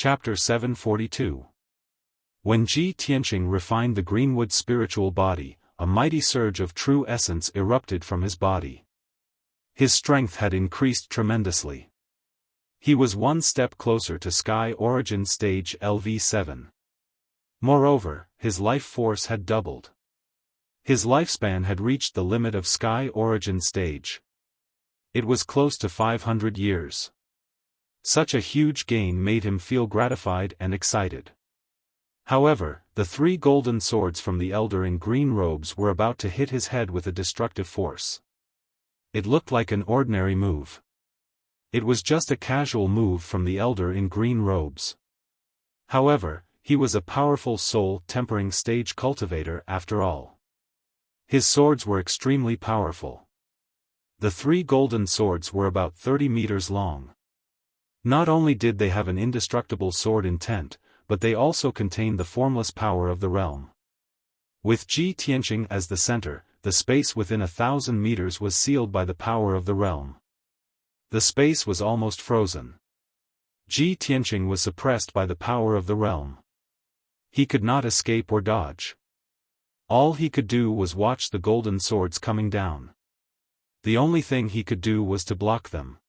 Chapter 742. When Ji Tianqing refined the greenwood spiritual body, a mighty surge of true essence erupted from his body. His strength had increased tremendously. He was one step closer to Sky Origin Stage LV7. Moreover, his life force had doubled. His lifespan had reached the limit of Sky Origin Stage. It was close to 500 years. Such a huge gain made him feel gratified and excited. However, the three golden swords from the elder in green robes were about to hit his head with a destructive force. It looked like an ordinary move. It was just a casual move from the elder in green robes. However, he was a powerful soul-tempering stage cultivator after all. His swords were extremely powerful. The three golden swords were about 30 meters long. Not only did they have an indestructible sword intent, but they also contained the formless power of the realm. With Ji Tianqing as the center, the space within 1,000 meters was sealed by the power of the realm. The space was almost frozen. Ji Tianqing was suppressed by the power of the realm. He could not escape or dodge. All he could do was watch the golden swords coming down. The only thing he could do was to block them.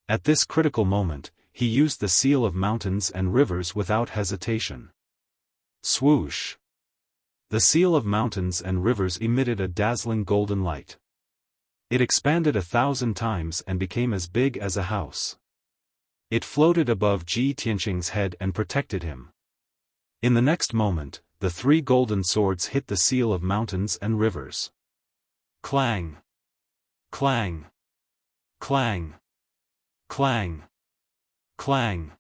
At this critical moment, he used the seal of mountains and rivers without hesitation. Swoosh! The seal of mountains and rivers emitted a dazzling golden light. It expanded 1,000 times and became as big as a house. It floated above Ji Tianqing's head and protected him. In the next moment, the three golden swords hit the seal of mountains and rivers. Clang! Clang! Clang! Clang! Clang!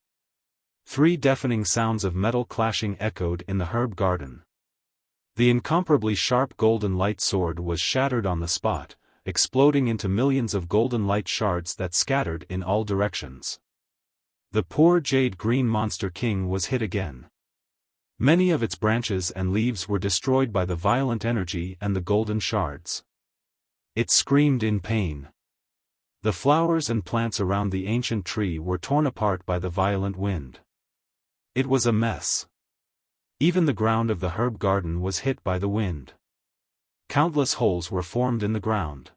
Three deafening sounds of metal clashing echoed in the herb garden. The incomparably sharp golden light sword was shattered on the spot, exploding into millions of golden light shards that scattered in all directions. The poor jade green monster king was hit again. Many of its branches and leaves were destroyed by the violent energy and the golden shards. It screamed in pain. The flowers and plants around the ancient tree were torn apart by the violent wind. It was a mess. Even the ground of the herb garden was hit by the wind. Countless holes were formed in the ground.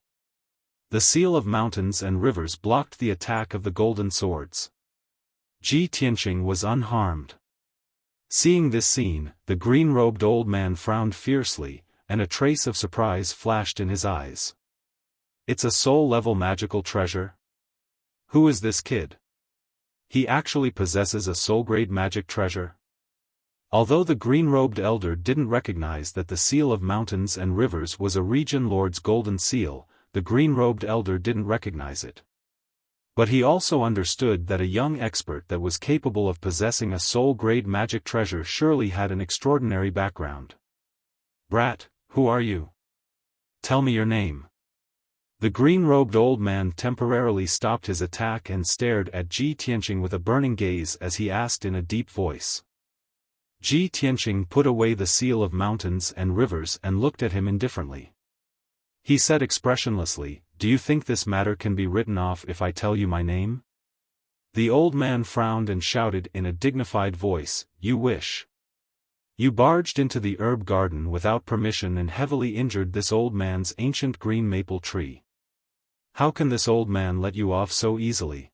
The seal of mountains and rivers blocked the attack of the golden swords. Ji Tianqing was unharmed. Seeing this scene, the green-robed old man frowned fiercely, and a trace of surprise flashed in his eyes. It's a soul-level magical treasure? Who is this kid? He actually possesses a soul-grade magic treasure? Although the green-robed elder didn't recognize that the seal of mountains and rivers was a region lord's golden seal, the green-robed elder didn't recognize it. But he also understood that a young expert that was capable of possessing a soul-grade magic treasure surely had an extraordinary background. Brat, who are you? Tell me your name. The green-robed old man temporarily stopped his attack and stared at Ji Tianqing with a burning gaze as he asked in a deep voice. Ji Tianqing put away the seal of mountains and rivers and looked at him indifferently. He said expressionlessly, "Do you think this matter can be written off if I tell you my name?" The old man frowned and shouted in a dignified voice, "You wish. You barged into the herb garden without permission and heavily injured this old man's ancient green maple tree. How can this old man let you off so easily?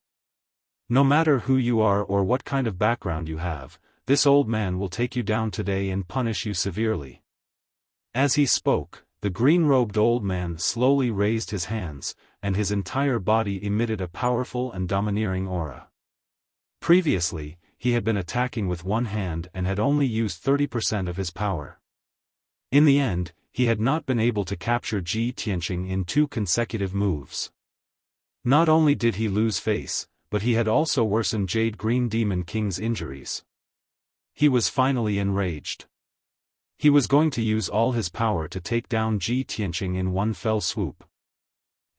No matter who you are or what kind of background you have, this old man will take you down today and punish you severely." As he spoke, the green-robed old man slowly raised his hands, and his entire body emitted a powerful and domineering aura. Previously, he had been attacking with one hand and had only used 30% of his power. In the end, he had not been able to capture Ji Tianqing in 2 consecutive moves. Not only did he lose face, but he had also worsened Jade Green Demon King's injuries. He was finally enraged. He was going to use all his power to take down Ji Tianqing in one fell swoop.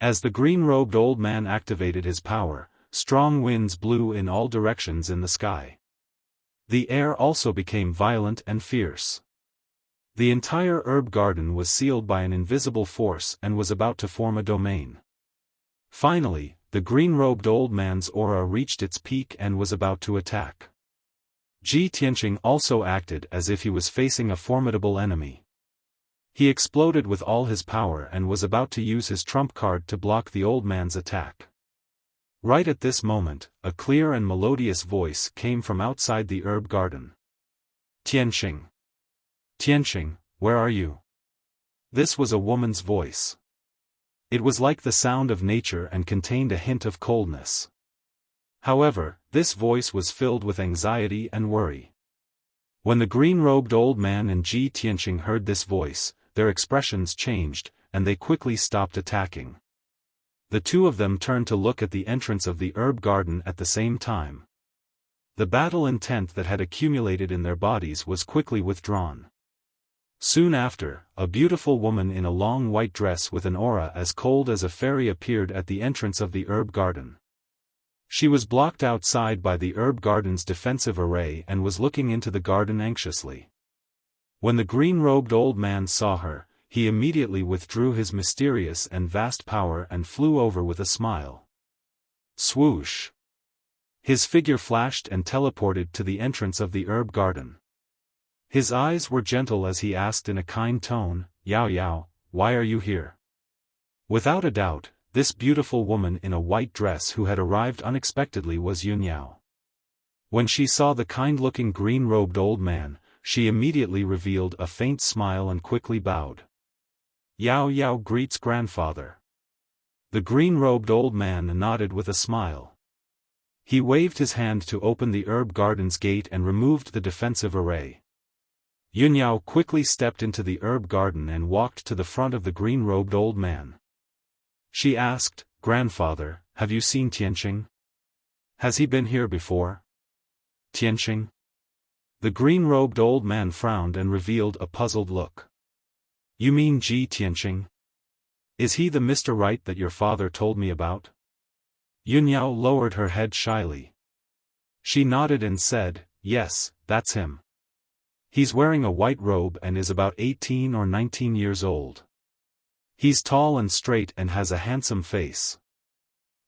As the green-robed old man activated his power, strong winds blew in all directions in the sky. The air also became violent and fierce. The entire herb garden was sealed by an invisible force and was about to form a domain. Finally, the green-robed old man's aura reached its peak and was about to attack. Ji Tianqing also acted as if he was facing a formidable enemy. He exploded with all his power and was about to use his trump card to block the old man's attack. Right at this moment, a clear and melodious voice came from outside the herb garden. Tianqing. Tianqing, where are you? This was a woman's voice. It was like the sound of nature and contained a hint of coldness. However, this voice was filled with anxiety and worry. When the green-robed old man and Ji Tianqing heard this voice, their expressions changed, and they quickly stopped attacking. The two of them turned to look at the entrance of the herb garden at the same time. The battle intent that had accumulated in their bodies was quickly withdrawn. Soon after, a beautiful woman in a long white dress with an aura as cold as a fairy appeared at the entrance of the herb garden. She was blocked outside by the herb garden's defensive array and was looking into the garden anxiously. When the green-robed old man saw her, he immediately withdrew his mysterious and vast power and flew over with a smile. Swoosh! His figure flashed and teleported to the entrance of the herb garden. His eyes were gentle as he asked in a kind tone, "Yao Yao, why are you here?" Without a doubt, this beautiful woman in a white dress who had arrived unexpectedly was Yun Yao. When she saw the kind-looking green-robed old man, she immediately revealed a faint smile and quickly bowed. Yao Yao greets grandfather. The green-robed old man nodded with a smile. He waved his hand to open the herb garden's gate and removed the defensive array. Yun Yao quickly stepped into the herb garden and walked to the front of the green-robed old man. She asked, "Grandfather, have you seen Tianqing? Has he been here before?" Tianqing? The green-robed old man frowned and revealed a puzzled look. "You mean Ji Tianqing? Is he the Mr. Right that your father told me about?" Yun Yao lowered her head shyly. She nodded and said, "Yes, that's him. He's wearing a white robe and is about 18 or 19 years old. He's tall and straight and has a handsome face."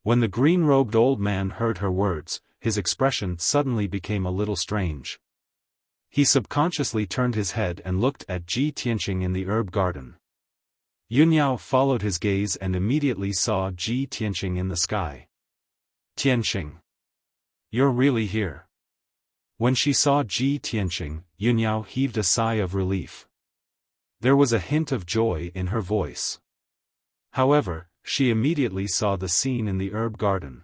When the green-robed old man heard her words, his expression suddenly became a little strange. He subconsciously turned his head and looked at Ji Tianqing in the herb garden. Yun Yao followed his gaze and immediately saw Ji Tianqing in the sky. "Tianqing. You're really here." When she saw Ji Tianqing, Yun Yao heaved a sigh of relief. There was a hint of joy in her voice. However, she immediately saw the scene in the herb garden.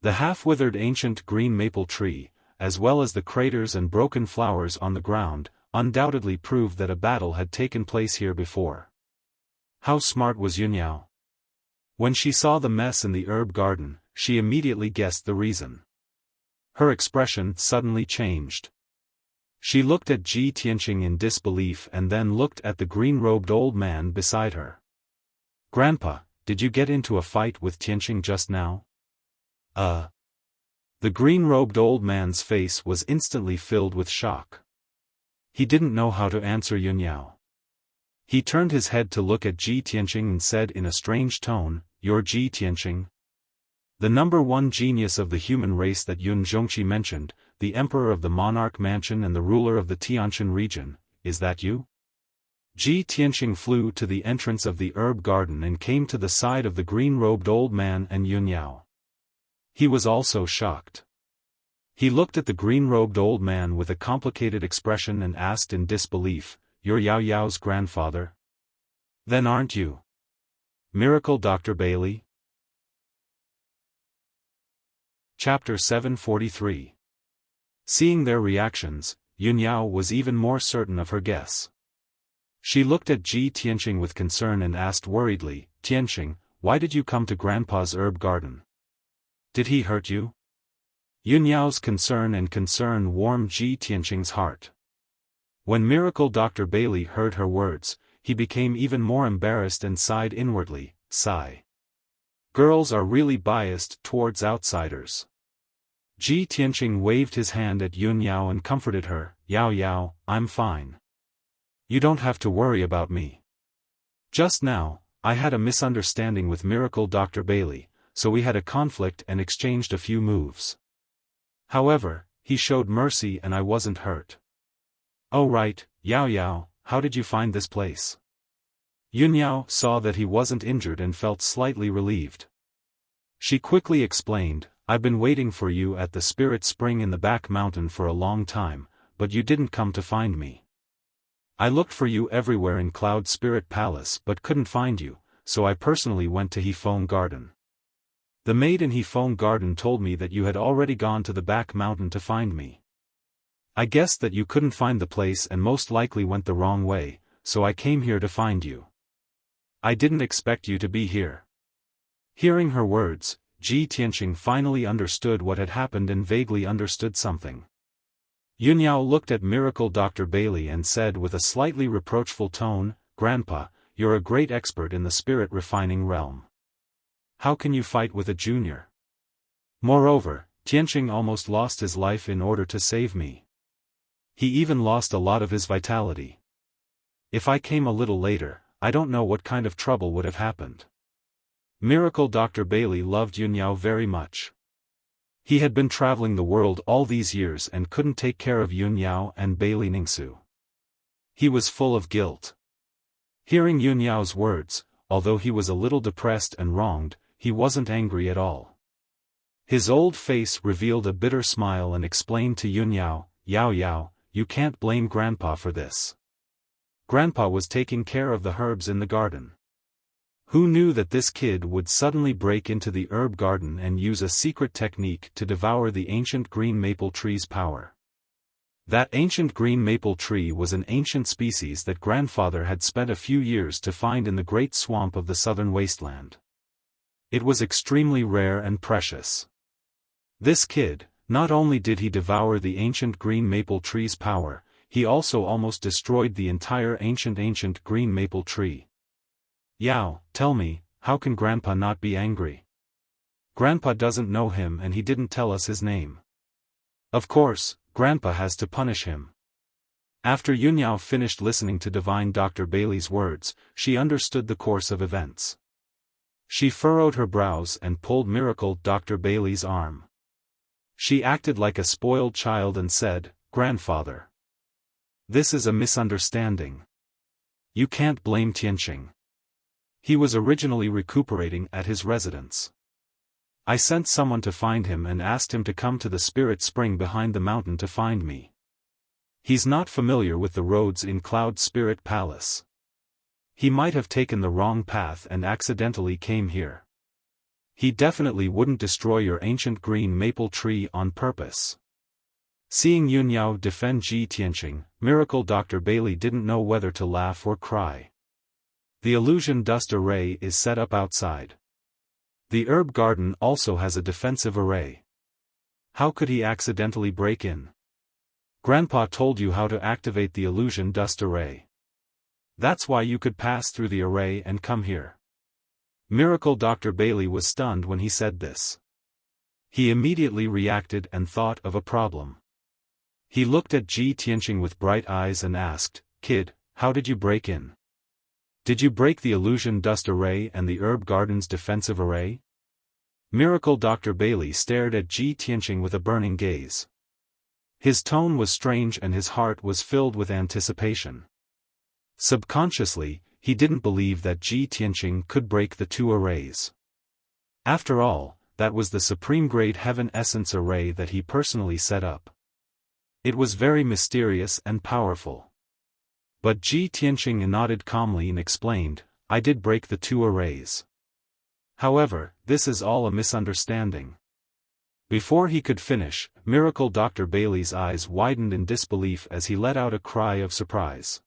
The half-withered ancient green maple tree, as well as the craters and broken flowers on the ground, undoubtedly proved that a battle had taken place here before. How smart was Yun Yao? When she saw the mess in the herb garden, she immediately guessed the reason. Her expression suddenly changed. She looked at Ji Tianqing in disbelief and then looked at the green-robed old man beside her. "Grandpa, did you get into a fight with Tianqing just now?" The green-robed old man's face was instantly filled with shock. He didn't know how to answer Yun Yao. He turned his head to look at Ji Tianqing and said in a strange tone, "You're Ji Tianqing? The number one genius of the human race that Yun Zhongqi mentioned, the emperor of the monarch mansion and the ruler of the Tianshan region, is that you?" Ji Tianqing flew to the entrance of the herb garden and came to the side of the green-robed old man and Yun Yao. He was also shocked. He looked at the green-robed old man with a complicated expression and asked in disbelief, "You're Yao Yao's grandfather? Then aren't you Miracle Dr. Bailey?" Chapter 743. Seeing their reactions, Yun Yao was even more certain of her guess. She looked at Ji Tianqing with concern and asked worriedly, "Tianqing, why did you come to Grandpa's herb garden? Did he hurt you?" Yun Yao's concern warmed Ji Tianqing's heart. When Miracle Dr. Bailey heard her words, he became even more embarrassed and sighed inwardly, sigh. Girls are really biased towards outsiders. Ji Tianqing waved his hand at Yun Yao and comforted her, "Yao Yao, I'm fine. You don't have to worry about me. Just now, I had a misunderstanding with Miracle Dr. Bailey, so we had a conflict and exchanged a few moves. However, he showed mercy and I wasn't hurt. Oh right, Yao Yao, how did you find this place? Yunyao saw that he wasn't injured and felt slightly relieved. She quickly explained, I've been waiting for you at the spirit spring in the back mountain for a long time, but you didn't come to find me. I looked for you everywhere in Cloud Spirit Palace but couldn't find you, so I personally went to Hefeng Garden. The maid in Hefeng Garden told me that you had already gone to the back mountain to find me. I guessed that you couldn't find the place and most likely went the wrong way, so I came here to find you. I didn't expect you to be here. Hearing her words, Ji Tianqing finally understood what had happened and vaguely understood something. Yunyao looked at Miracle Dr. Bailey and said with a slightly reproachful tone, Grandpa, you're a great expert in the spirit refining realm. How can you fight with a junior? Moreover, Tianqing almost lost his life in order to save me. He even lost a lot of his vitality. If I came a little later, I don't know what kind of trouble would have happened. Miracle Dr. Bailey loved Yunyao very much. He had been traveling the world all these years and couldn't take care of Yunyao and Bailey Ningsu. He was full of guilt. Hearing Yunyao's words, although he was a little depressed and wronged, he wasn't angry at all. His old face revealed a bitter smile and explained to Yunyao, Yao Yao, you can't blame Grandpa for this. Grandpa was taking care of the herbs in the garden. Who knew that this kid would suddenly break into the herb garden and use a secret technique to devour the ancient green maple tree's power? That ancient green maple tree was an ancient species that grandfather had spent a few years to find in the great swamp of the southern wasteland. It was extremely rare and precious. This kid, not only did he devour the ancient green maple tree's power, he also almost destroyed the entire ancient green maple tree. Yao, tell me, how can Grandpa not be angry? Grandpa doesn't know him and he didn't tell us his name. Of course, Grandpa has to punish him. After Yunyao finished listening to Divine Dr. Bailey's words, she understood the course of events. She furrowed her brows and pulled Miracle Dr. Bailey's arm. She acted like a spoiled child and said, Grandfather. This is a misunderstanding. You can't blame Tianqing. He was originally recuperating at his residence. I sent someone to find him and asked him to come to the spirit spring behind the mountain to find me. He's not familiar with the roads in Cloud Spirit Palace. He might have taken the wrong path and accidentally came here. He definitely wouldn't destroy your ancient green maple tree on purpose. Seeing Yunyao defend Ji Tianqing, Miracle Dr. Bailey didn't know whether to laugh or cry. The illusion dust array is set up outside. The herb garden also has a defensive array. How could he accidentally break in? Grandpa told you how to activate the illusion dust array. That's why you could pass through the array and come here. Miracle Dr. Bailey was stunned when he said this. He immediately reacted and thought of a problem. He looked at Ji Tianqing with bright eyes and asked, Kid, how did you break in? Did you break the illusion dust array and the herb garden's defensive array? Miracle Dr. Bailey stared at Ji Tianqing with a burning gaze. His tone was strange and his heart was filled with anticipation. Subconsciously, he didn't believe that Ji Tianqing could break the two arrays. After all, that was the supreme grade heaven essence array that he personally set up. It was very mysterious and powerful. But Ji Tianqing nodded calmly and explained, I did break the two arrays. However, this is all a misunderstanding. Before he could finish, Miracle Dr. Bailey's eyes widened in disbelief as he let out a cry of surprise.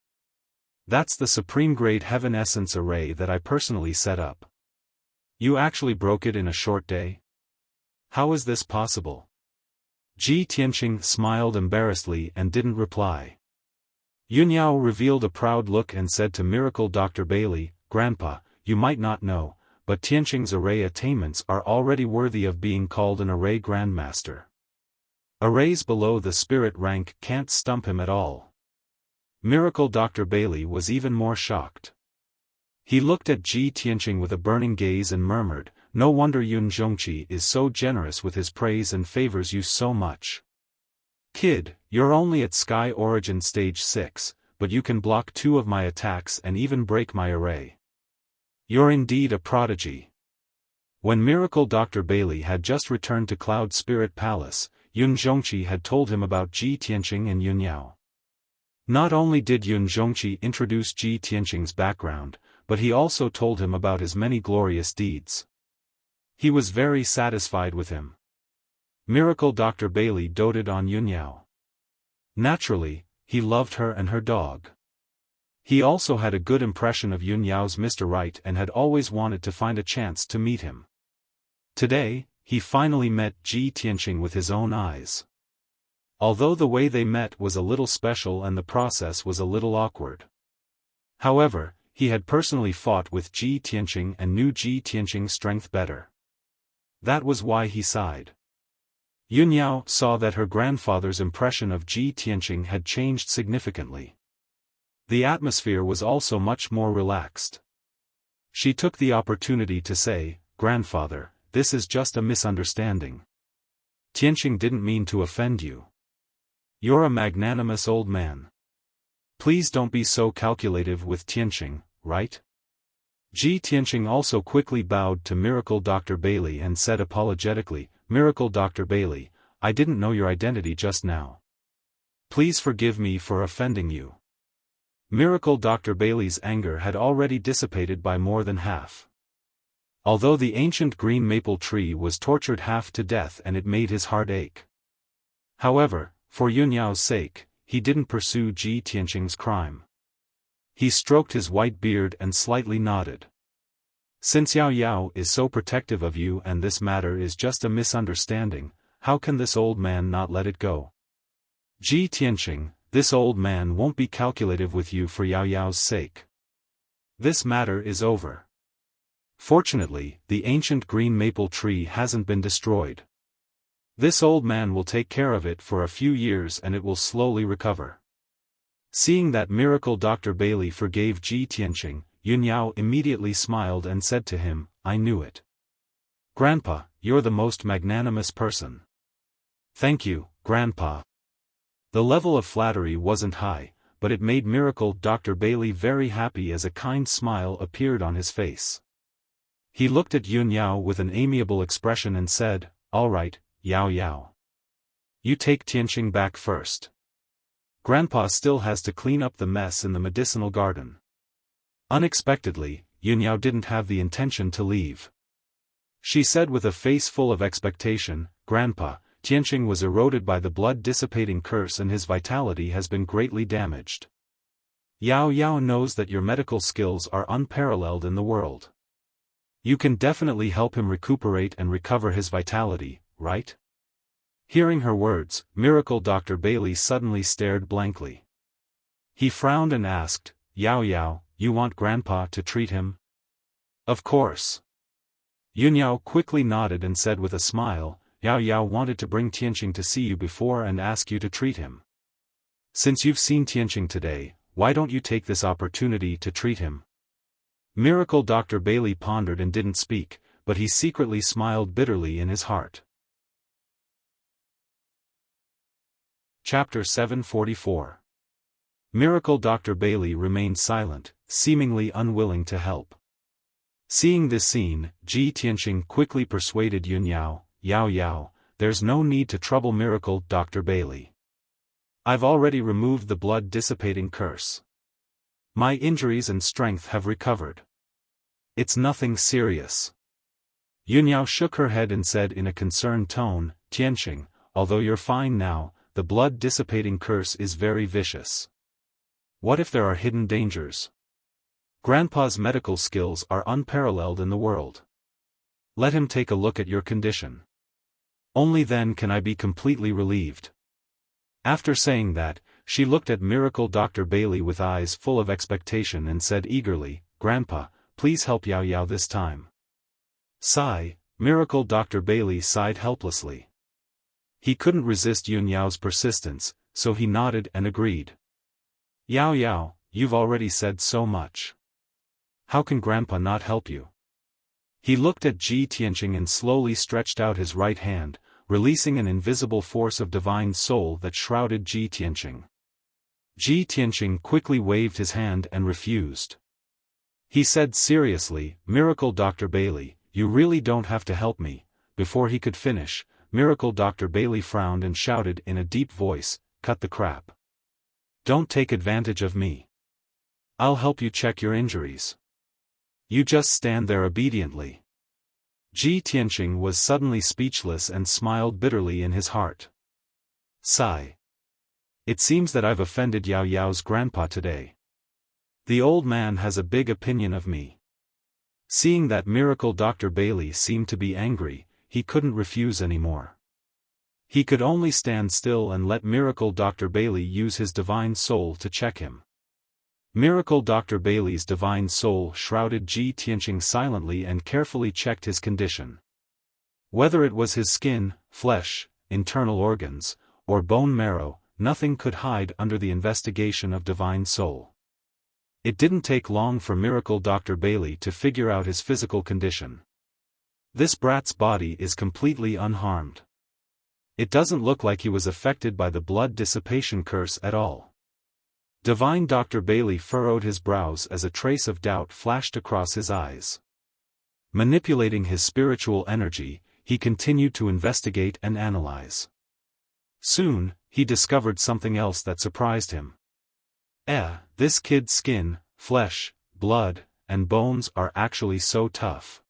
That's the supreme grade heaven essence array that I personally set up. You actually broke it in a short day? How is this possible? Ji Tianqing smiled embarrassedly and didn't reply. Yunyao revealed a proud look and said to Miracle Dr. Bailey, Grandpa, you might not know, but Tianqing's array attainments are already worthy of being called an array grandmaster. Arrays below the spirit rank can't stump him at all. Miracle Dr. Bailey was even more shocked. He looked at Ji Tianqing with a burning gaze and murmured, no wonder Yun Zhongqi is so generous with his praise and favors you so much. Kid, you're only at Sky Origin Stage 6, but you can block 2 of my attacks and even break my array. You're indeed a prodigy. When Miracle Dr. Bailey had just returned to Cloud Spirit Palace, Yun Zhongqi had told him about Ji Tianqing and Yun Yao. Not only did Yun Zhongqi introduce Ji Tianqing's background, but he also told him about his many glorious deeds. He was very satisfied with him. Miracle Dr. Bailey doted on Yun Yao. Naturally, he loved her and her dog. He also had a good impression of Yun Yao's Mr. Right and had always wanted to find a chance to meet him. Today, he finally met Ji Tianqing with his own eyes. Although the way they met was a little special and the process was a little awkward. However, he had personally fought with Ji Tianqing and knew Ji Tianqing's strength better. That was why he sighed. Yun Yao saw that her grandfather's impression of Ji Tianqing had changed significantly. The atmosphere was also much more relaxed. She took the opportunity to say, "Grandfather, this is just a misunderstanding. Tianqing didn't mean to offend you. You're a magnanimous old man. Please don't be so calculative with Tianqing, right?" Ji Tianqing also quickly bowed to Miracle Dr. Bailey and said apologetically, "Miracle Dr. Bailey, I didn't know your identity just now. Please forgive me for offending you." Miracle Dr. Bailey's anger had already dissipated by more than half. Although the ancient green maple tree was tortured half to death and it made his heart ache. However, for Yun Yao's sake, he didn't pursue Ji Tianqing's crime. He stroked his white beard and slightly nodded. "Since Yao Yao is so protective of you and this matter is just a misunderstanding, how can this old man not let it go? Ji Tianqing, this old man won't be calculative with you for Yao Yao's sake. This matter is over. Fortunately, the ancient green maple tree hasn't been destroyed. This old man will take care of it for a few years and it will slowly recover." Seeing that Miracle Dr. Bailey forgave Ji Tianqing, Yun Yao immediately smiled and said to him, "I knew it. Grandpa, you're the most magnanimous person." "Thank you, Grandpa." The level of flattery wasn't high, but it made Miracle Dr. Bailey very happy as a kind smile appeared on his face. He looked at Yun Yao with an amiable expression and said, "All right, Yao Yao. You take Tianqing back first. Grandpa still has to clean up the mess in the medicinal garden." Unexpectedly, Yun Yao didn't have the intention to leave. She said with a face full of expectation, "Grandpa, Tianqing was eroded by the blood-dissipating curse and his vitality has been greatly damaged. Yao Yao knows that your medical skills are unparalleled in the world. You can definitely help him recuperate and recover his vitality, right?" Hearing her words, Miracle Dr. Bailey suddenly stared blankly. He frowned and asked, "Yao Yao, you want Grandpa to treat him?" "Of course." Yun Yao quickly nodded and said with a smile, "Yao Yao wanted to bring Tianqing to see you before and ask you to treat him. Since you've seen Tianqing today, why don't you take this opportunity to treat him?" Miracle Dr. Bailey pondered and didn't speak, but he secretly smiled bitterly in his heart. Chapter 744. Miracle Dr. Bailey remained silent, seemingly unwilling to help. Seeing this scene, Ji Tianqing quickly persuaded Yun Yao, "Yao Yao, there's no need to trouble Miracle Dr. Bailey. I've already removed the blood-dissipating curse. My injuries and strength have recovered. It's nothing serious." Yun Yao shook her head and said in a concerned tone, "Tianqing, although you're fine now, the blood-dissipating curse is very vicious. What if there are hidden dangers? Grandpa's medical skills are unparalleled in the world. Let him take a look at your condition. Only then can I be completely relieved." After saying that, she looked at Miracle Dr. Bailey with eyes full of expectation and said eagerly, "Grandpa, please help Yao Yao this time." Sigh, Miracle Dr. Bailey sighed helplessly. He couldn't resist Yun Yao's persistence, so he nodded and agreed. "Yao Yao, you've already said so much. How can Grandpa not help you?" He looked at Ji Tianqing and slowly stretched out his right hand, releasing an invisible force of divine soul that shrouded Ji Tianqing. Ji Tianqing quickly waved his hand and refused. He said seriously, "Miracle Dr. Bailey, you really don't have to help me." Before he could finish, Miracle Dr. Bailey frowned and shouted in a deep voice, "Cut the crap. Don't take advantage of me. I'll help you check your injuries. You just stand there obediently." Ji Tianqing was suddenly speechless and smiled bitterly in his heart. Sigh. It seems that I've offended Yao Yao's grandpa today. The old man has a big opinion of me. Seeing that Miracle Dr. Bailey seemed to be angry, he couldn't refuse anymore. He could only stand still and let Miracle Dr. Bailey use his divine soul to check him. Miracle Dr. Bailey's divine soul shrouded Ji Tianqing silently and carefully checked his condition. Whether it was his skin, flesh, internal organs, or bone marrow, nothing could hide under the investigation of divine soul. It didn't take long for Miracle Dr. Bailey to figure out his physical condition. This brat's body is completely unharmed. It doesn't look like he was affected by the blood dissipation curse at all. Divine Dr. Bailey furrowed his brows as a trace of doubt flashed across his eyes. Manipulating his spiritual energy, he continued to investigate and analyze. Soon, he discovered something else that surprised him. This kid's skin, flesh, blood, and bones are actually so tough.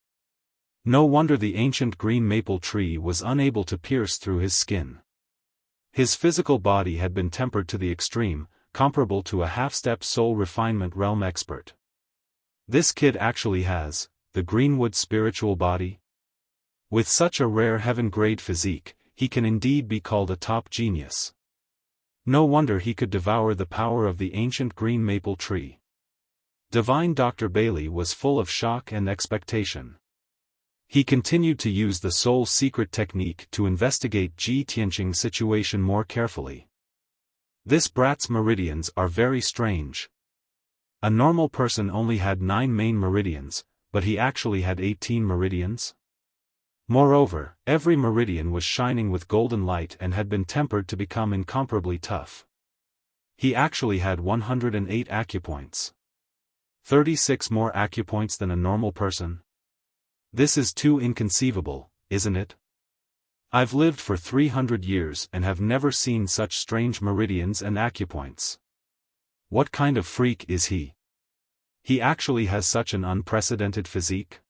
No wonder the ancient green maple tree was unable to pierce through his skin. His physical body had been tempered to the extreme, comparable to a half-step soul refinement realm expert. This kid actually has the Greenwood spiritual body. With such a rare heaven-grade physique, he can indeed be called a top genius. No wonder he could devour the power of the ancient green maple tree. Divine Dr. Bailey was full of shock and expectation. He continued to use the soul secret technique to investigate Ji Tianqing's situation more carefully. This brat's meridians are very strange. A normal person only had 9 main meridians, but he actually had 18 meridians. Moreover, every meridian was shining with golden light and had been tempered to become incomparably tough. He actually had 108 acupoints. 36 more acupoints than a normal person. This is too inconceivable, isn't it? I've lived for 300 years and have never seen such strange meridians and acupoints. What kind of freak is he? He actually has such an unprecedented physique.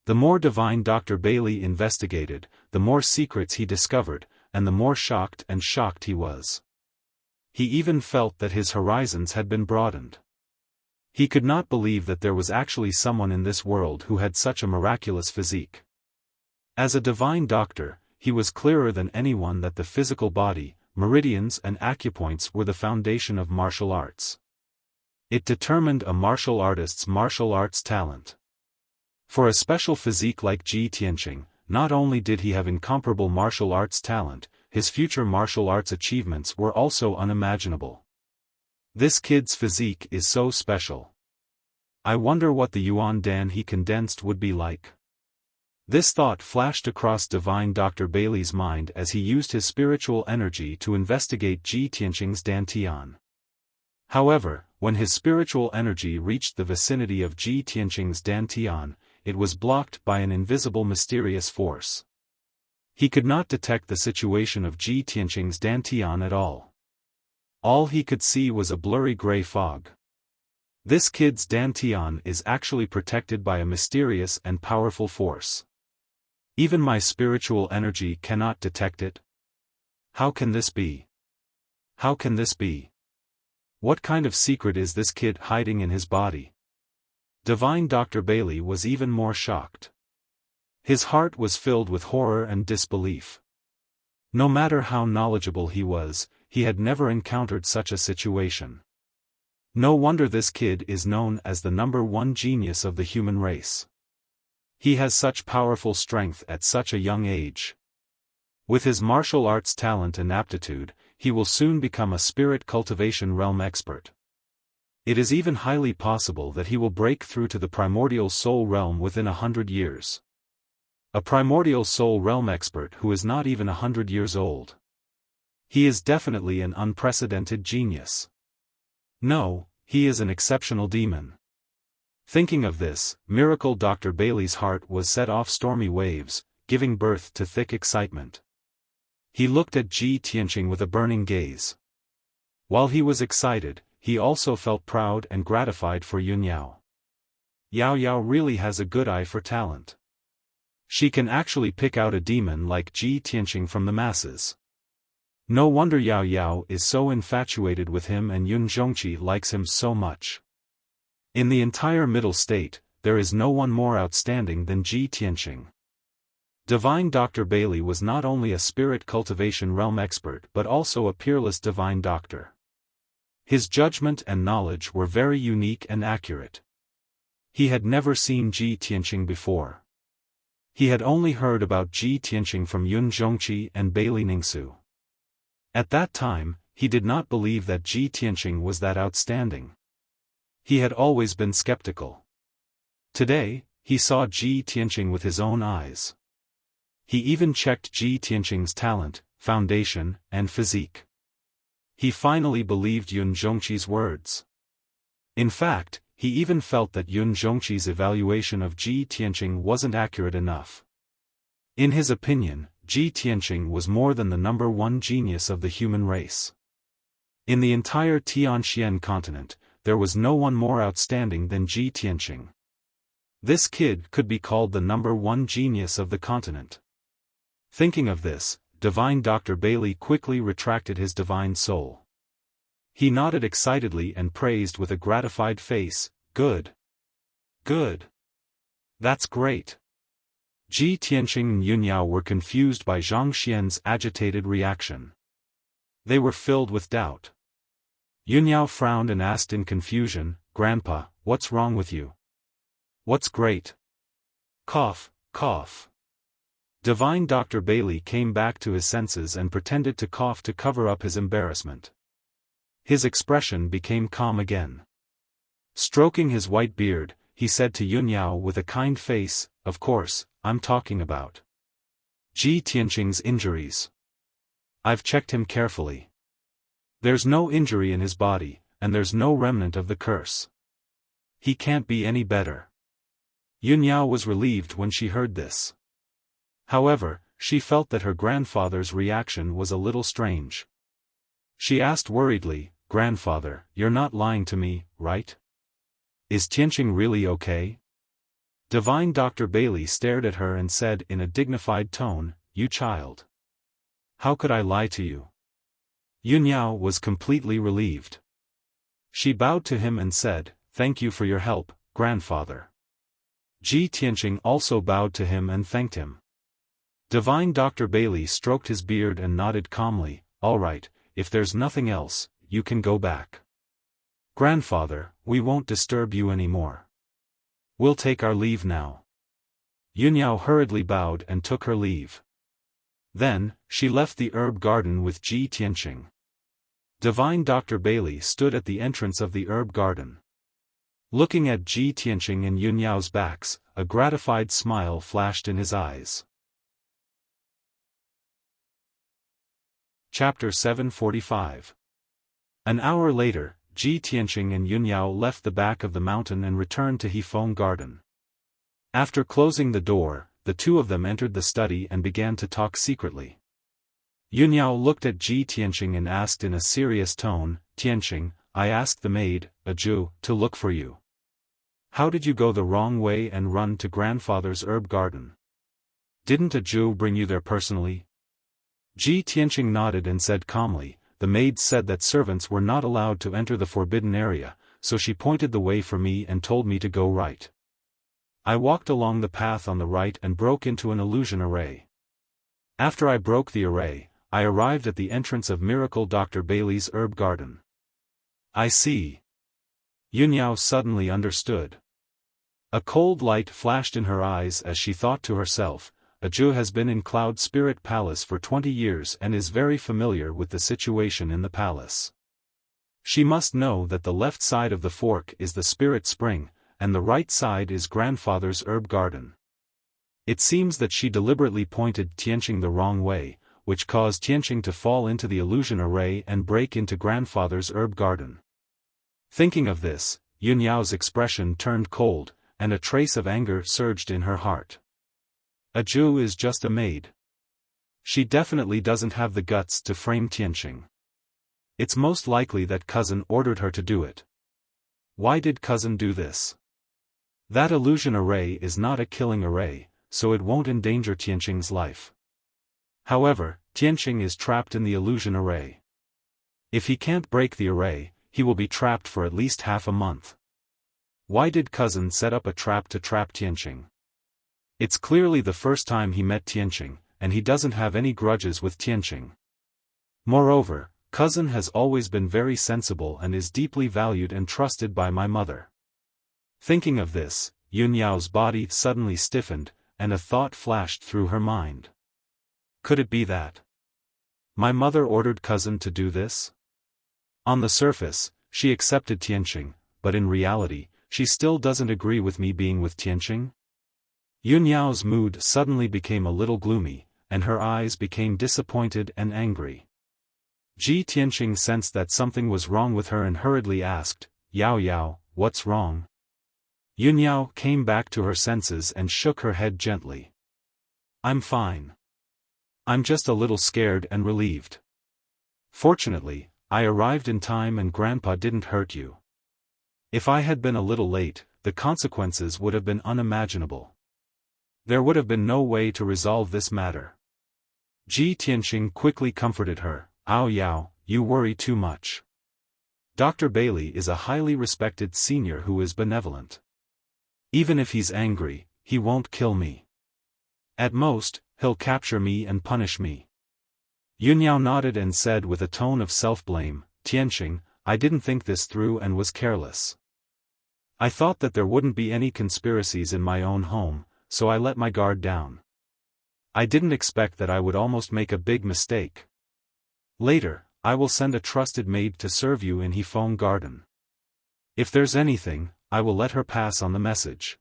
The more Divine Dr. Bailey investigated, the more secrets he discovered, and the more shocked he was. He even felt that his horizons had been broadened. He could not believe that there was actually someone in this world who had such a miraculous physique. As a divine doctor, he was clearer than anyone that the physical body, meridians and acupoints were the foundation of martial arts. It determined a martial artist's martial arts talent. For a special physique like Ji Tianqing, not only did he have incomparable martial arts talent, his future martial arts achievements were also unimaginable. This kid's physique is so special. I wonder what the Yuan Dan he condensed would be like. This thought flashed across Divine Dr. Bailey's mind as he used his spiritual energy to investigate Ji Tianqing's dantian. However, when his spiritual energy reached the vicinity of Ji Tianqing's dantian, it was blocked by an invisible mysterious force. He could not detect the situation of Ji Tianqing's dantian at all. All he could see was a blurry gray fog. This kid's dantian is actually protected by a mysterious and powerful force. Even my spiritual energy cannot detect it. How can this be? How can this be? What kind of secret is this kid hiding in his body? Divine Dr. Bailey was even more shocked. His heart was filled with horror and disbelief. No matter how knowledgeable he was, he had never encountered such a situation. No wonder this kid is known as the #1 genius of the human race. He has such powerful strength at such a young age. With his martial arts talent and aptitude, he will soon become a spirit cultivation realm expert. It is even highly possible that he will break through to the primordial soul realm within 100 years. A primordial soul realm expert who is not even 100 years old. He is definitely an unprecedented genius. No, he is an exceptional demon. Thinking of this, Miracle Dr. Bailey's heart was set off stormy waves, giving birth to thick excitement. He looked at Ji Tianqing with a burning gaze. While he was excited, he also felt proud and gratified for Yun Yao. Yao Yao really has a good eye for talent. She can actually pick out a demon like Ji Tianqing from the masses. No wonder Yao Yao is so infatuated with him and Yun Zhongqi likes him so much. In the entire Middle State, there is no one more outstanding than Ji Tianqing. Divine Dr. Bailey was not only a spirit cultivation realm expert but also a peerless divine doctor. His judgment and knowledge were very unique and accurate. He had never seen Ji Tianqing before. He had only heard about Ji Tianqing from Yun Zhongqi and Bailey Ningsu. At that time, he did not believe that Ji Tianqing was that outstanding. He had always been skeptical. Today, he saw Ji Tianqing with his own eyes. He even checked Ji Tianqing's talent, foundation, and physique. He finally believed Yun Zhongqi's words. In fact, he even felt that Yun Zhongqi's evaluation of Ji Tianqing wasn't accurate enough. In his opinion, Ji Tianqing was more than the number one genius of the human race. In the entire Tianxian continent, there was no one more outstanding than Ji Tianqing. This kid could be called the number one genius of the continent. Thinking of this, Divine Dr. Bailey quickly retracted his divine soul. He nodded excitedly and praised with a gratified face, "Good. Good. That's great." Ji Tianqing and Yun Yao were confused by Zhang Xian's agitated reaction. They were filled with doubt. Yun Yao frowned and asked in confusion, "Grandpa, what's wrong with you? What's great?" Cough, cough. Divine Dr. Bailey came back to his senses and pretended to cough to cover up his embarrassment. His expression became calm again. Stroking his white beard, he said to Yun Yao with a kind face, "Of course, I'm talking about Ji Tianqing's injuries. I've checked him carefully. There's no injury in his body, and there's no remnant of the curse. He can't be any better." Yun Yao was relieved when she heard this. However, she felt that her grandfather's reaction was a little strange. She asked worriedly, "Grandfather, you're not lying to me, right? Is Tianqing really okay?" Divine Dr. Bailey stared at her and said in a dignified tone, "You child. How could I lie to you?" Yun Yao was completely relieved. She bowed to him and said, "Thank you for your help, grandfather." Ji Tianqing also bowed to him and thanked him. Divine Dr. Bailey stroked his beard and nodded calmly, "All right, if there's nothing else, you can go back. Grandfather, we won't disturb you anymore. We'll take our leave now." Yun Yao hurriedly bowed and took her leave. Then, she left the herb garden with Ji Tianqing. Divine Dr. Bailey stood at the entrance of the herb garden. Looking at Ji Tianqing and Yun Yao's backs, a gratified smile flashed in his eyes. Chapter 745. An hour later, Ji Tianqing and Yun Yao left the back of the mountain and returned to Hefeng Garden. After closing the door, the two of them entered the study and began to talk secretly. Yun Yao looked at Ji Tianqing and asked in a serious tone, "Tianqing, I asked the maid, a Zhu, to look for you. How did you go the wrong way and run to grandfather's herb garden? Didn't a Zhu bring you there personally?" Ji Tianqing nodded and said calmly, "The maid said that servants were not allowed to enter the forbidden area, so she pointed the way for me and told me to go right. I walked along the path on the right and broke into an illusion array. After I broke the array, I arrived at the entrance of Miracle Dr. Bailey's herb garden." "I see." Yun Yao suddenly understood. A cold light flashed in her eyes as she thought to herself, "A Zhu has been in Cloud Spirit Palace for 20 years and is very familiar with the situation in the palace. She must know that the left side of the fork is the spirit spring, and the right side is grandfather's herb garden. It seems that she deliberately pointed Tianqing the wrong way, which caused Tianqing to fall into the illusion array and break into grandfather's herb garden. Thinking of this, Yunyao's expression turned cold, and a trace of anger surged in her heart. A Zhu is just a maid. She definitely doesn't have the guts to frame Tianqing. It's most likely that cousin ordered her to do it. Why did cousin do this? That illusion array is not a killing array, so it won't endanger Tianqing's life. However, Tianqing is trapped in the illusion array. If he can't break the array, he will be trapped for at least half a month. Why did cousin set up a trap to trap Tianqing? It's clearly the first time he met Tianqing, and he doesn't have any grudges with Tianqing. Moreover, cousin has always been very sensible and is deeply valued and trusted by my mother. Thinking of this, Yunyao's body suddenly stiffened, and a thought flashed through her mind. Could it be that my mother ordered cousin to do this? On the surface, she accepted Tianqing, but in reality, she still doesn't agree with me being with Tianqing? Yunyao's mood suddenly became a little gloomy, and her eyes became disappointed and angry. Tianqing sensed that something was wrong with her and hurriedly asked, "Yao Yao, what's wrong?" Yunyao came back to her senses and shook her head gently. "I'm fine. I'm just a little scared and relieved. Fortunately, I arrived in time and Grandpa didn't hurt you. If I had been a little late, the consequences would have been unimaginable. There would have been no way to resolve this matter." Tianqing quickly comforted her. "Ao Yao, you worry too much. Dr. Bailey is a highly respected senior who is benevolent. Even if he's angry, he won't kill me. At most, he'll capture me and punish me." Yunyao nodded and said with a tone of self-blame, "Tianqing, I didn't think this through and was careless. I thought that there wouldn't be any conspiracies in my own home, so I let my guard down. I didn't expect that I would almost make a big mistake. Later, I will send a trusted maid to serve you in Hefeng Garden. If there's anything, I will let her pass on the message."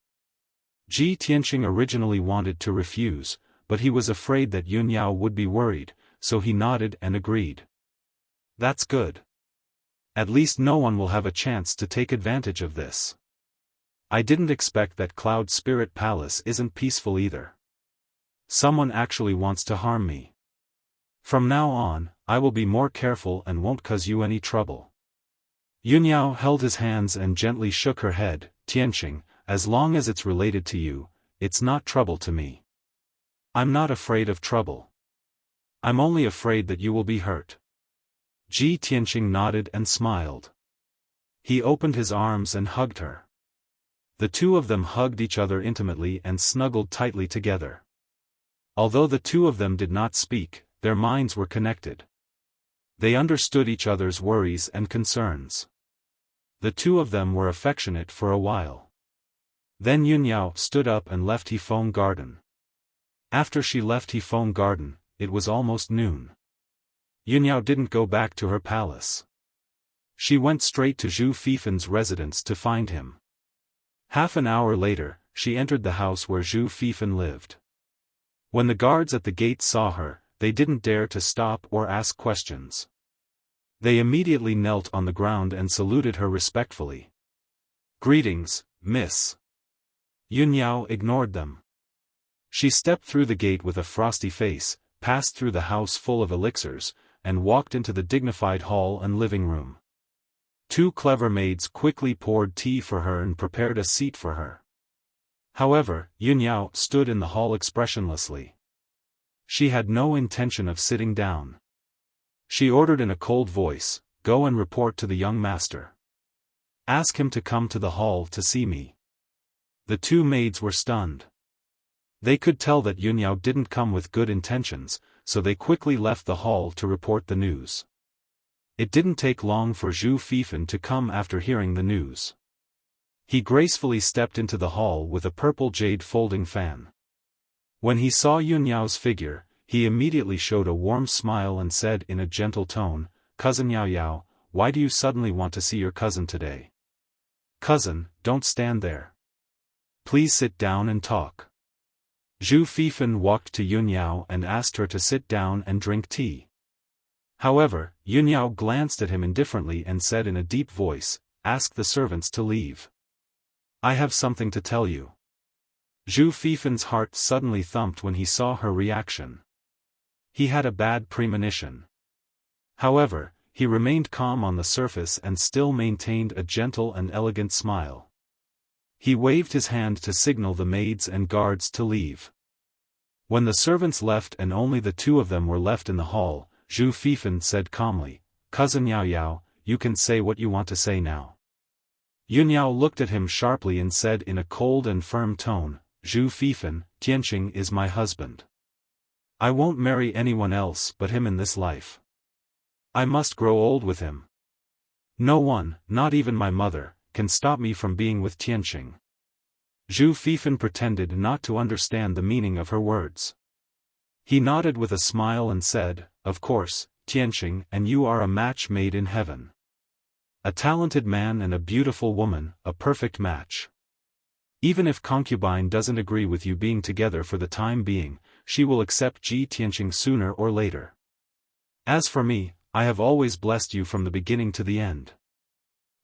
Tianqing originally wanted to refuse, but he was afraid that Yunyao would be worried, so he nodded and agreed. "That's good. At least no one will have a chance to take advantage of this. I didn't expect that Cloud Spirit Palace isn't peaceful either. Someone actually wants to harm me. From now on, I will be more careful and won't cause you any trouble." Yunyao held his hands and gently shook her head. "Tianqing, as long as it's related to you, it's not trouble to me. I'm not afraid of trouble. I'm only afraid that you will be hurt." Tianqing nodded and smiled. He opened his arms and hugged her. The two of them hugged each other intimately and snuggled tightly together. Although the two of them did not speak, their minds were connected. They understood each other's worries and concerns. The two of them were affectionate for a while. Then Yunyao stood up and left Hefeng Garden. After she left Hefeng Garden, it was almost noon. Yunyao didn't go back to her palace. She went straight to Zhu Fifen's residence to find him. Half an hour later, she entered the house where Zhu Fifen lived. When the guards at the gate saw her, they didn't dare to stop or ask questions. They immediately knelt on the ground and saluted her respectfully. "Greetings, miss." Yunyao ignored them. She stepped through the gate with a frosty face, passed through the house full of elixirs, and walked into the dignified hall and living room. Two clever maids quickly poured tea for her and prepared a seat for her. However, Yunyao stood in the hall expressionlessly. She had no intention of sitting down. She ordered in a cold voice, "Go and report to the young master. Ask him to come to the hall to see me." The two maids were stunned. They could tell that Yunyao didn't come with good intentions, so they quickly left the hall to report the news. It didn't take long for Zhu Fifen to come after hearing the news. He gracefully stepped into the hall with a purple jade folding fan. When he saw Yunyao's figure, he immediately showed a warm smile and said in a gentle tone, "Cousin Yao Yao, why do you suddenly want to see your cousin today? Cousin, don't stand there. Please sit down and talk." Zhu Fifan walked to Yunyao and asked her to sit down and drink tea. However, Yunyao glanced at him indifferently and said in a deep voice, "Ask the servants to leave. I have something to tell you." Zhu Fifan's heart suddenly thumped when he saw her reaction. He had a bad premonition. However, he remained calm on the surface and still maintained a gentle and elegant smile. He waved his hand to signal the maids and guards to leave. When the servants left and only the two of them were left in the hall, Zhu Fifan said calmly, "Cousin Yao Yao, you can say what you want to say now." Yunyao looked at him sharply and said in a cold and firm tone, "Zhu Fifan, Tianqing is my husband. I won't marry anyone else but him in this life. I must grow old with him. No one, not even my mother, can stop me from being with Tianqing." Zhu Fifan pretended not to understand the meaning of her words. He nodded with a smile and said, "Of course, Tianqing and you are a match made in heaven. A talented man and a beautiful woman, a perfect match. Even if concubine doesn't agree with you being together for the time being, she will accept Ji Tianqing sooner or later. As for me, I have always blessed you from the beginning to the end.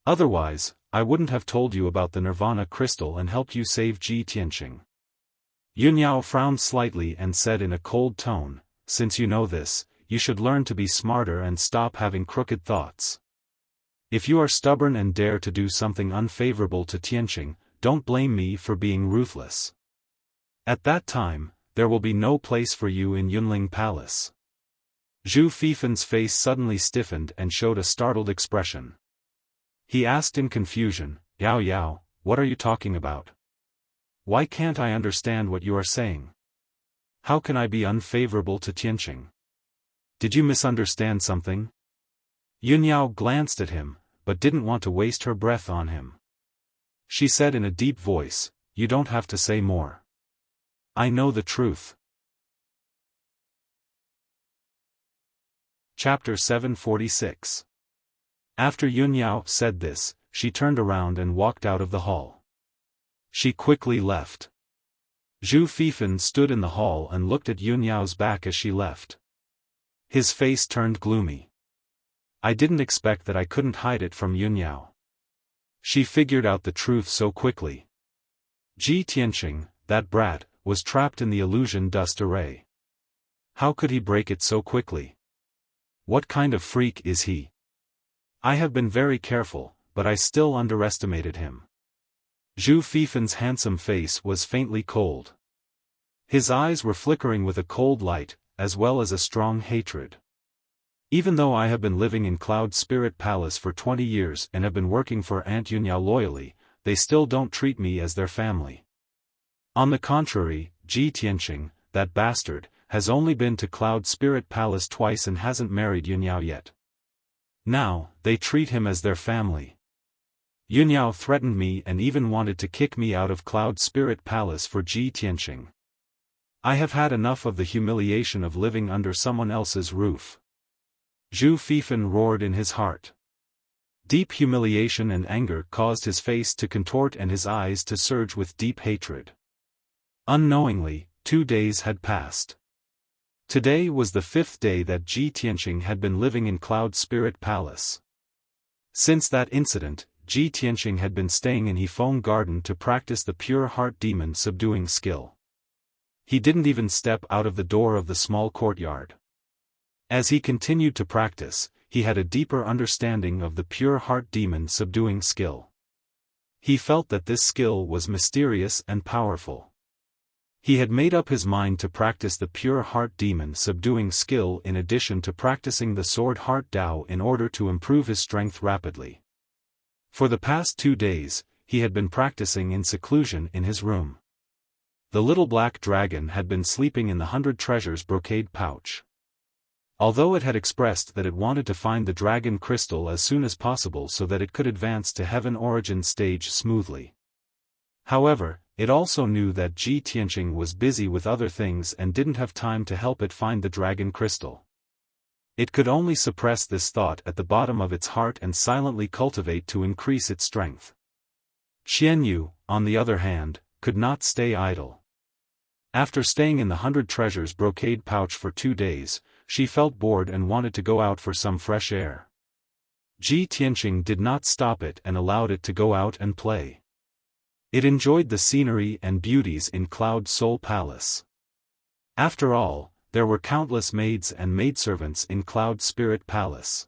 Otherwise, I wouldn't have told you about the Nirvana crystal and helped you save Ji Tianqing." Yunyao frowned slightly and said in a cold tone, "Since you know this, you should learn to be smarter and stop having crooked thoughts. If you are stubborn and dare to do something unfavorable to Tianqing, don't blame me for being ruthless. At that time, there will be no place for you in Yunling Palace." Zhu Fifan's face suddenly stiffened and showed a startled expression. He asked in confusion, "Yao Yao, what are you talking about? Why can't I understand what you are saying? How can I be unfavorable to Tianqing? Did you misunderstand something?" Yunyao glanced at him, but didn't want to waste her breath on him. She said in a deep voice, "You don't have to say more. I know the truth." Chapter 746. After Yunyao said this, she turned around and walked out of the hall. She quickly left. Zhu Fifan stood in the hall and looked at Yunyao's back as she left. His face turned gloomy. "I didn't expect that I couldn't hide it from Yunyao. She figured out the truth so quickly. Ji Tianqing, that brat, was trapped in the illusion dust array. How could he break it so quickly? What kind of freak is he? I have been very careful, but I still underestimated him." Zhu Fifan's handsome face was faintly cold. His eyes were flickering with a cold light, as well as a strong hatred. "Even though I have been living in Cloud Spirit Palace for 20 years and have been working for Aunt Yunyao loyally, they still don't treat me as their family. On the contrary, Ji Tianqing, that bastard, has only been to Cloud Spirit Palace twice and hasn't married Yunyao yet. Now, they treat him as their family. Yunyao threatened me and even wanted to kick me out of Cloud Spirit Palace for Ji Tianqing. I have had enough of the humiliation of living under someone else's roof." Zhu Fifan roared in his heart. Deep humiliation and anger caused his face to contort and his eyes to surge with deep hatred. Unknowingly, 2 days had passed. Today was the 5th day that Ji Tianqing had been living in Cloud Spirit Palace. Since that incident, Ji Tianqing had been staying in Hefeng Garden to practice the pure heart demon subduing skill. He didn't even step out of the door of the small courtyard. As he continued to practice, he had a deeper understanding of the pure heart demon subduing skill. He felt that this skill was mysterious and powerful. He had made up his mind to practice the pure heart demon subduing skill in addition to practicing the sword heart Dao in order to improve his strength rapidly. For the past 2 days, he had been practicing in seclusion in his room. The little black dragon had been sleeping in the 100 treasures brocade pouch. Although it had expressed that it wanted to find the dragon crystal as soon as possible so that it could advance to heaven origin stage smoothly. However, it also knew that Ji Tianqing was busy with other things and didn't have time to help it find the dragon crystal. It could only suppress this thought at the bottom of its heart and silently cultivate to increase its strength. Xianyu, on the other hand, could not stay idle. After staying in the 100 Treasures brocade pouch for 2 days, she felt bored and wanted to go out for some fresh air. Ji Tianqing did not stop it and allowed it to go out and play. It enjoyed the scenery and beauties in Cloud Soul Palace. After all, there were countless maids and maidservants in Cloud Spirit Palace.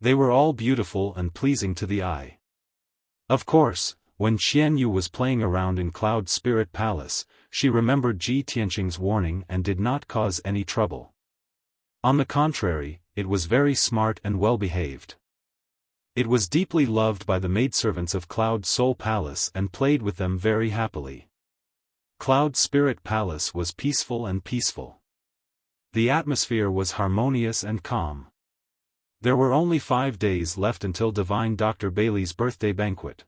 They were all beautiful and pleasing to the eye. Of course, when Qian Yu was playing around in Cloud Spirit Palace, she remembered Ji Tianqing's warning and did not cause any trouble. On the contrary, it was very smart and well-behaved. It was deeply loved by the maidservants of Cloud Soul Palace and played with them very happily. Cloud Spirit Palace was peaceful and peaceful. The atmosphere was harmonious and calm. There were only 5 days left until Divine Dr. Bailey's birthday banquet.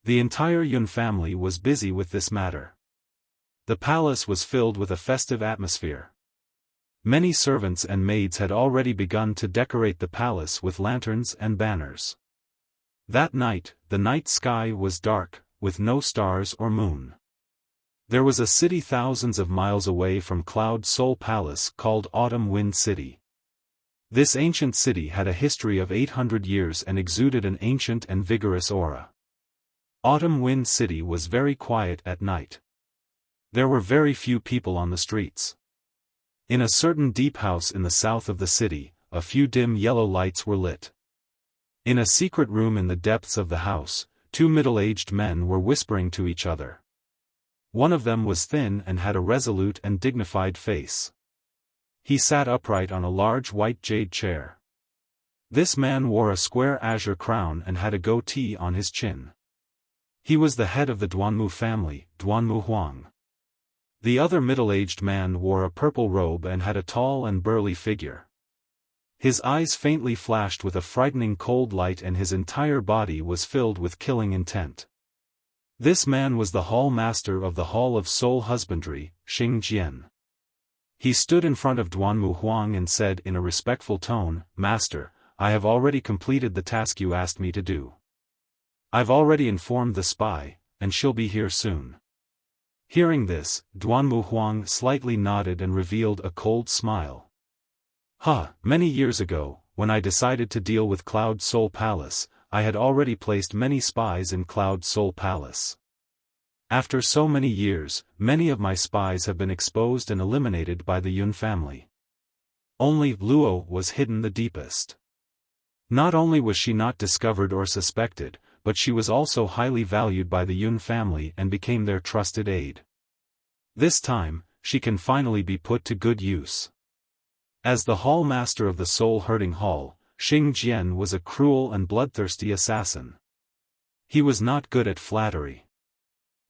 The entire Yun family was busy with this matter. The palace was filled with a festive atmosphere. Many servants and maids had already begun to decorate the palace with lanterns and banners. That night, the night sky was dark, with no stars or moon. There was a city thousands of miles away from Cloud Soul Palace called Autumn Wind City. This ancient city had a history of 800 years and exuded an ancient and vigorous aura. Autumn Wind City was very quiet at night. There were very few people on the streets. In a certain deep house in the south of the city, a few dim yellow lights were lit. In a secret room in the depths of the house, 2 middle-aged men were whispering to each other. One of them was thin and had a resolute and dignified face. He sat upright on a large white jade chair. This man wore a square azure crown and had a goatee on his chin. He was the head of the Duanmu family, Duanmu Huang. The other middle-aged man wore a purple robe and had a tall and burly figure. His eyes faintly flashed with a frightening cold light and his entire body was filled with killing intent. This man was the hall master of the Hall of Soul Husbandry, Xing Jian. He stood in front of Duanmu Huang and said in a respectful tone, "Master, I have already completed the task you asked me to do. I've already informed the spy, and she'll be here soon." Hearing this, Duanmu Huang slightly nodded and revealed a cold smile. Many years ago, when I decided to deal with Cloud Soul Palace, I had already placed many spies in Cloud Soul Palace. After so many years, many of my spies have been exposed and eliminated by the Yun family. Only Luo was hidden the deepest. Not only was she not discovered or suspected, but she was also highly valued by the Yun family and became their trusted aide. This time, she can finally be put to good use. As the hall master of the soul-hurting hall, Xing Jian was a cruel and bloodthirsty assassin. He was not good at flattery.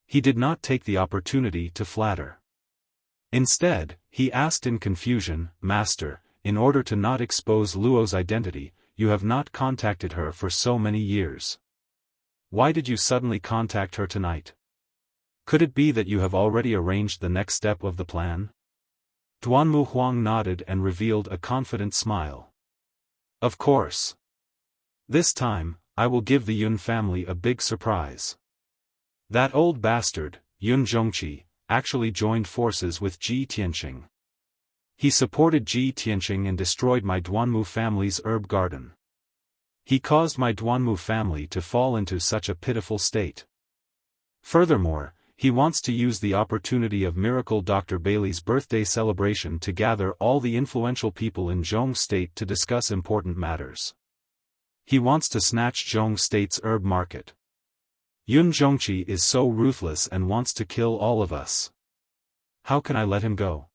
He did not take the opportunity to flatter. Instead, he asked in confusion, "Master, in order to not expose Luo's identity, you have not contacted her for so many years. Why did you suddenly contact her tonight? Could it be that you have already arranged the next step of the plan?" Duanmu Huang nodded and revealed a confident smile. "Of course. This time, I will give the Yun family a big surprise. That old bastard, Yun Zhongqi, actually joined forces with Ji Tianqing. He supported Ji Tianqing and destroyed my Duanmu family's herb garden. He caused my Duanmu family to fall into such a pitiful state. Furthermore, he wants to use the opportunity of Miracle Dr. Bailey's birthday celebration to gather all the influential people in Zhong State to discuss important matters. He wants to snatch Zhong State's herb market. Yun Zhongqi is so ruthless and wants to kill all of us. How can I let him go?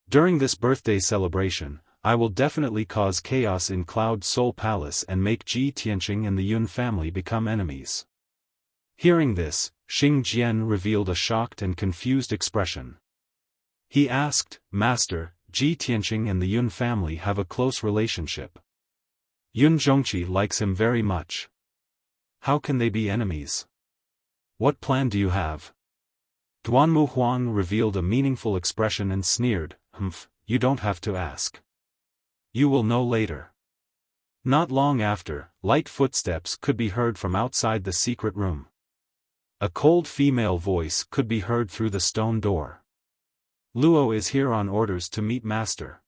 During this birthday celebration, I will definitely cause chaos in Cloud Soul Palace and make Ji Tianqing and the Yun family become enemies." Hearing this, Xing Jian revealed a shocked and confused expression. He asked, "Master, Ji Tianqing and the Yun family have a close relationship. Yun Zhongqi likes him very much. How can they be enemies? What plan do you have?" Duanmu Huang revealed a meaningful expression and sneered, "You don't have to ask. You will know later." Not long after, light footsteps could be heard from outside the secret room. A cold female voice could be heard through the stone door. Luo is here on orders to meet Master.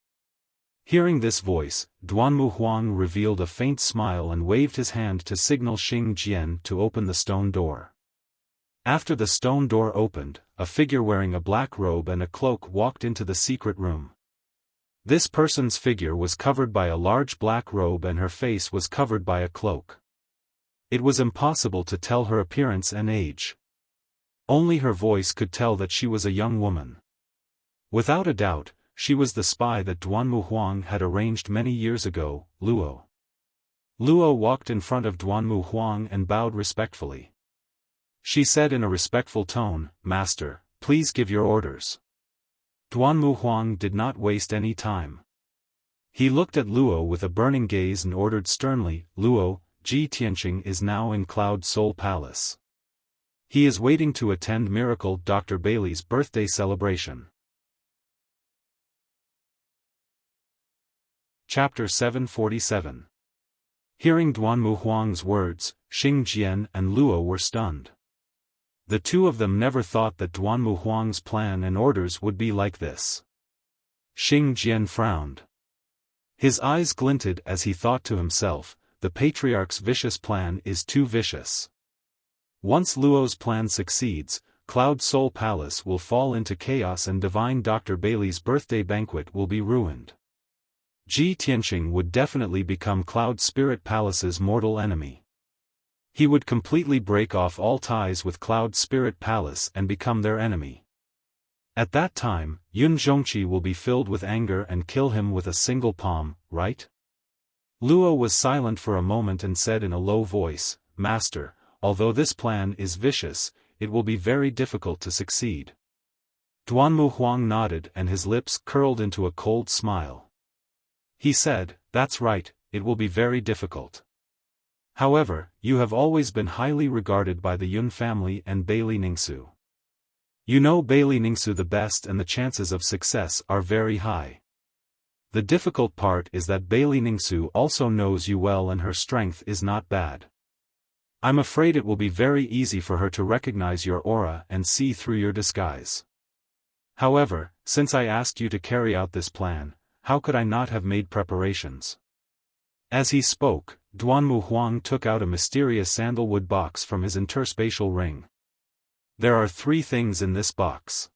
Hearing this voice, Duanmu Huang revealed a faint smile and waved his hand to signal Xing Jian to open the stone door. After the stone door opened, a figure wearing a black robe and a cloak walked into the secret room. This person's figure was covered by a large black robe and her face was covered by a cloak. It was impossible to tell her appearance and age. Only her voice could tell that she was a young woman. Without a doubt, she was the spy that Duanmu Huang had arranged many years ago, Luo. Luo walked in front of Duanmu Huang and bowed respectfully. She said in a respectful tone, "Master, please give your orders." Duanmu Huang did not waste any time. He looked at Luo with a burning gaze and ordered sternly, "Luo, Ji Tianqing is now in Cloud Soul Palace. He is waiting to attend Miracle Dr. Bailey's birthday celebration." Chapter 747. Hearing Duanmu Huang's words, Xing Jian and Luo were stunned. The two of them never thought that Duanmu Huang's plan and orders would be like this. Xing Jian frowned. His eyes glinted as he thought to himself, the patriarch's vicious plan is too vicious. Once Luo's plan succeeds, Cloud Soul Palace will fall into chaos and divine Dr. Bailey's birthday banquet will be ruined. Ji Tianqing would definitely become Cloud Spirit Palace's mortal enemy. He would completely break off all ties with Cloud Spirit Palace and become their enemy. At that time, Yun Zhongqi will be filled with anger and kill him with a single palm, right? Luo was silent for a moment and said in a low voice, "Master, although this plan is vicious, it will be very difficult to succeed." Duanmu Huang nodded and his lips curled into a cold smile. He said, "That's right, it will be very difficult. However, you have always been highly regarded by the Yun family and Bailey Ningsu. You know Bailey Ningsu the best and the chances of success are very high. The difficult part is that Bailey Ningsu also knows you well and her strength is not bad. I'm afraid it will be very easy for her to recognize your aura and see through your disguise. However, since I asked you to carry out this plan, how could I not have made preparations?" As he spoke, Duanmu Huang took out a mysterious sandalwood box from his interspatial ring. There are 3 things in this box.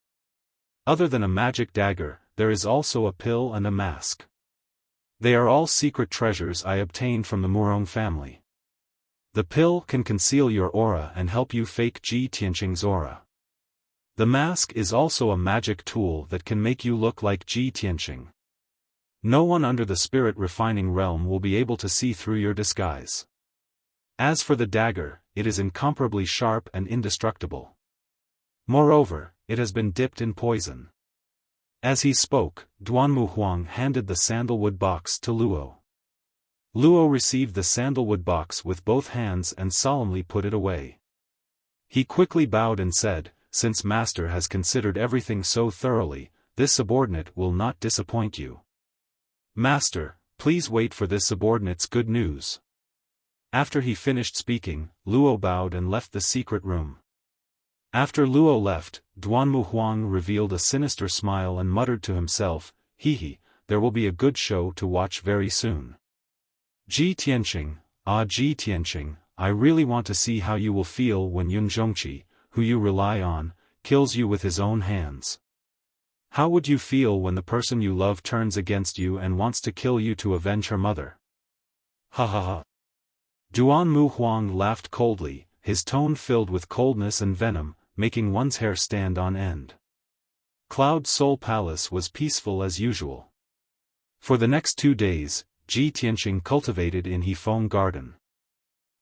Other than a magic dagger, there is also a pill and a mask. They are all secret treasures I obtained from the Murong family. The pill can conceal your aura and help you fake Ji Tianqing's aura. The mask is also a magic tool that can make you look like Ji Tianqing. No one under the spirit refining realm will be able to see through your disguise. As for the dagger, it is incomparably sharp and indestructible. Moreover, it has been dipped in poison. As he spoke, Duanmu Huang handed the sandalwood box to Luo. Luo received the sandalwood box with both hands and solemnly put it away. He quickly bowed and said, "Since Master has considered everything so thoroughly, this subordinate will not disappoint you. Master, please wait for this subordinate's good news." After he finished speaking, Luo bowed and left the secret room. After Luo left, Duanmu Huang revealed a sinister smile and muttered to himself, "Hee, there will be a good show to watch very soon. Ji Tianqing, Ji Tianqing, I really want to see how you will feel when Yun Zhongqi, who you rely on, kills you with his own hands. How would you feel when the person you love turns against you and wants to kill you to avenge her mother?" Ha ha ha. Duanmu Huang laughed coldly, his tone filled with coldness and venom, making one's hair stand on end. Cloud Soul Palace was peaceful as usual. For the next 2 days, Ji Tianqing cultivated in Hefeng Garden.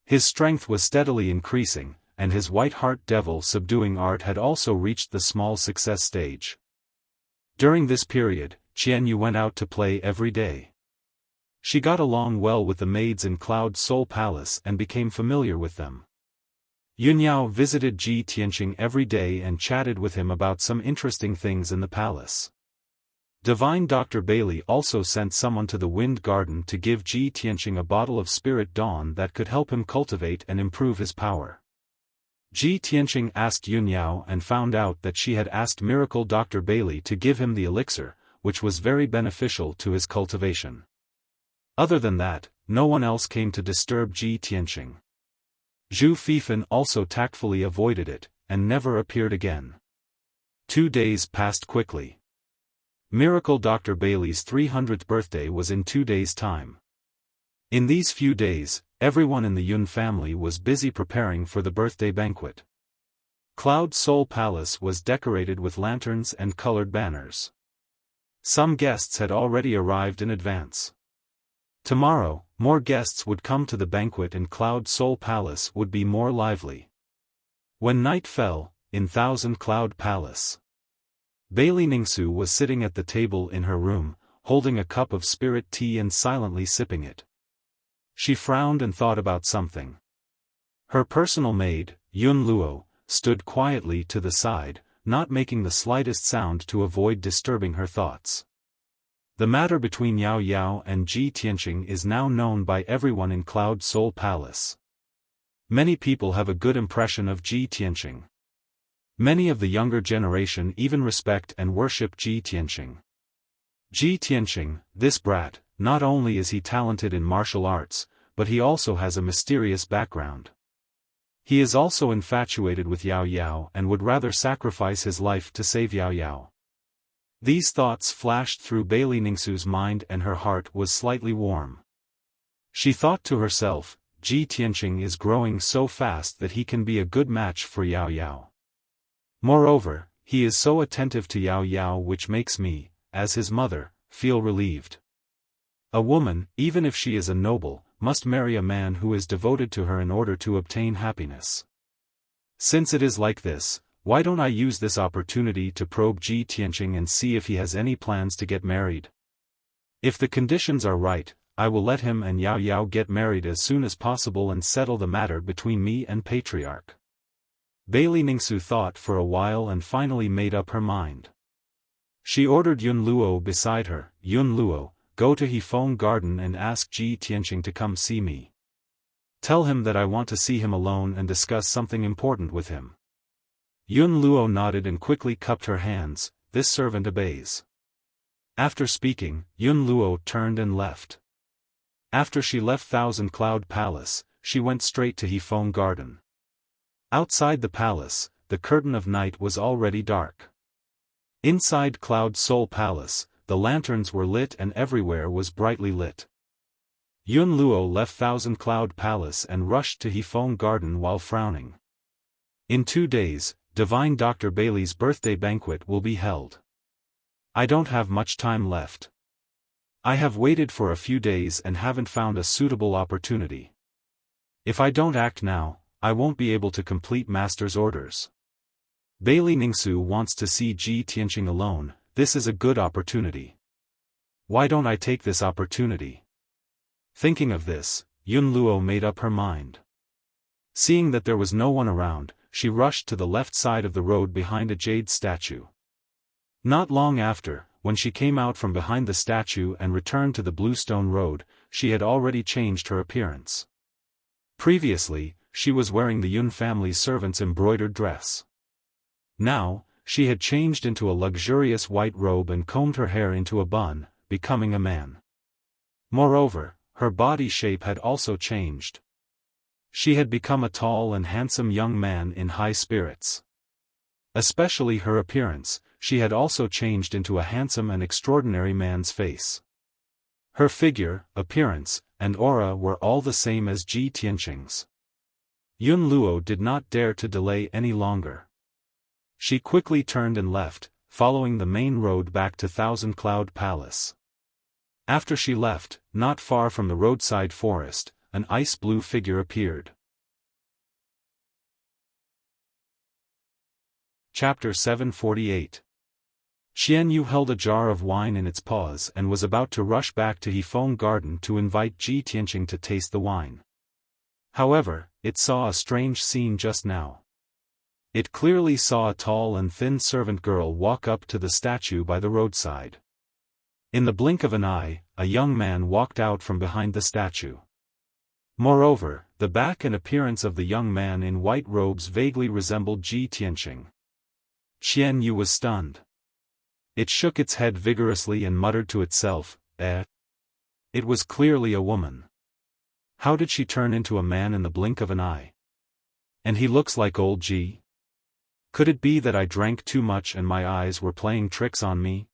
His strength was steadily increasing, and his white heart devil subduing art had also reached the small success stage. During this period, Qian Yu went out to play every day. She got along well with the maids in Cloud Soul Palace and became familiar with them. Yunyao visited Ji Tianqing every day and chatted with him about some interesting things in the palace. Divine Dr. Bailey also sent someone to the Wind Garden to give Ji Tianqing a bottle of Spirit Dawn that could help him cultivate and improve his power. Ji Tianqing asked Yun Yao and found out that she had asked Miracle Dr. Bailey to give him the elixir, which was very beneficial to his cultivation. Other than that, no one else came to disturb Ji Tianqing. Zhu Fifan also tactfully avoided it, and never appeared again. 2 days passed quickly. Miracle Dr. Bailey's 300th birthday was in 2 days' time. In these few days, everyone in the Yun family was busy preparing for the birthday banquet. Cloud Soul Palace was decorated with lanterns and colored banners. Some guests had already arrived in advance. Tomorrow, more guests would come to the banquet and Cloud Soul Palace would be more lively. When night fell, in Thousand Cloud Palace, Bailey Ningsu was sitting at the table in her room, holding a cup of spirit tea and silently sipping it. She frowned and thought about something. Her personal maid, Yun Luo, stood quietly to the side, not making the slightest sound to avoid disturbing her thoughts. The matter between Yao Yao and Ji Tianqing is now known by everyone in Cloud Soul Palace. Many people have a good impression of Ji Tianqing. Many of the younger generation even respect and worship Ji Tianqing. Ji Tianqing, this brat, not only is he talented in martial arts, but he also has a mysterious background. He is also infatuated with Yao Yao and would rather sacrifice his life to save Yao Yao. These thoughts flashed through Bailey Ningsu's mind and her heart was slightly warm. She thought to herself, Ji Tianqing is growing so fast that he can be a good match for Yao Yao. Moreover, he is so attentive to Yao Yao, which makes me, as his mother, feel relieved. A woman, even if she is a noble, must marry a man who is devoted to her in order to obtain happiness. Since it is like this, why don't I use this opportunity to probe Ji Tianqing and see if he has any plans to get married? If the conditions are right, I will let him and Yao Yao get married as soon as possible and settle the matter between me and Patriarch. Bailey Ningsu thought for a while and finally made up her mind. She ordered Yun Luo beside her, Yun Luo, go to Hefeng Garden and ask Ji Tianqing to come see me. Tell him that I want to see him alone and discuss something important with him. Yun Luo nodded and quickly cupped her hands, this servant obeys. After speaking, Yun Luo turned and left. After she left Thousand Cloud Palace, she went straight to Hefeng Garden. Outside the palace, the curtain of night was already dark. Inside Cloud Soul Palace, the lanterns were lit and everywhere was brightly lit. Yun Luo left Thousand Cloud Palace and rushed to Hefeng Garden while frowning. In 2 days, Divine Dr. Bailey's birthday banquet will be held. I don't have much time left. I have waited for a few days and haven't found a suitable opportunity. If I don't act now, I won't be able to complete Master's orders. Bailey Ningsu wants to see Ji Tianqing alone, this is a good opportunity. Why don't I take this opportunity? Thinking of this, Yun Luo made up her mind. Seeing that there was no one around, she rushed to the left side of the road behind a jade statue. Not long after, when she came out from behind the statue and returned to the Bluestone Road, she had already changed her appearance. Previously, she was wearing the Yun family servant's embroidered dress. Now, she had changed into a luxurious white robe and combed her hair into a bun, becoming a man. Moreover, her body shape had also changed. She had become a tall and handsome young man in high spirits. Especially her appearance, she had also changed into a handsome and extraordinary man's face. Her figure, appearance, and aura were all the same as Ji Tianqing's. Yun Luo did not dare to delay any longer. She quickly turned and left, following the main road back to Thousand Cloud Palace. After she left, not far from the roadside forest, an ice-blue figure appeared. Chapter 748. Xian Yu held a jar of wine in its paws and was about to rush back to Hefeng Garden to invite Ji Tianqing to taste the wine. However, it saw a strange scene just now. It clearly saw a tall and thin servant girl walk up to the statue by the roadside. In the blink of an eye, a young man walked out from behind the statue. Moreover, the back and appearance of the young man in white robes vaguely resembled Ji Tianqing. Qian Yu was stunned. It shook its head vigorously and muttered to itself, "Eh?" It was clearly a woman. How did she turn into a man in the blink of an eye? And he looks like old Ji? Could it be that I drank too much and my eyes were playing tricks on me?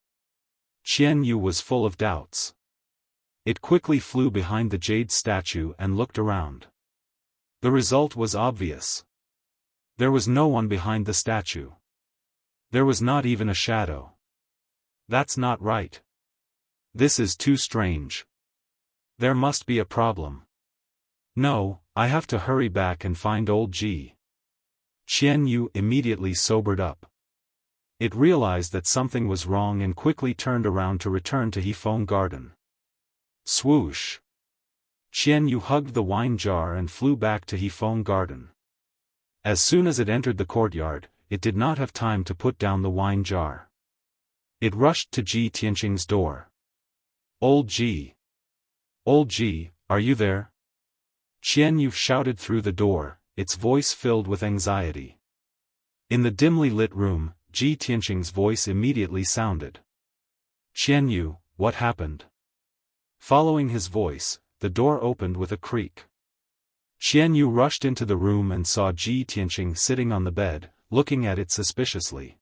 Qian Yu was full of doubts. It quickly flew behind the jade statue and looked around. The result was obvious. There was no one behind the statue. There was not even a shadow. That's not right. This is too strange. There must be a problem. No, I have to hurry back and find old Ji. Qian Yu immediately sobered up. It realized that something was wrong and quickly turned around to return to Hefeng Garden. Swoosh! Qian Yu hugged the wine jar and flew back to Hefeng Garden. As soon as it entered the courtyard, it did not have time to put down the wine jar. It rushed to Ji Tianqing's door. Old Ji! Old Ji, are you there? Qian Yu shouted through the door, its voice filled with anxiety. In the dimly lit room, Ji Tianqing's voice immediately sounded. Qian Yu, what happened? Following his voice, the door opened with a creak. Qian Yu rushed into the room and saw Ji Tianqing sitting on the bed, looking at it suspiciously.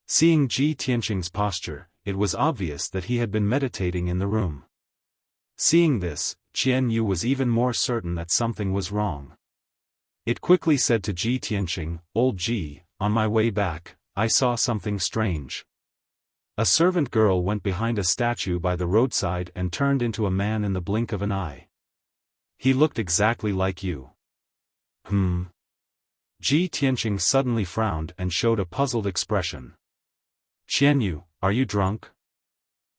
Seeing Ji Tianqing's posture, it was obvious that he had been meditating in the room. Seeing this, Qian Yu was even more certain that something was wrong. It quickly said to Ji Tianqing, "Old Ji, on my way back, I saw something strange. A servant girl went behind a statue by the roadside and turned into a man in the blink of an eye. He looked exactly like you." Ji Tianqing suddenly frowned and showed a puzzled expression. "Qian Yu, are you drunk?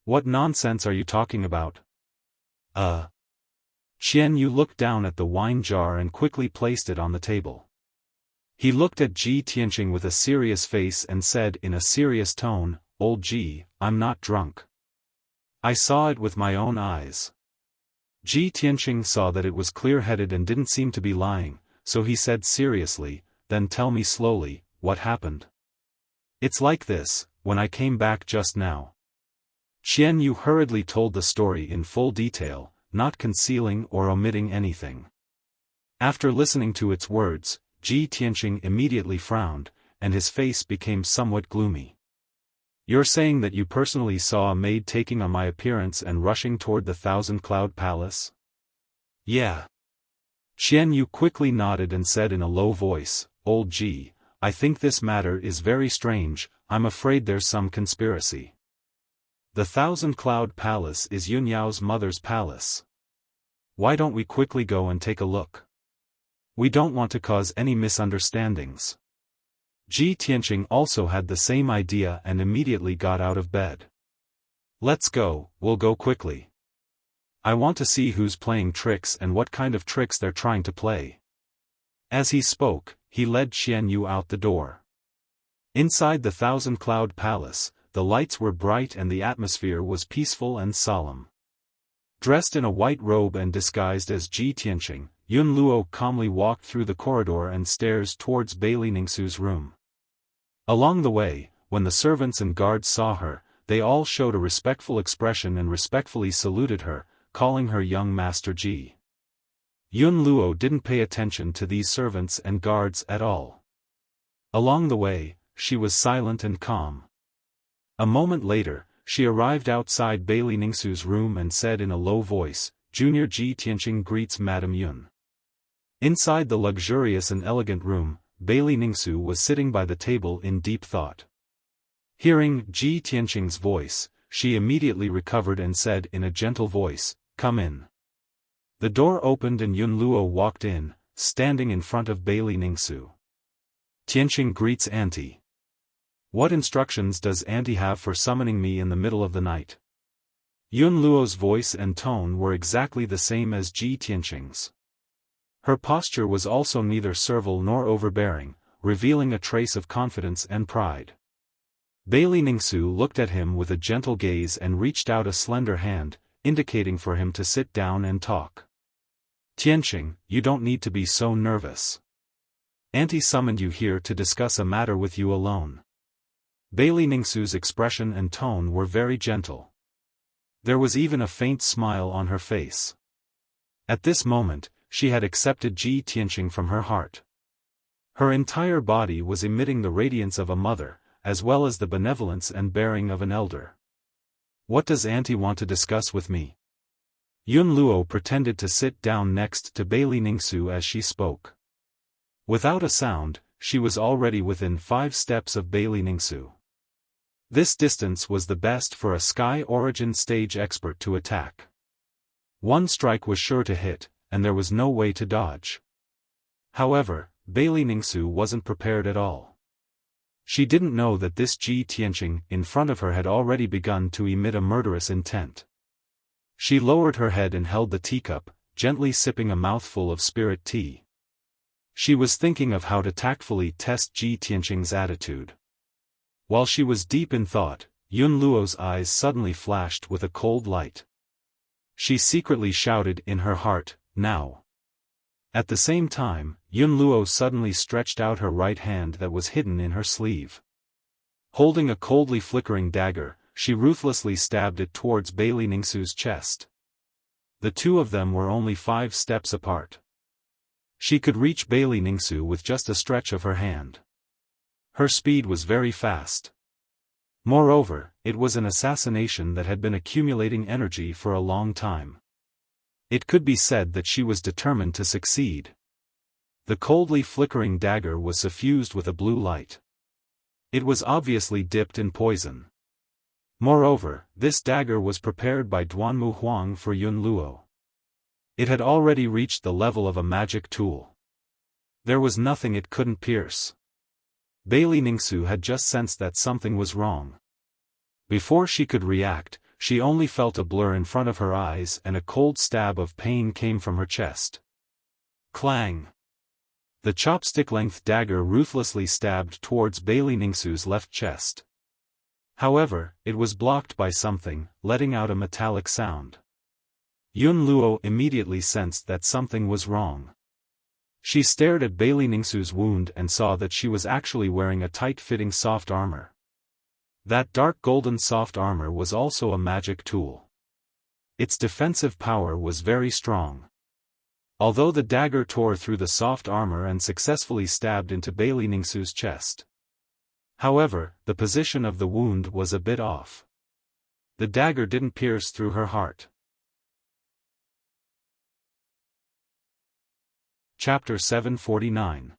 What nonsense are you talking about?" Qian Yu looked down at the wine jar and quickly placed it on the table. He looked at Ji Tianqing with a serious face and said in a serious tone, "Old Ji, I'm not drunk. I saw it with my own eyes." Ji Tianqing saw that it was clear-headed and didn't seem to be lying, so he said seriously, "Then tell me slowly, what happened?" "It's like this, when I came back just now." Qian Yu hurriedly told the story in full detail, not concealing or omitting anything. After listening to its words, Ji Tianqing immediately frowned, and his face became somewhat gloomy. "You're saying that you personally saw a maid taking on my appearance and rushing toward the Thousand Cloud Palace?" "Yeah." Qian Yu quickly nodded and said in a low voice, "Old Ji, I think this matter is very strange. I'm afraid there's some conspiracy. The Thousand Cloud Palace is Yun Yao's mother's palace. Why don't we quickly go and take a look? We don't want to cause any misunderstandings." Ji Tianqing also had the same idea and immediately got out of bed. "Let's go, we'll go quickly. I want to see who's playing tricks and what kind of tricks they're trying to play." As he spoke, he led Qian Yu out the door. Inside the Thousand Cloud Palace, the lights were bright and the atmosphere was peaceful and solemn. Dressed in a white robe and disguised as Ji Tianqing, Yun Luo calmly walked through the corridor and stairs towards Bailey Ningsu's room. Along the way, when the servants and guards saw her, they all showed a respectful expression and respectfully saluted her, calling her young Master Ji. Yun Luo didn't pay attention to these servants and guards at all. Along the way, she was silent and calm. A moment later, she arrived outside Bailey Ningsu's room and said in a low voice, "Junior Ji Tianqing greets Madame Yun." Inside the luxurious and elegant room, Bailey Ningsu was sitting by the table in deep thought. Hearing Ji Tianqing's voice, she immediately recovered and said in a gentle voice, "Come in." The door opened and Yun Luo walked in, standing in front of Bailey Ningsu. "Tianqing greets Auntie. What instructions does Auntie have for summoning me in the middle of the night?" Yun Luo's voice and tone were exactly the same as Ji Tianqing's. Her posture was also neither servile nor overbearing, revealing a trace of confidence and pride. Bailey Ningsu looked at him with a gentle gaze and reached out a slender hand, indicating for him to sit down and talk. Tianqing, you don't need to be so nervous. Auntie summoned you here to discuss a matter with you alone. Bailey Ningsu's expression and tone were very gentle. There was even a faint smile on her face. At this moment, she had accepted Ji Tianqing from her heart. Her entire body was emitting the radiance of a mother, as well as the benevolence and bearing of an elder. What does Auntie want to discuss with me? Yun Luo pretended to sit down next to Bailey Ningsu as she spoke. Without a sound, she was already within 5 steps of Bailey Ningsu. This distance was the best for a Sky Origin stage expert to attack. One strike was sure to hit, and there was no way to dodge. However, Bailey Ningsu wasn't prepared at all. She didn't know that this Ji Tianqing in front of her had already begun to emit a murderous intent. She lowered her head and held the teacup, gently sipping a mouthful of spirit tea. She was thinking of how to tactfully test Ji Tianqing's attitude. While she was deep in thought, Yun Luo's eyes suddenly flashed with a cold light. She secretly shouted in her heart, "Now!" At the same time, Yun Luo suddenly stretched out her right hand that was hidden in her sleeve. Holding a coldly flickering dagger, she ruthlessly stabbed it towards Bailey Ningsu's chest. The two of them were only 5 steps apart. She could reach Bailey Ningsu with just a stretch of her hand. Her speed was very fast. Moreover, it was an assassination that had been accumulating energy for a long time. It could be said that she was determined to succeed. The coldly flickering dagger was suffused with a blue light. It was obviously dipped in poison. Moreover, this dagger was prepared by Duanmu Huang for Yun Luo. It had already reached the level of a magic tool. There was nothing it couldn't pierce. Bailey Ningsu had just sensed that something was wrong. Before she could react, she only felt a blur in front of her eyes and a cold stab of pain came from her chest. Clang! The chopstick-length dagger ruthlessly stabbed towards Bailey Ningsu's left chest. However, it was blocked by something, letting out a metallic sound. Yun Luo immediately sensed that something was wrong. She stared at Bailey Ningsu's wound and saw that she was actually wearing a tight-fitting soft armor. That dark golden soft armor was also a magic tool. Its defensive power was very strong. Although the dagger tore through the soft armor and successfully stabbed into Bailey Ningsu's chest. However, the position of the wound was a bit off. The dagger didn't pierce through her heart. Chapter 749.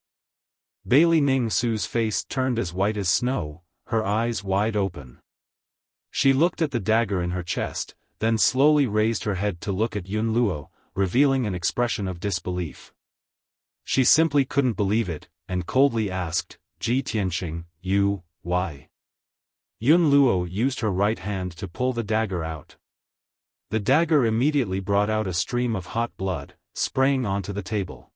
Bailey Ningsu's face turned as white as snow, her eyes wide open. She looked at the dagger in her chest, then slowly raised her head to look at Yun Luo, revealing an expression of disbelief. She simply couldn't believe it, and coldly asked, "Ji Tianqing, why?" Yun Luo used her right hand to pull the dagger out. The dagger immediately brought out a stream of hot blood, spraying onto the table.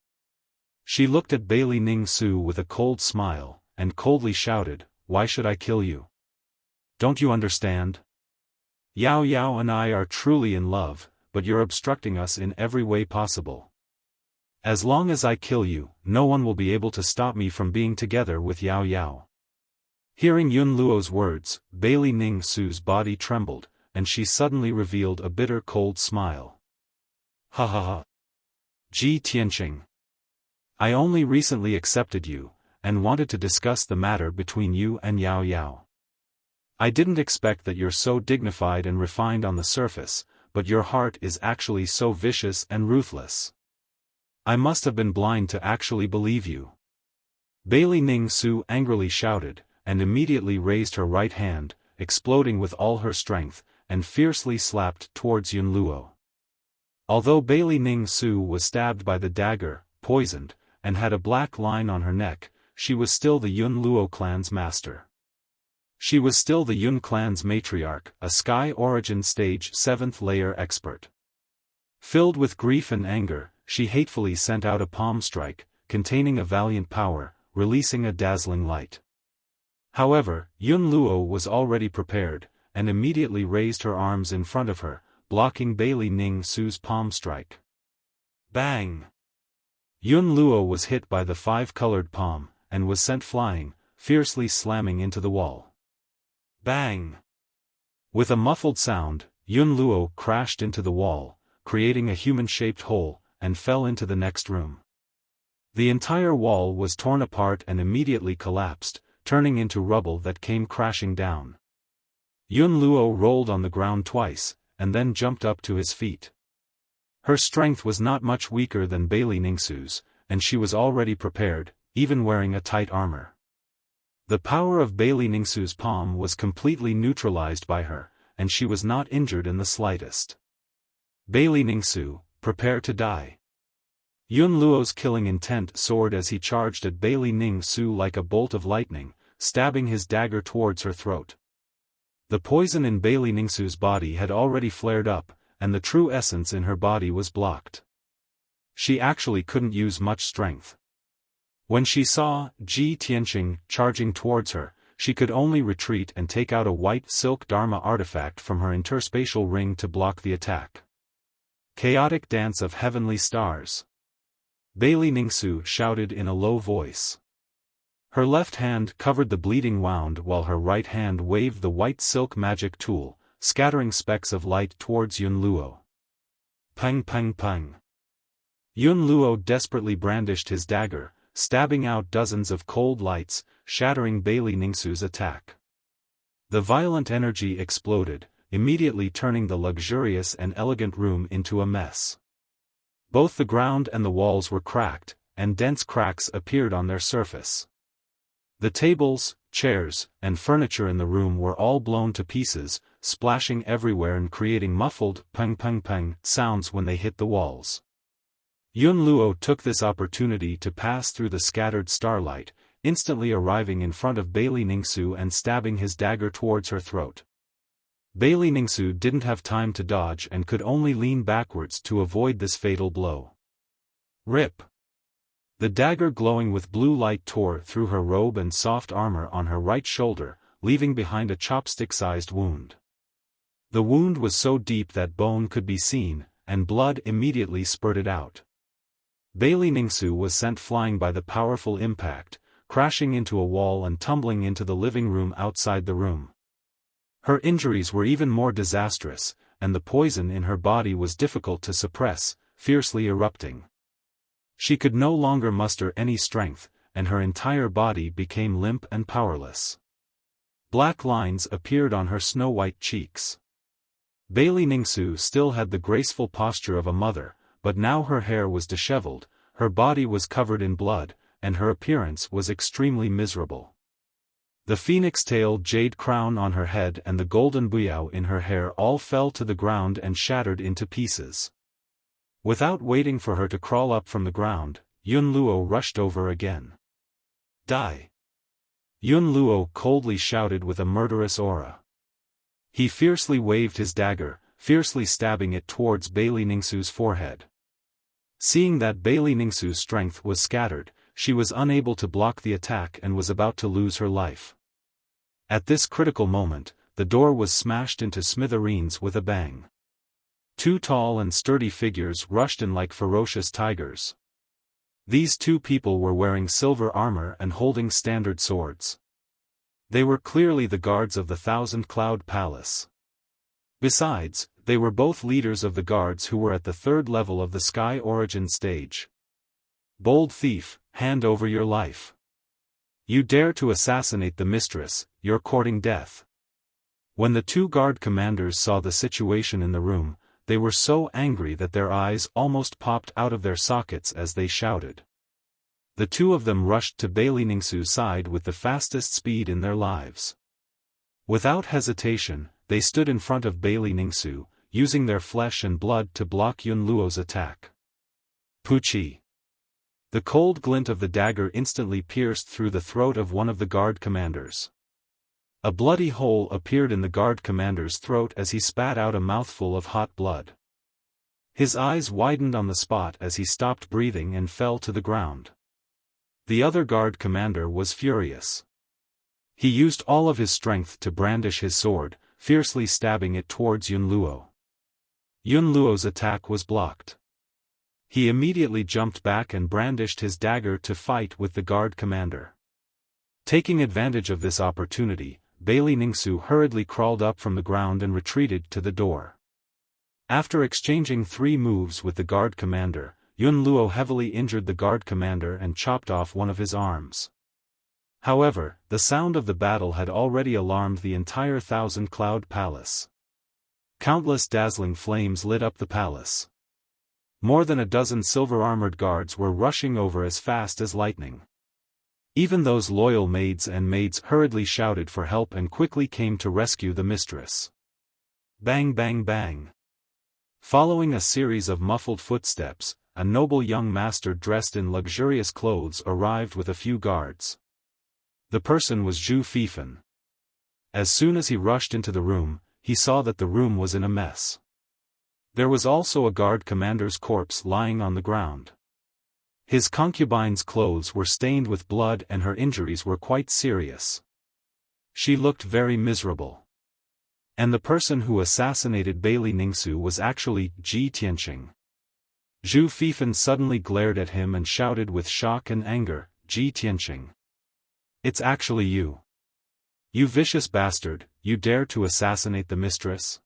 She looked at Bailey Ningsu with a cold smile, and coldly shouted, "Why should I kill you? Don't you understand? Yao Yao and I are truly in love, but you're obstructing us in every way possible. As long as I kill you, no one will be able to stop me from being together with Yao Yao." Hearing Yun Luo's words, Bailey Ningsu's body trembled, and she suddenly revealed a bitter cold smile. "Ha ha ha. Ji Tianqing. I only recently accepted you, and wanted to discuss the matter between you and Yao Yao. I didn't expect that you're so dignified and refined on the surface, but your heart is actually so vicious and ruthless. I must have been blind to actually believe you." Bailey Ningsu angrily shouted, and immediately raised her right hand, exploding with all her strength, and fiercely slapped towards Yun Luo. Although Bailey Ningsu was stabbed by the dagger, poisoned, and had a black line on her neck, she was still the Yun Luo clan's master. She was still the Yun clan's matriarch, a Sky Origin Stage 7th layer expert. Filled with grief and anger, she hatefully sent out a palm strike, containing a valiant power, releasing a dazzling light. However, Yun Luo was already prepared, and immediately raised her arms in front of her, blocking Bailey Ningsu's palm strike. Bang! Yun Luo was hit by the five-colored palm, and was sent flying, fiercely slamming into the wall. Bang! With a muffled sound, Yun Luo crashed into the wall, creating a human-shaped hole, and fell into the next room. The entire wall was torn apart and immediately collapsed, turning into rubble that came crashing down. Yun Luo rolled on the ground twice, and then jumped up to his feet. Her strength was not much weaker than Bailey Ningsu's, and she was already prepared, even wearing a tight armor. The power of Bailey Ningsu's palm was completely neutralized by her, and she was not injured in the slightest. Bailey Ningsu, prepare to die. Yun Luo's killing intent soared as he charged at Bailey Ningsu like a bolt of lightning, stabbing his dagger towards her throat. The poison in Bailey Ningsu's body had already flared up, and the true essence in her body was blocked. She actually couldn't use much strength. When she saw Ji Tianqing charging towards her, she could only retreat and take out a white silk Dharma artifact from her interspatial ring to block the attack. Chaotic dance of heavenly stars. Bailey Ningsu shouted in a low voice. Her left hand covered the bleeding wound while her right hand waved the white silk magic tool, scattering specks of light towards Yun Luo. Pang pang pang. Yun Luo desperately brandished his dagger, stabbing out dozens of cold lights, shattering Bailey Ningsu's attack. The violent energy exploded, immediately turning the luxurious and elegant room into a mess. Both the ground and the walls were cracked, and dense cracks appeared on their surface. The tables, chairs, and furniture in the room were all blown to pieces, splashing everywhere and creating muffled pang pang pang sounds when they hit the walls. Yun Luo took this opportunity to pass through the scattered starlight, instantly arriving in front of Bailey Ningsu and stabbing his dagger towards her throat. Bailey Ningsu didn't have time to dodge and could only lean backwards to avoid this fatal blow. Rip! The dagger glowing with blue light tore through her robe and soft armor on her right shoulder, leaving behind a chopstick-sized wound. The wound was so deep that bone could be seen, and blood immediately spurted out. Bailey Ningsu was sent flying by the powerful impact, crashing into a wall and tumbling into the living room outside the room. Her injuries were even more disastrous, and the poison in her body was difficult to suppress, fiercely erupting. She could no longer muster any strength, and her entire body became limp and powerless. Black lines appeared on her snow-white cheeks. Bailey Ningsu still had the graceful posture of a mother, but now her hair was disheveled, her body was covered in blood, and her appearance was extremely miserable. The phoenix-tail jade crown on her head and the golden buyao in her hair all fell to the ground and shattered into pieces. Without waiting for her to crawl up from the ground, Yun Luo rushed over again. Die! Yun Luo coldly shouted with a murderous aura. He fiercely waved his dagger, fiercely stabbing it towards Bailey Ningsu's forehead. Seeing that Bailey Ningsu's strength was scattered, she was unable to block the attack and was about to lose her life. At this critical moment, the door was smashed into smithereens with a bang. Two tall and sturdy figures rushed in like ferocious tigers. These two people were wearing silver armor and holding standard swords. They were clearly the guards of the Thousand Cloud Palace. Besides, they were both leaders of the guards who were at the third level of the Sky Origin stage. Bold thief, hand over your life. You dare to assassinate the mistress, you're courting death. When the two guard commanders saw the situation in the room, they were so angry that their eyes almost popped out of their sockets as they shouted. The two of them rushed to Bailey Ningsu's side with the fastest speed in their lives. Without hesitation, they stood in front of Bailey Ningsu, using their flesh and blood to block Yun Luo's attack. Puchi! The cold glint of the dagger instantly pierced through the throat of one of the guard commanders. A bloody hole appeared in the guard commander's throat as he spat out a mouthful of hot blood. His eyes widened on the spot as he stopped breathing and fell to the ground. The other guard commander was furious. He used all of his strength to brandish his sword, fiercely stabbing it towards Yun Luo. Yun Luo's attack was blocked. He immediately jumped back and brandished his dagger to fight with the guard commander. Taking advantage of this opportunity, Bailey Ningsu hurriedly crawled up from the ground and retreated to the door. After exchanging 3 moves with the guard commander, Yun Luo heavily injured the guard commander and chopped off one of his arms. However, the sound of the battle had already alarmed the entire Thousand Cloud Palace. Countless dazzling flames lit up the palace. More than a dozen silver-armored guards were rushing over as fast as lightning. Even those loyal maids and maids hurriedly shouted for help and quickly came to rescue the mistress. Bang bang bang. Following a series of muffled footsteps, a noble young master dressed in luxurious clothes arrived with a few guards. The person was Zhu Fifan. As soon as he rushed into the room, he saw that the room was in a mess. There was also a guard commander's corpse lying on the ground. His concubine's clothes were stained with blood and her injuries were quite serious. She looked very miserable. And the person who assassinated Bailey Ningsu was actually Ji Tianqing. Zhu Fifan suddenly glared at him and shouted with shock and anger, "Ji Tianqing. It's actually you. You vicious bastard, you dare to assassinate the mistress?"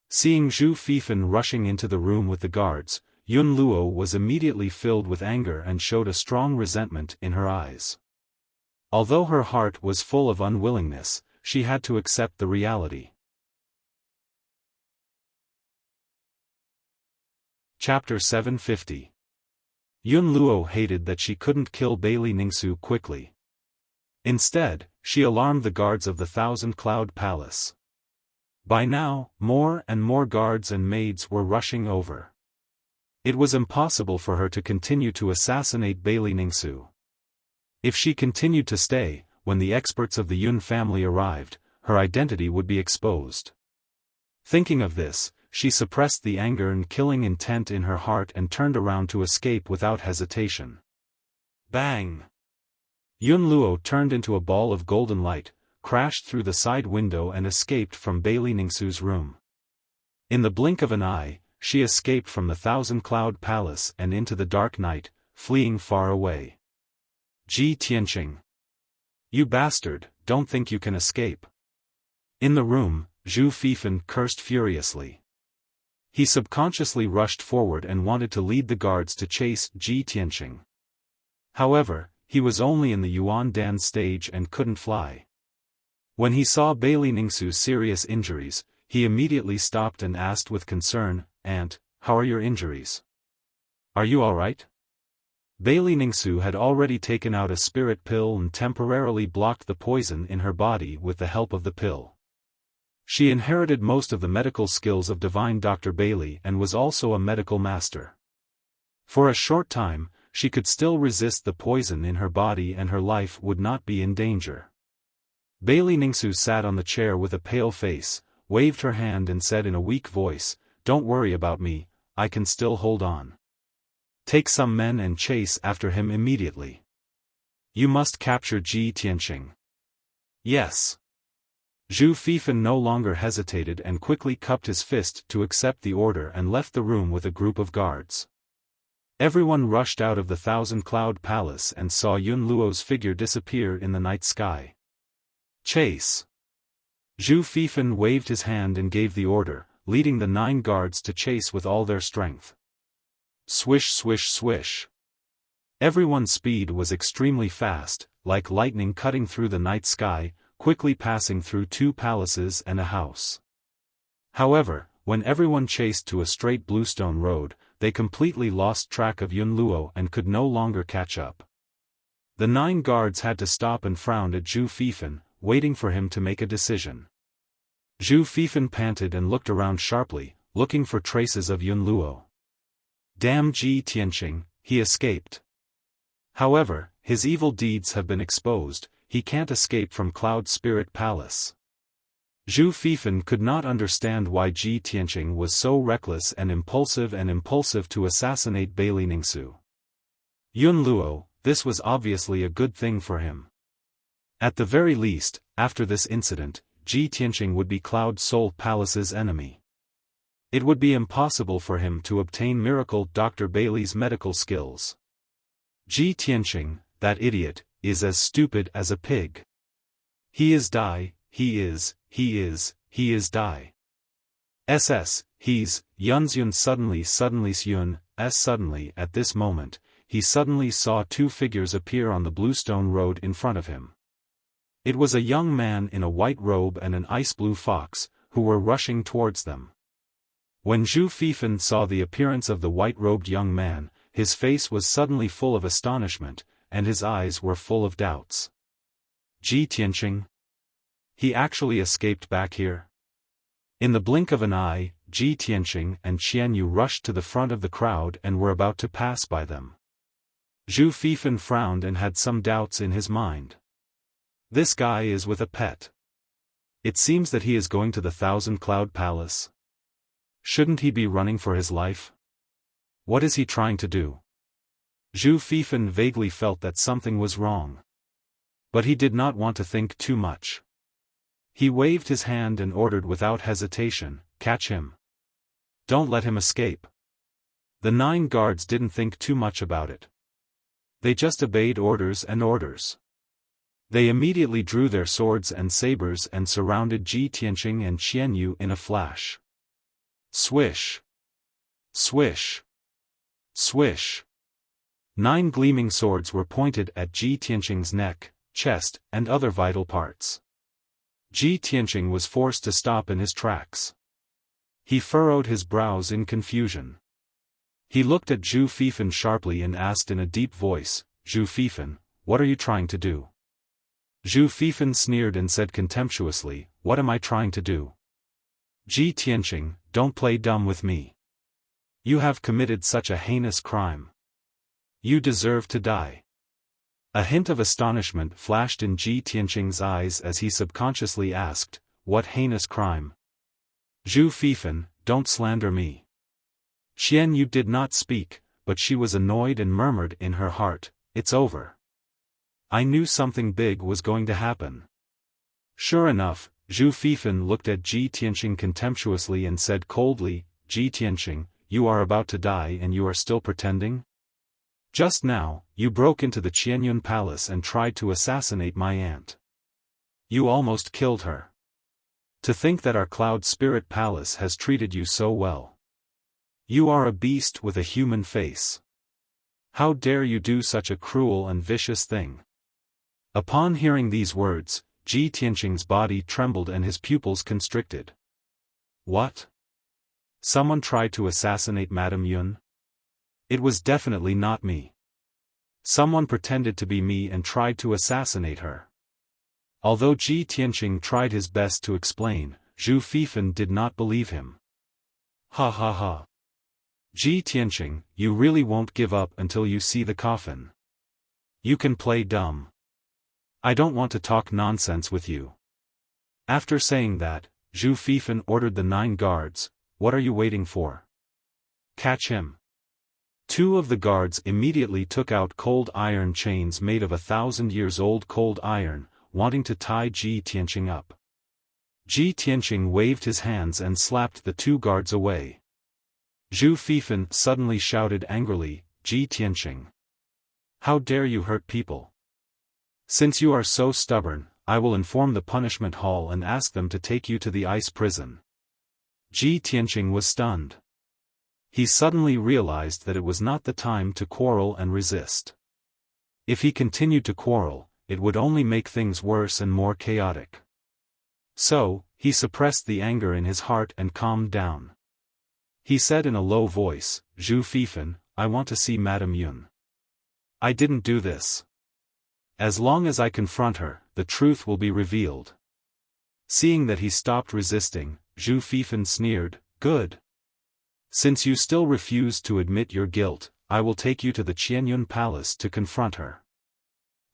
Seeing Zhu Fifan rushing into the room with the guards, Yun Luo was immediately filled with anger and showed a strong resentment in her eyes. Although her heart was full of unwillingness, she had to accept the reality. Chapter 750. Yun Luo hated that she couldn't kill Bailey Ningsu quickly. Instead, she alarmed the guards of the Thousand Cloud Palace. By now, more and more guards and maids were rushing over. It was impossible for her to continue to assassinate Bailey Ningsu. If she continued to stay, when the experts of the Yun family arrived, her identity would be exposed. Thinking of this, she suppressed the anger and killing intent in her heart and turned around to escape without hesitation. Bang! Yun Luo turned into a ball of golden light, crashed through the side window and escaped from Bailey Ningsu's room. In the blink of an eye, she escaped from the Thousand Cloud Palace and into the dark night, fleeing far away. Ji Tianqing. You bastard, don't think you can escape. In the room, Zhu Fifan cursed furiously. He subconsciously rushed forward and wanted to lead the guards to chase Ji Tianqing. However, he was only in the Yuan Dan stage and couldn't fly. When he saw Bailey Ningsu's serious injuries, he immediately stopped and asked with concern, "Aunt, how are your injuries? Are you alright?" Bailey Ningsu had already taken out a spirit pill and temporarily blocked the poison in her body with the help of the pill. She inherited most of the medical skills of divine Dr. Bailey and was also a medical master. For a short time, she could still resist the poison in her body and her life would not be in danger. Bailey Ningsu sat on the chair with a pale face, waved her hand and said in a weak voice, "Don't worry about me, I can still hold on. Take some men and chase after him immediately. You must capture Ji Tianqing." "Yes." Zhu Fifan no longer hesitated and quickly cupped his fist to accept the order and left the room with a group of guards. Everyone rushed out of the Thousand Cloud Palace and saw Yun Luo's figure disappear in the night sky. "Chase!" Zhu Fifan waved his hand and gave the order, leading the 9 guards to chase with all their strength. Swish swish swish. Everyone's speed was extremely fast, like lightning cutting through the night sky, quickly passing through 2 palaces and a house. However, when everyone chased to a straight bluestone road, they completely lost track of Yun Luo and could no longer catch up. The 9 guards had to stop and frowned at Zhu Fifan, waiting for him to make a decision. Zhu Fifan panted and looked around sharply, looking for traces of Yun Luo. Damn Ji Tianqing, he escaped. However, his evil deeds have been exposed, he can't escape from Cloud Spirit Palace. Zhu Fifan could not understand why Ji Tianqing was so reckless and impulsive to assassinate Bailey Ningsu. Yun Luo, this was obviously a good thing for him. At the very least, after this incident, Ji Tianqing would be Cloud Soul Palace's enemy. It would be impossible for him to obtain miracle Dr. Bailey's medical skills. Ji Tianqing, that idiot, is as stupid as a pig. He is die, he is die. He's, Yun suddenly at this moment, he suddenly saw two figures appear on the bluestone road in front of him. It was a young man in a white robe and an ice-blue fox, who were rushing towards them. When Zhu Fifan saw the appearance of the white-robed young man, his face was suddenly full of astonishment, and his eyes were full of doubts. Ji Tianqing? He actually escaped back here? In the blink of an eye, Ji Tianqing and Qian Yu rushed to the front of the crowd and were about to pass by them. Zhu Fifan frowned and had some doubts in his mind. This guy is with a pet. It seems that he is going to the Thousand Cloud Palace. Shouldn't he be running for his life? What is he trying to do? Zhu Fifan vaguely felt that something was wrong. But he did not want to think too much. He waved his hand and ordered without hesitation, "Catch him. Don't let him escape." The 9 guards didn't think too much about it. They just obeyed orders and orders. They immediately drew their swords and sabers and surrounded Ji Tianqing and Qian Yu in a flash. Swish! Swish! Swish! 9 gleaming swords were pointed at Ji Tianqing's neck, chest, and other vital parts. Ji Tianqing was forced to stop in his tracks. He furrowed his brows in confusion. He looked at Zhu Fifan sharply and asked in a deep voice, "Zhu Fifan, what are you trying to do?" Zhu Fifan sneered and said contemptuously, "What am I trying to do? Ji Tianqing, don't play dumb with me. You have committed such a heinous crime. You deserve to die." A hint of astonishment flashed in Ji Tianqing's eyes as he subconsciously asked, "What heinous crime?" "Zhu Fifan, don't slander me." Qian Yu did not speak, but she was annoyed and murmured in her heart, "It's over. I knew something big was going to happen." Sure enough, Zhu Fifan looked at Ji Tianqing contemptuously and said coldly, "Ji Tianqing, you are about to die and you are still pretending? Just now, you broke into the Qianyun Palace and tried to assassinate my aunt. You almost killed her. To think that our Cloud Spirit Palace has treated you so well. You are a beast with a human face. How dare you do such a cruel and vicious thing?" Upon hearing these words, Ji Tianqing's body trembled and his pupils constricted. What? Someone tried to assassinate Madame Yun? It was definitely not me. Someone pretended to be me and tried to assassinate her. Although Ji Tianqing tried his best to explain, Zhu Fifan did not believe him. Ha ha ha. Ji Tianqing, you really won't give up until you see the coffin. You can play dumb. I don't want to talk nonsense with you. After saying that, Zhu Fifan ordered the 9 guards, "What are you waiting for? Catch him." 2 of the guards immediately took out cold iron chains made of 1,000-years-old cold iron, wanting to tie Ji Tianqing up. Ji Tianqing waved his hands and slapped the 2 guards away. Zhu Fifan suddenly shouted angrily, "Ji Tianqing! How dare you hurt people? Since you are so stubborn, I will inform the punishment hall and ask them to take you to the ice prison." Ji Tianqing was stunned. He suddenly realized that it was not the time to quarrel and resist. If he continued to quarrel, it would only make things worse and more chaotic. So, he suppressed the anger in his heart and calmed down. He said in a low voice, "Zhu Fifan, I want to see Madame Yun. I didn't do this. As long as I confront her, the truth will be revealed." Seeing that he stopped resisting, Zhu Fifan sneered, "Good. Since you still refuse to admit your guilt, I will take you to the Qianyun Palace to confront her.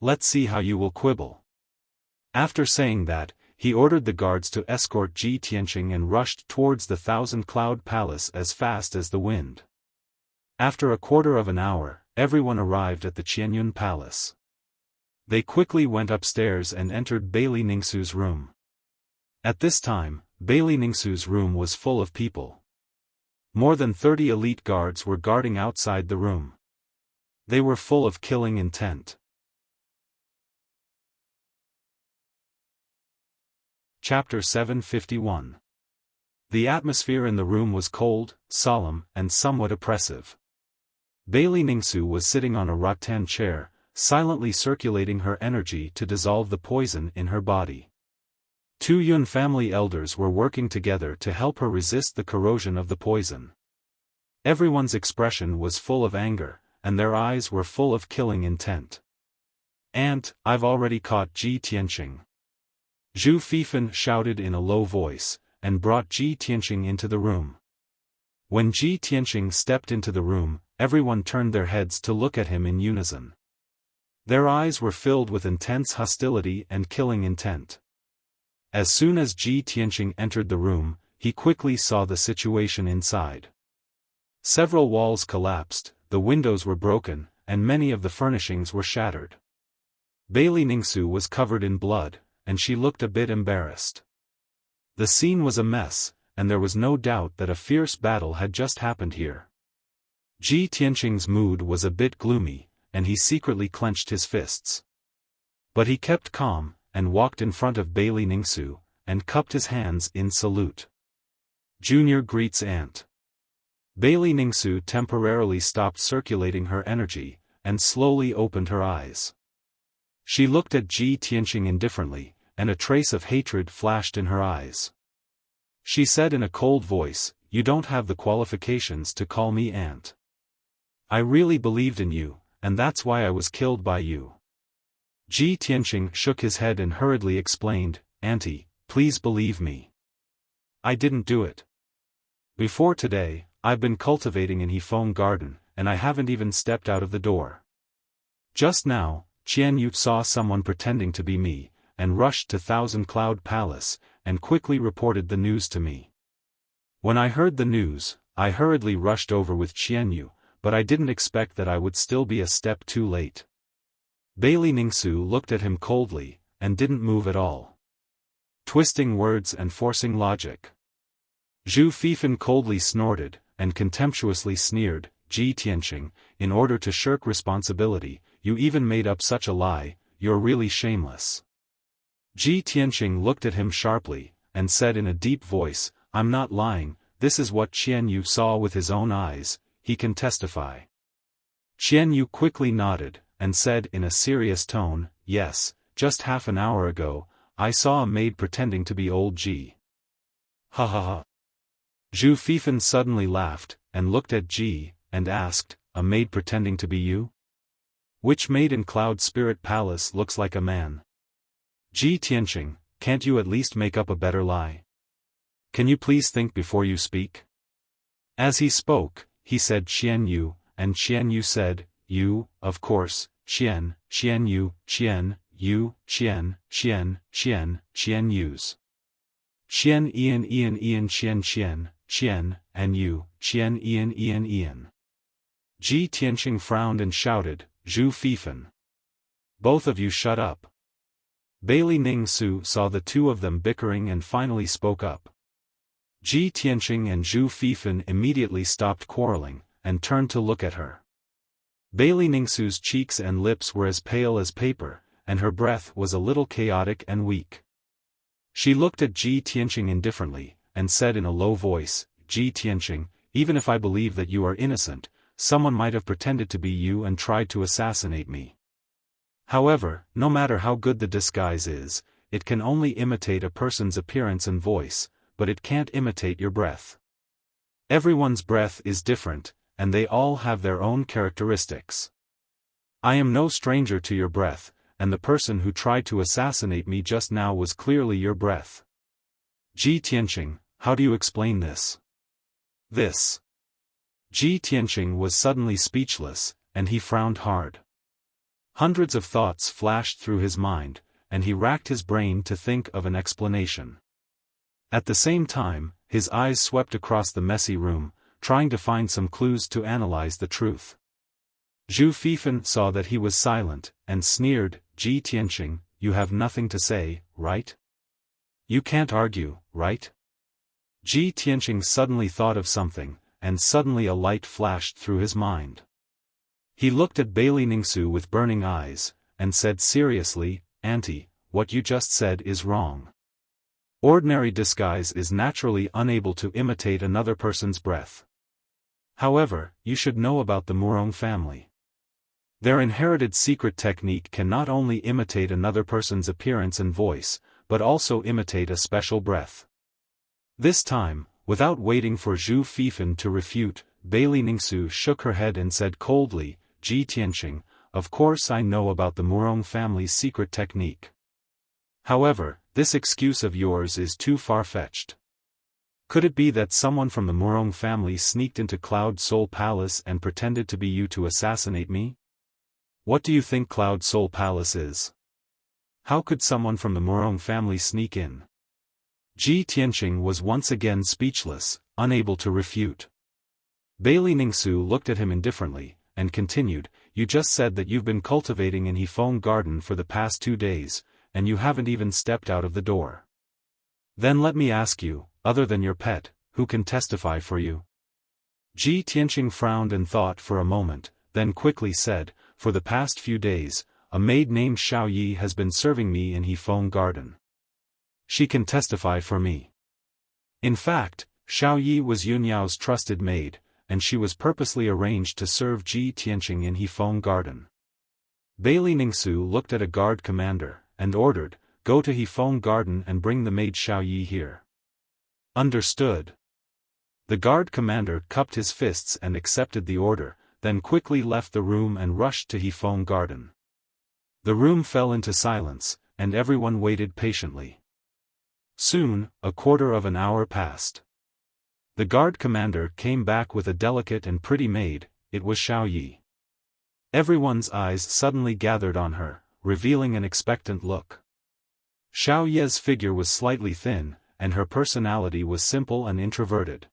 Let's see how you will quibble." After saying that, he ordered the guards to escort Ji Tianqing and rushed towards the Thousand Cloud Palace as fast as the wind. After a quarter of an hour, everyone arrived at the Qianyun Palace. They quickly went upstairs and entered Bailey Ningsu's room. At this time, Bailey Ningsu's room was full of people. More than 30 elite guards were guarding outside the room. They were full of killing intent. Chapter 751. The atmosphere in the room was cold, solemn, and somewhat oppressive. Bailey Ningsu was sitting on a rattan chair, silently circulating her energy to dissolve the poison in her body. Two Yun family elders were working together to help her resist the corrosion of the poison. Everyone's expression was full of anger, and their eyes were full of killing intent. "Aunt, I've already caught Ji Tianqing," Zhu Fifan shouted in a low voice, and brought Ji Tianqing into the room. When Ji Tianqing stepped into the room, everyone turned their heads to look at him in unison. Their eyes were filled with intense hostility and killing intent. As soon as Ji Tianqing entered the room, he quickly saw the situation inside. Several walls collapsed, the windows were broken, and many of the furnishings were shattered. Bailey Ningsu was covered in blood, and she looked a bit embarrassed. The scene was a mess, and there was no doubt that a fierce battle had just happened here. Ji Tianqing's mood was a bit gloomy, and he secretly clenched his fists. But he kept calm, and walked in front of Bailey Ningsu, and cupped his hands in salute. "Junior greets aunt." Bailey Ningsu temporarily stopped circulating her energy, and slowly opened her eyes. She looked at Ji Tianqing indifferently, and a trace of hatred flashed in her eyes. She said in a cold voice, "You don't have the qualifications to call me aunt. I really believed in you, and that's why I was killed by you." Ji Tianqing shook his head and hurriedly explained, "Auntie, please believe me. I didn't do it. Before today, I've been cultivating in Hefeng Garden, and I haven't even stepped out of the door. Just now, Qian Yu saw someone pretending to be me, and rushed to Thousand Cloud Palace, and quickly reported the news to me. When I heard the news, I hurriedly rushed over with Qian Yu, but I didn't expect that I would still be a step too late." Bailey Ningsu looked at him coldly, and didn't move at all. Twisting words and forcing logic. Zhu Fifan coldly snorted, and contemptuously sneered, "Ji Tianqing, in order to shirk responsibility, you even made up such a lie, you're really shameless." Ji Tianqing looked at him sharply, and said in a deep voice, "I'm not lying, this is what Qian Yu saw with his own eyes, he can testify." Qian Yu quickly nodded, and said in a serious tone, "Yes, just half an hour ago, I saw a maid pretending to be old Ji." "Ha ha ha." Zhu Fifan suddenly laughed, and looked at Ji, and asked, "A maid pretending to be you? Which maid in Cloud Spirit Palace looks like a man? Ji Tianqing, can't you at least make up a better lie? Can you please think before you speak?" As he spoke, he said Qian Yu, and Qian Yu said, "You, of course, Qian Yu, Qian Yu, Qian Yus. Qian and Yu, Qian. Ji Tianqing frowned and shouted, "Zhu Fifan. Both of you shut up." Bailey Ningsu saw the two of them bickering and finally spoke up. Ji Tianqing and Zhu Fifan immediately stopped quarreling, and turned to look at her. Bailey Ningsu's cheeks and lips were as pale as paper, and her breath was a little chaotic and weak. She looked at Ji Tianqing indifferently, and said in a low voice, "Ji Tianqing, even if I believe that you are innocent, someone might have pretended to be you and tried to assassinate me. However, no matter how good the disguise is, it can only imitate a person's appearance and voice, but it can't imitate your breath. Everyone's breath is different, and they all have their own characteristics. I am no stranger to your breath, and the person who tried to assassinate me just now was clearly your breath. Ji Tianqing, how do you explain this?" This. Ji Tianqing was suddenly speechless, and he frowned hard. Hundreds of thoughts flashed through his mind, and he racked his brain to think of an explanation. At the same time, his eyes swept across the messy room, trying to find some clues to analyze the truth. Zhu Fifan saw that he was silent, and sneered, "Ji Tianqing, you have nothing to say, right? You can't argue, right?" Ji Tianqing suddenly thought of something, and suddenly a light flashed through his mind. He looked at Bailey Ningsu with burning eyes, and said seriously, "Auntie, what you just said is wrong. Ordinary disguise is naturally unable to imitate another person's breath. However, you should know about the Murong family. Their inherited secret technique can not only imitate another person's appearance and voice, but also imitate a special breath." This time, without waiting for Zhu Fifan to refute, Bailey Ningsu shook her head and said coldly, "Ji Tianqing, of course I know about the Murong family's secret technique. However, this excuse of yours is too far-fetched. Could it be that someone from the Murong family sneaked into Cloud Soul Palace and pretended to be you to assassinate me? What do you think Cloud Soul Palace is? How could someone from the Murong family sneak in?" Ji Tianqing was once again speechless, unable to refute. Bailey Ningsu looked at him indifferently, and continued, "You just said that you've been cultivating in Hefeng Garden for the past 2 days, and you haven't even stepped out of the door. Then let me ask you, other than your pet, who can testify for you?" Ji Tianqing frowned and thought for a moment, then quickly said, "For the past few days, a maid named Xiao Yi has been serving me in Hefeng Garden. She can testify for me. In fact, Xiao Yi was Yunyao's trusted maid, and she was purposely arranged to serve Ji Tianqing in Hefeng Garden." Bailey Ningsu looked at a guard commander, and ordered, "Go to Hefeng Garden and bring the maid Xiao Yi here." "Understood." The guard commander cupped his fists and accepted the order, then quickly left the room and rushed to Hefeng Garden. The room fell into silence, and everyone waited patiently. Soon, a quarter of an hour passed. The guard commander came back with a delicate and pretty maid. It was Xiao Yi. Everyone's eyes suddenly gathered on her, revealing an expectant look. Xiao Yi's figure was slightly thin, and her personality was simple and introverted.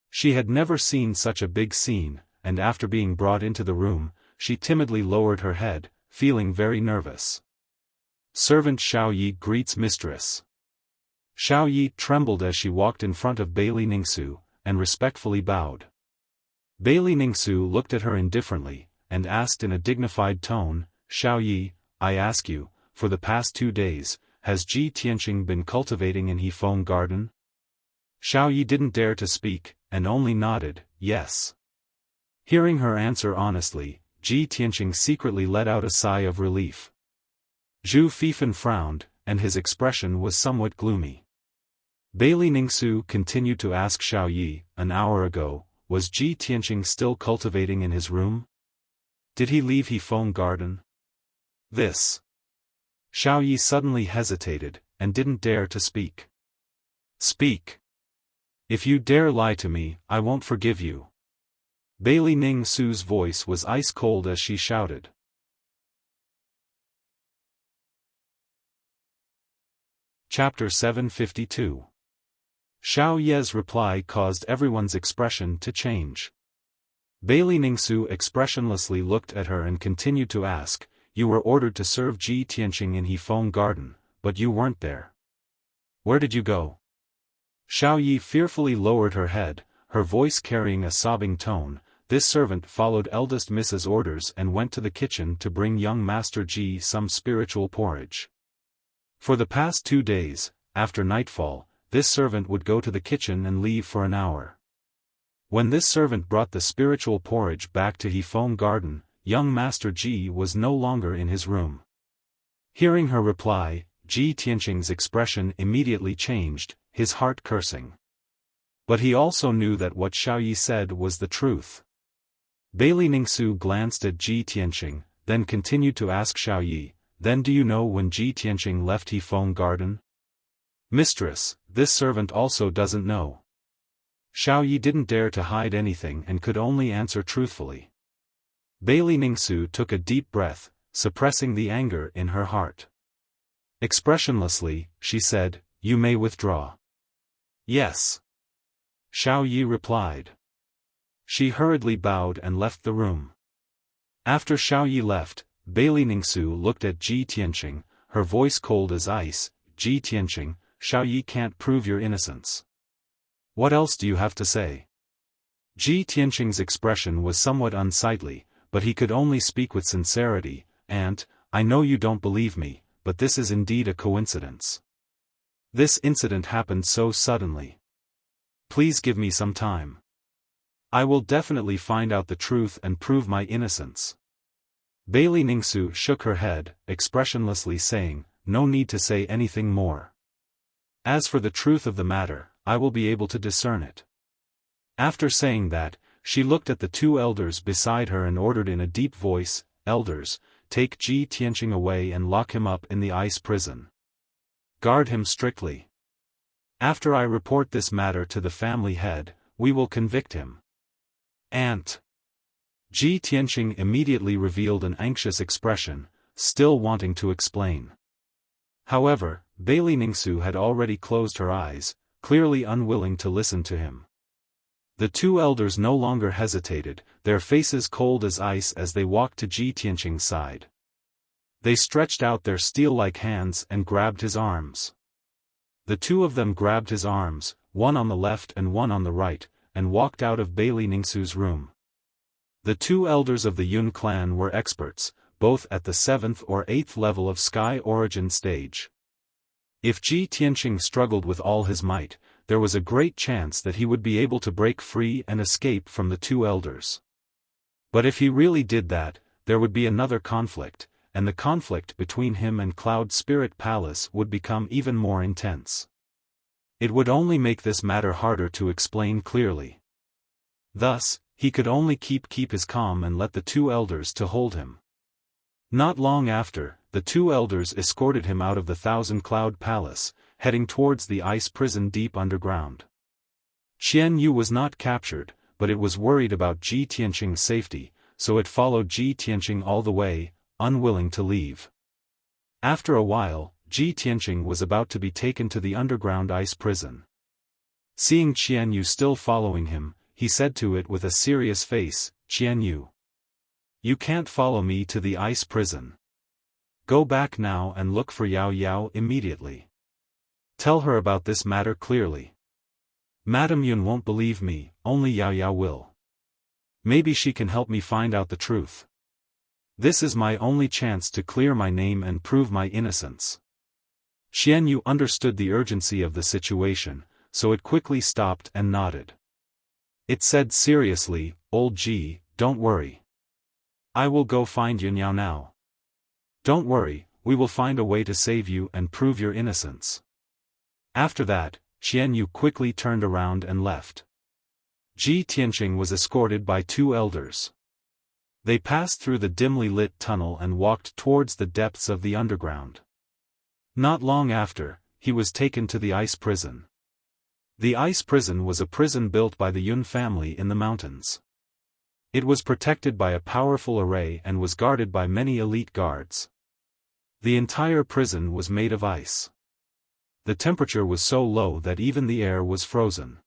She had never seen such a big scene, and after being brought into the room, she timidly lowered her head, feeling very nervous. "Servant Xiao Yi greets mistress." Xiao Yi trembled as she walked in front of Bailey Ningsu, and respectfully bowed. Bailey Ningsu looked at her indifferently, and asked in a dignified tone, "Xiao Yi, I ask you, for the past 2 days, has Ji Tianqing been cultivating in Hefeng Garden?" Xiao Yi didn't dare to speak, and only nodded, "Yes." Hearing her answer honestly, Ji Tianqing secretly let out a sigh of relief. Zhu Fifan frowned, and his expression was somewhat gloomy. Bailey Ningsu continued to ask Xiao Yi, "An hour ago, was Ji Tianqing still cultivating in his room? Did he leave Hefeng Garden?" "This." Xiao Yi suddenly hesitated, and didn't dare to speak. "Speak. If you dare lie to me, I won't forgive you." Bailey Ningsu's voice was ice-cold as she shouted. Chapter 752. Xiao Yi's reply caused everyone's expression to change. Bailey Ningsu expressionlessly looked at her and continued to ask, "You were ordered to serve Ji Tianqing in Hefeng Garden, but you weren't there. Where did you go?" Xiao Yi fearfully lowered her head, her voice carrying a sobbing tone. "This servant followed eldest Miss's orders and went to the kitchen to bring young Master Ji some spiritual porridge. For the past 2 days, after nightfall, this servant would go to the kitchen and leave for an hour. When this servant brought the spiritual porridge back to Hefeng Garden, young Master Ji was no longer in his room." Hearing her reply, Ji Tianqing's expression immediately changed, his heart cursing. But he also knew that what Xiao Yi said was the truth. Bailey Ningsu glanced at Ji Tianqing, then continued to ask Xiao Yi, "Then do you know when Ji Tianqing left Hefeng Garden?" "Mistress, this servant also doesn't know." Xiao Yi didn't dare to hide anything and could only answer truthfully. Bailey Ningsu took a deep breath, suppressing the anger in her heart. Expressionlessly, she said, "You may withdraw." "Yes." Xiao Yi replied. She hurriedly bowed and left the room. After Xiao Yi left, Bailey Ningsu looked at Ji Tianqing, her voice cold as ice. "Ji Tianqing, Xiao Yi can't prove your innocence. What else do you have to say?" Ji Tianqing's expression was somewhat unsightly, but he could only speak with sincerity, "Aunt, I know you don't believe me, but this is indeed a coincidence. This incident happened so suddenly. Please give me some time. I will definitely find out the truth and prove my innocence." Bailey Ningsu shook her head, expressionlessly saying, "No need to say anything more. As for the truth of the matter, I will be able to discern it." After saying that, she looked at the two elders beside her and ordered in a deep voice, "Elders, take Ji Tianqing away and lock him up in the ice prison. Guard him strictly. After I report this matter to the family head, we will convict him." "Aunt." Ji Tianqing immediately revealed an anxious expression, still wanting to explain. However, Bailey Ningsu had already closed her eyes, clearly unwilling to listen to him. The two elders no longer hesitated, their faces cold as ice as they walked to Ji Tianqing's side. They stretched out their steel-like hands and grabbed his arms. The two of them grabbed his arms, one on the left and one on the right, and walked out of Bailey Ningsu's room. The two elders of the Yun clan were experts, both at the 7th or 8th level of Sky Origin stage. If Ji Tianqing struggled with all his might, there was a great chance that he would be able to break free and escape from the two elders. But if he really did that, there would be another conflict, and the conflict between him and Cloud Spirit Palace would become even more intense. It would only make this matter harder to explain clearly. Thus, he could only keep his calm and let the two elders to hold him. Not long after, the two elders escorted him out of the Thousand Cloud Palace, heading towards the ice prison deep underground. Qian Yu was not captured, but it was worried about Ji Tianqing's safety, so it followed Ji Tianqing all the way, unwilling to leave. After a while, Ji Tianqing was about to be taken to the underground ice prison. Seeing Qian Yu still following him, he said to it with a serious face, "Qian Yu, you can't follow me to the ice prison. Go back now and look for Yao Yao immediately. Tell her about this matter clearly. Madame Yun won't believe me, only Yao Yao will. Maybe she can help me find out the truth. This is my only chance to clear my name and prove my innocence." Qian Yu understood the urgency of the situation, so it quickly stopped and nodded. It said seriously, "Old Ji, don't worry. I will go find Yun Yao now. Don't worry, we will find a way to save you and prove your innocence." After that, Qian Yu quickly turned around and left. Ji Tianqing was escorted by two elders. They passed through the dimly lit tunnel and walked towards the depths of the underground. Not long after, he was taken to the ice prison. The ice prison was a prison built by the Yun family in the mountains. It was protected by a powerful array and was guarded by many elite guards. The entire prison was made of ice. The temperature was so low that even the air was frozen.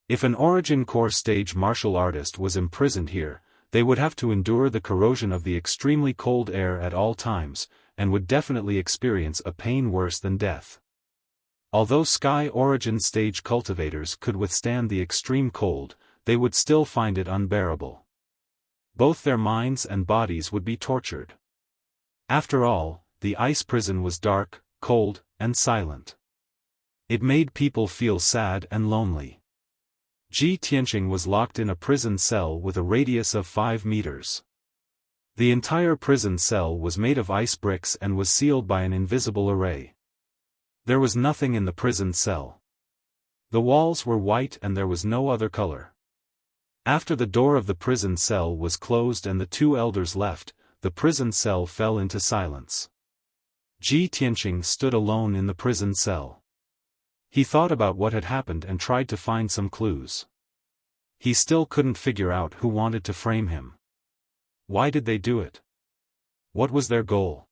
If an Origin Core stage martial artist was imprisoned here, they would have to endure the corrosion of the extremely cold air at all times, and would definitely experience a pain worse than death. Although Sky Origin stage cultivators could withstand the extreme cold, they would still find it unbearable. Both their minds and bodies would be tortured. After all, the ice prison was dark, cold, and silent. It made people feel sad and lonely. Ji Tianqing was locked in a prison cell with a radius of 5 meters. The entire prison cell was made of ice bricks and was sealed by an invisible array. There was nothing in the prison cell. The walls were white and there was no other color. After the door of the prison cell was closed and the two elders left, the prison cell fell into silence. Ji Tianqing stood alone in the prison cell. He thought about what had happened and tried to find some clues. He still couldn't figure out who wanted to frame him. Why did they do it? What was their goal?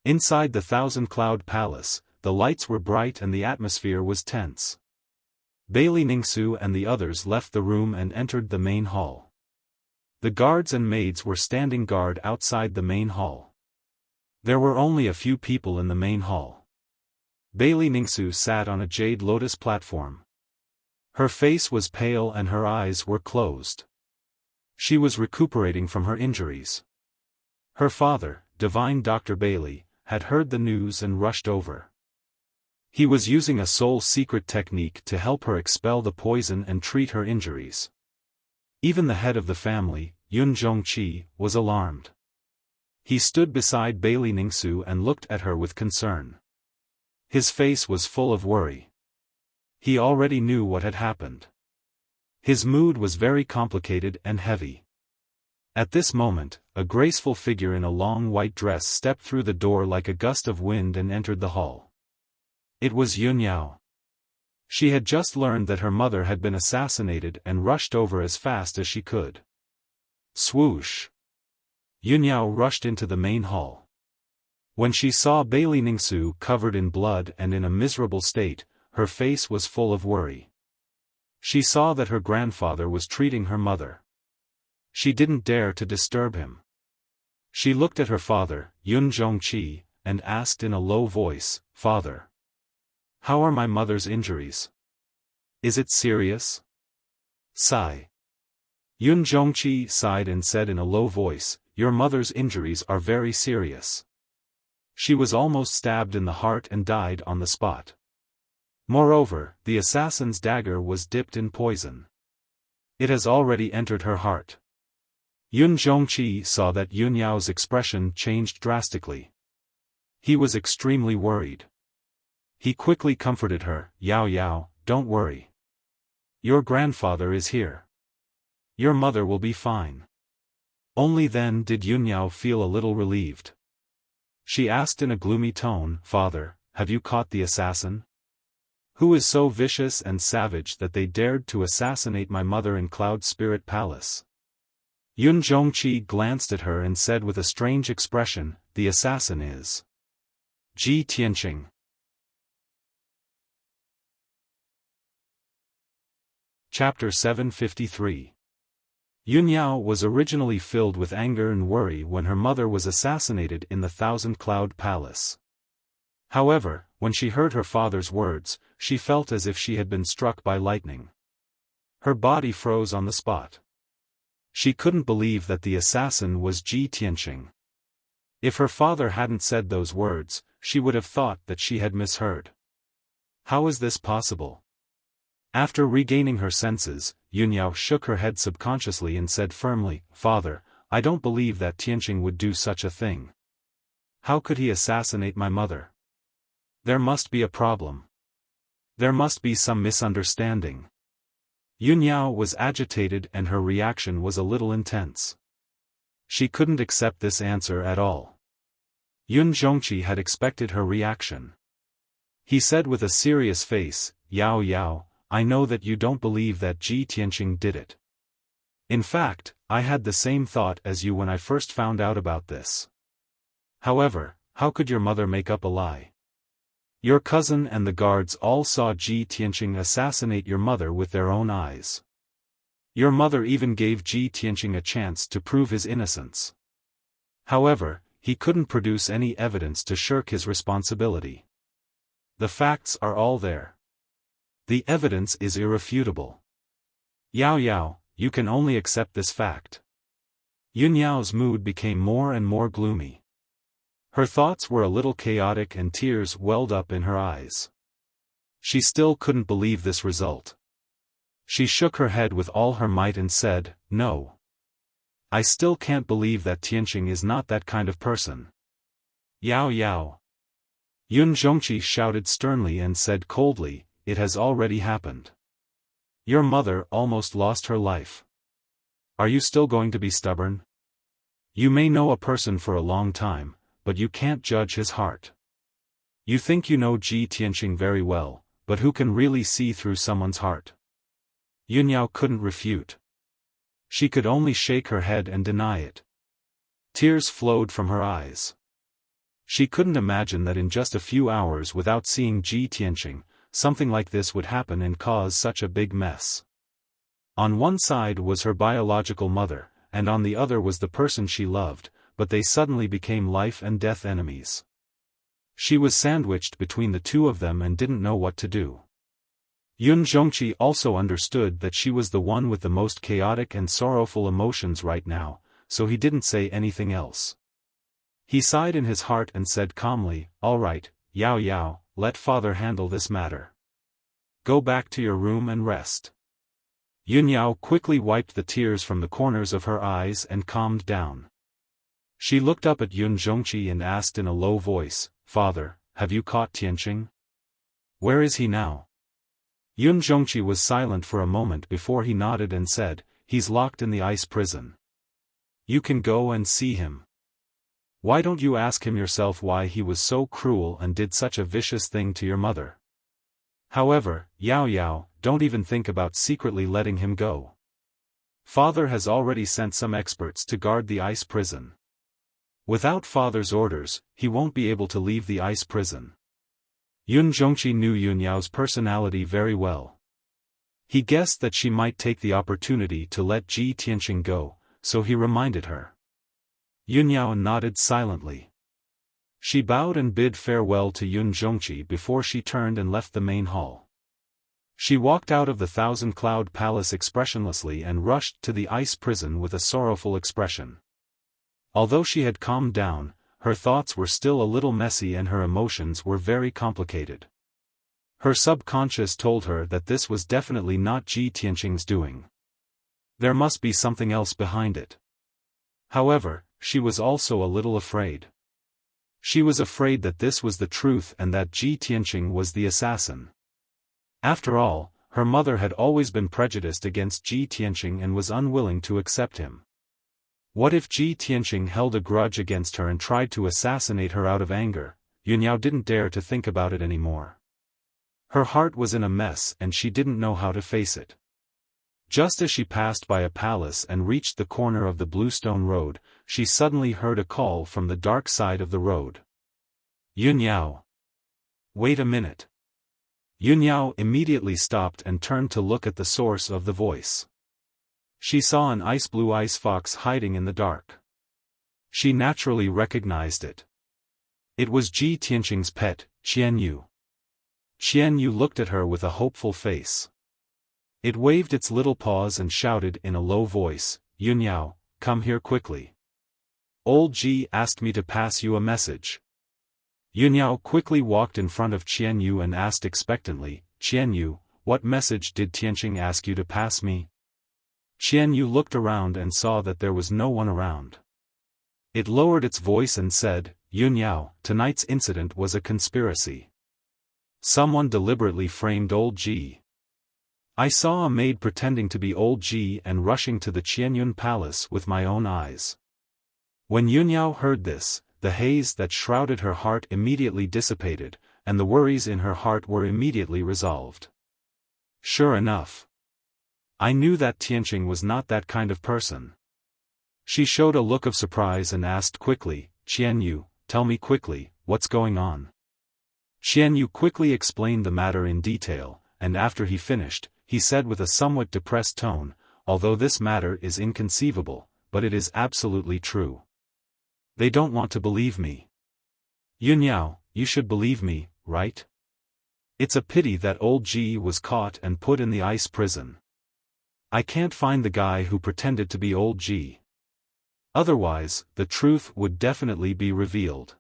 Inside the Thousand Cloud Palace, the lights were bright and the atmosphere was tense. Bailey Ningsu and the others left the room and entered the main hall. The guards and maids were standing guard outside the main hall. There were only a few people in the main hall. Bailey Ningsu sat on a jade lotus platform. Her face was pale and her eyes were closed. She was recuperating from her injuries. Her father, Divine Dr. Bailey, had heard the news and rushed over. He was using a soul-secret technique to help her expel the poison and treat her injuries. Even the head of the family, Yun Zhongqi, was alarmed. He stood beside Bailey Ningsu and looked at her with concern. His face was full of worry. He already knew what had happened. His mood was very complicated and heavy. At this moment, a graceful figure in a long white dress stepped through the door like a gust of wind and entered the hall. It was Yun Yao. She had just learned that her mother had been assassinated and rushed over as fast as she could. Swoosh! Yun Yao rushed into the main hall. When she saw Bailey Ningsu covered in blood and in a miserable state, her face was full of worry. She saw that her grandfather was treating her mother. She didn't dare to disturb him. She looked at her father, Yun Zhongqi, and asked in a low voice, "Father, how are my mother's injuries? Is it serious?" Sigh. Yun Zhongqi sighed and said in a low voice, "Your mother's injuries are very serious. She was almost stabbed in the heart and died on the spot. Moreover, the assassin's dagger was dipped in poison. It has already entered her heart." Yun Zhongqi saw that Yun Yao's expression changed drastically. He was extremely worried. He quickly comforted her, "Yao Yao, don't worry. Your grandfather is here. Your mother will be fine." Only then did Yun Yao feel a little relieved. She asked in a gloomy tone, "Father, have you caught the assassin? Who is so vicious and savage that they dared to assassinate my mother in Cloud Spirit Palace?" Yun Zhongqi glanced at her and said with a strange expression, "The assassin is Ji Tianqing." Chapter 753. Yun Yao was originally filled with anger and worry when her mother was assassinated in the Thousand Cloud Palace. However, when she heard her father's words, she felt as if she had been struck by lightning. Her body froze on the spot. She couldn't believe that the assassin was Ji Tianqing. If her father hadn't said those words, she would have thought that she had misheard. How is this possible? After regaining her senses, Yun Yao shook her head subconsciously and said firmly, "Father, I don't believe that Tianqing would do such a thing. How could he assassinate my mother? There must be a problem. There must be some misunderstanding." Yun Yao was agitated and her reaction was a little intense. She couldn't accept this answer at all. Yun Zhongqi had expected her reaction. He said with a serious face, "Yao Yao, I know that you don't believe that Ji Tianqing did it. In fact, I had the same thought as you when I first found out about this. However, how could your mother make up a lie? Your cousin and the guards all saw Ji Tianqing assassinate your mother with their own eyes. Your mother even gave Ji Tianqing a chance to prove his innocence. However, he couldn't produce any evidence to shirk his responsibility. The facts are all there. The evidence is irrefutable. Yao Yao, you can only accept this fact." Yun Yao's mood became more and more gloomy. Her thoughts were a little chaotic and tears welled up in her eyes. She still couldn't believe this result. She shook her head with all her might and said, "No. I still can't believe that Tianqing is not that kind of person." "Yao Yao." Yun Zhongqi shouted sternly and said coldly, "It has already happened. Your mother almost lost her life. Are you still going to be stubborn? You may know a person for a long time, but you can't judge his heart. You think you know Ji Tianqing very well, but who can really see through someone's heart?" Yun Yao couldn't refute. She could only shake her head and deny it. Tears flowed from her eyes. She couldn't imagine that in just a few hours without seeing Ji Tianqing, something like this would happen and cause such a big mess. On one side was her biological mother, and on the other was the person she loved, but they suddenly became life and death enemies. She was sandwiched between the two of them and didn't know what to do. Yun Zhongqi also understood that she was the one with the most chaotic and sorrowful emotions right now, so he didn't say anything else. He sighed in his heart and said calmly, "All right, Yao Yao, let father handle this matter. Go back to your room and rest." Yun Yao quickly wiped the tears from the corners of her eyes and calmed down. She looked up at Yun Zhongqi and asked in a low voice, "Father, have you caught Tianqing? Where is he now?" Yun Zhongqi was silent for a moment before he nodded and said, "He's locked in the ice prison. You can go and see him. Why don't you ask him yourself why he was so cruel and did such a vicious thing to your mother? However, Yao Yao, don't even think about secretly letting him go. Father has already sent some experts to guard the ice prison. Without father's orders, he won't be able to leave the ice prison." Yun Zhongqi knew Yun Yao's personality very well. He guessed that she might take the opportunity to let Ji Tianqing go, so he reminded her. Yun Yao nodded silently. She bowed and bid farewell to Yun Zhongqi before she turned and left the main hall. She walked out of the thousand-cloud palace expressionlessly and rushed to the ice prison with a sorrowful expression. Although she had calmed down, her thoughts were still a little messy and her emotions were very complicated. Her subconscious told her that this was definitely not Ji Tianqing's doing. There must be something else behind it. However, she was also a little afraid. She was afraid that this was the truth and that Ji Tianqing was the assassin. After all, her mother had always been prejudiced against Ji Tianqing and was unwilling to accept him. What if Ji Tianqing held a grudge against her and tried to assassinate her out of anger? Yun Yao didn't dare to think about it anymore. Her heart was in a mess and she didn't know how to face it. Just as she passed by a palace and reached the corner of the Bluestone Road, she suddenly heard a call from the dark side of the road. "Yun Yao! Wait a minute." Yun Yao immediately stopped and turned to look at the source of the voice. She saw an ice-blue ice fox hiding in the dark. She naturally recognized it. It was Ji Tianqing's pet, Qian Yu. Qian Yu looked at her with a hopeful face. It waved its little paws and shouted in a low voice, "Yun Yao, come here quickly. Old Ji asked me to pass you a message." Yun Yao quickly walked in front of Qian Yu and asked expectantly, "Qian Yu, what message did Tianqing ask you to pass me?" Qian Yu looked around and saw that there was no one around. It lowered its voice and said, "Yun Yao, tonight's incident was a conspiracy. Someone deliberately framed old Ji. I saw a maid pretending to be old Ji and rushing to the Qianyun palace with my own eyes." When Yun Yao heard this, the haze that shrouded her heart immediately dissipated, and the worries in her heart were immediately resolved. Sure enough. I knew that Tianqing was not that kind of person. She showed a look of surprise and asked quickly, "Qian Yu, tell me quickly, what's going on?" Qian Yu quickly explained the matter in detail, and after he finished, he said with a somewhat depressed tone, "Although this matter is inconceivable, but it is absolutely true. They don't want to believe me. Yun Yao, you should believe me, right? It's a pity that old Ji was caught and put in the ice prison. I can't find the guy who pretended to be old Ji. Otherwise, the truth would definitely be revealed."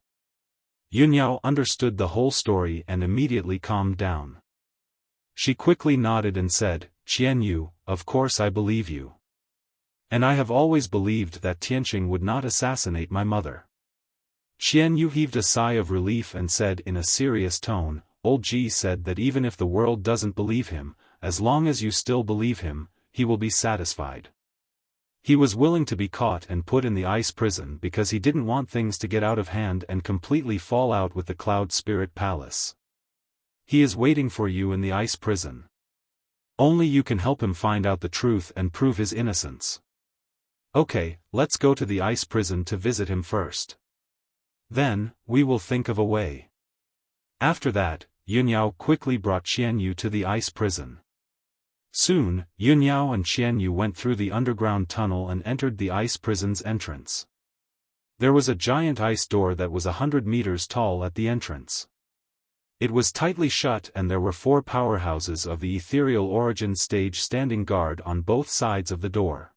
Yun Yao understood the whole story and immediately calmed down. She quickly nodded and said, "Qian Yu, of course I believe you. And I have always believed that Tianqing would not assassinate my mother." Qian Yu heaved a sigh of relief and said in a serious tone, "Old Ji said that even if the world doesn't believe him, as long as you still believe him, he will be satisfied. He was willing to be caught and put in the ice prison because he didn't want things to get out of hand and completely fall out with the Cloud Spirit Palace. He is waiting for you in the ice prison. Only you can help him find out the truth and prove his innocence. Okay, let's go to the ice prison to visit him first. Then, we will think of a way." After that, Yun Yao quickly brought Qian Yu to the ice prison. Soon, Yun Yao and Qian Yu went through the underground tunnel and entered the ice prison's entrance. There was a giant ice door that was 100 meters tall at the entrance. It was tightly shut and there were 4 powerhouses of the ethereal origin stage standing guard on both sides of the door.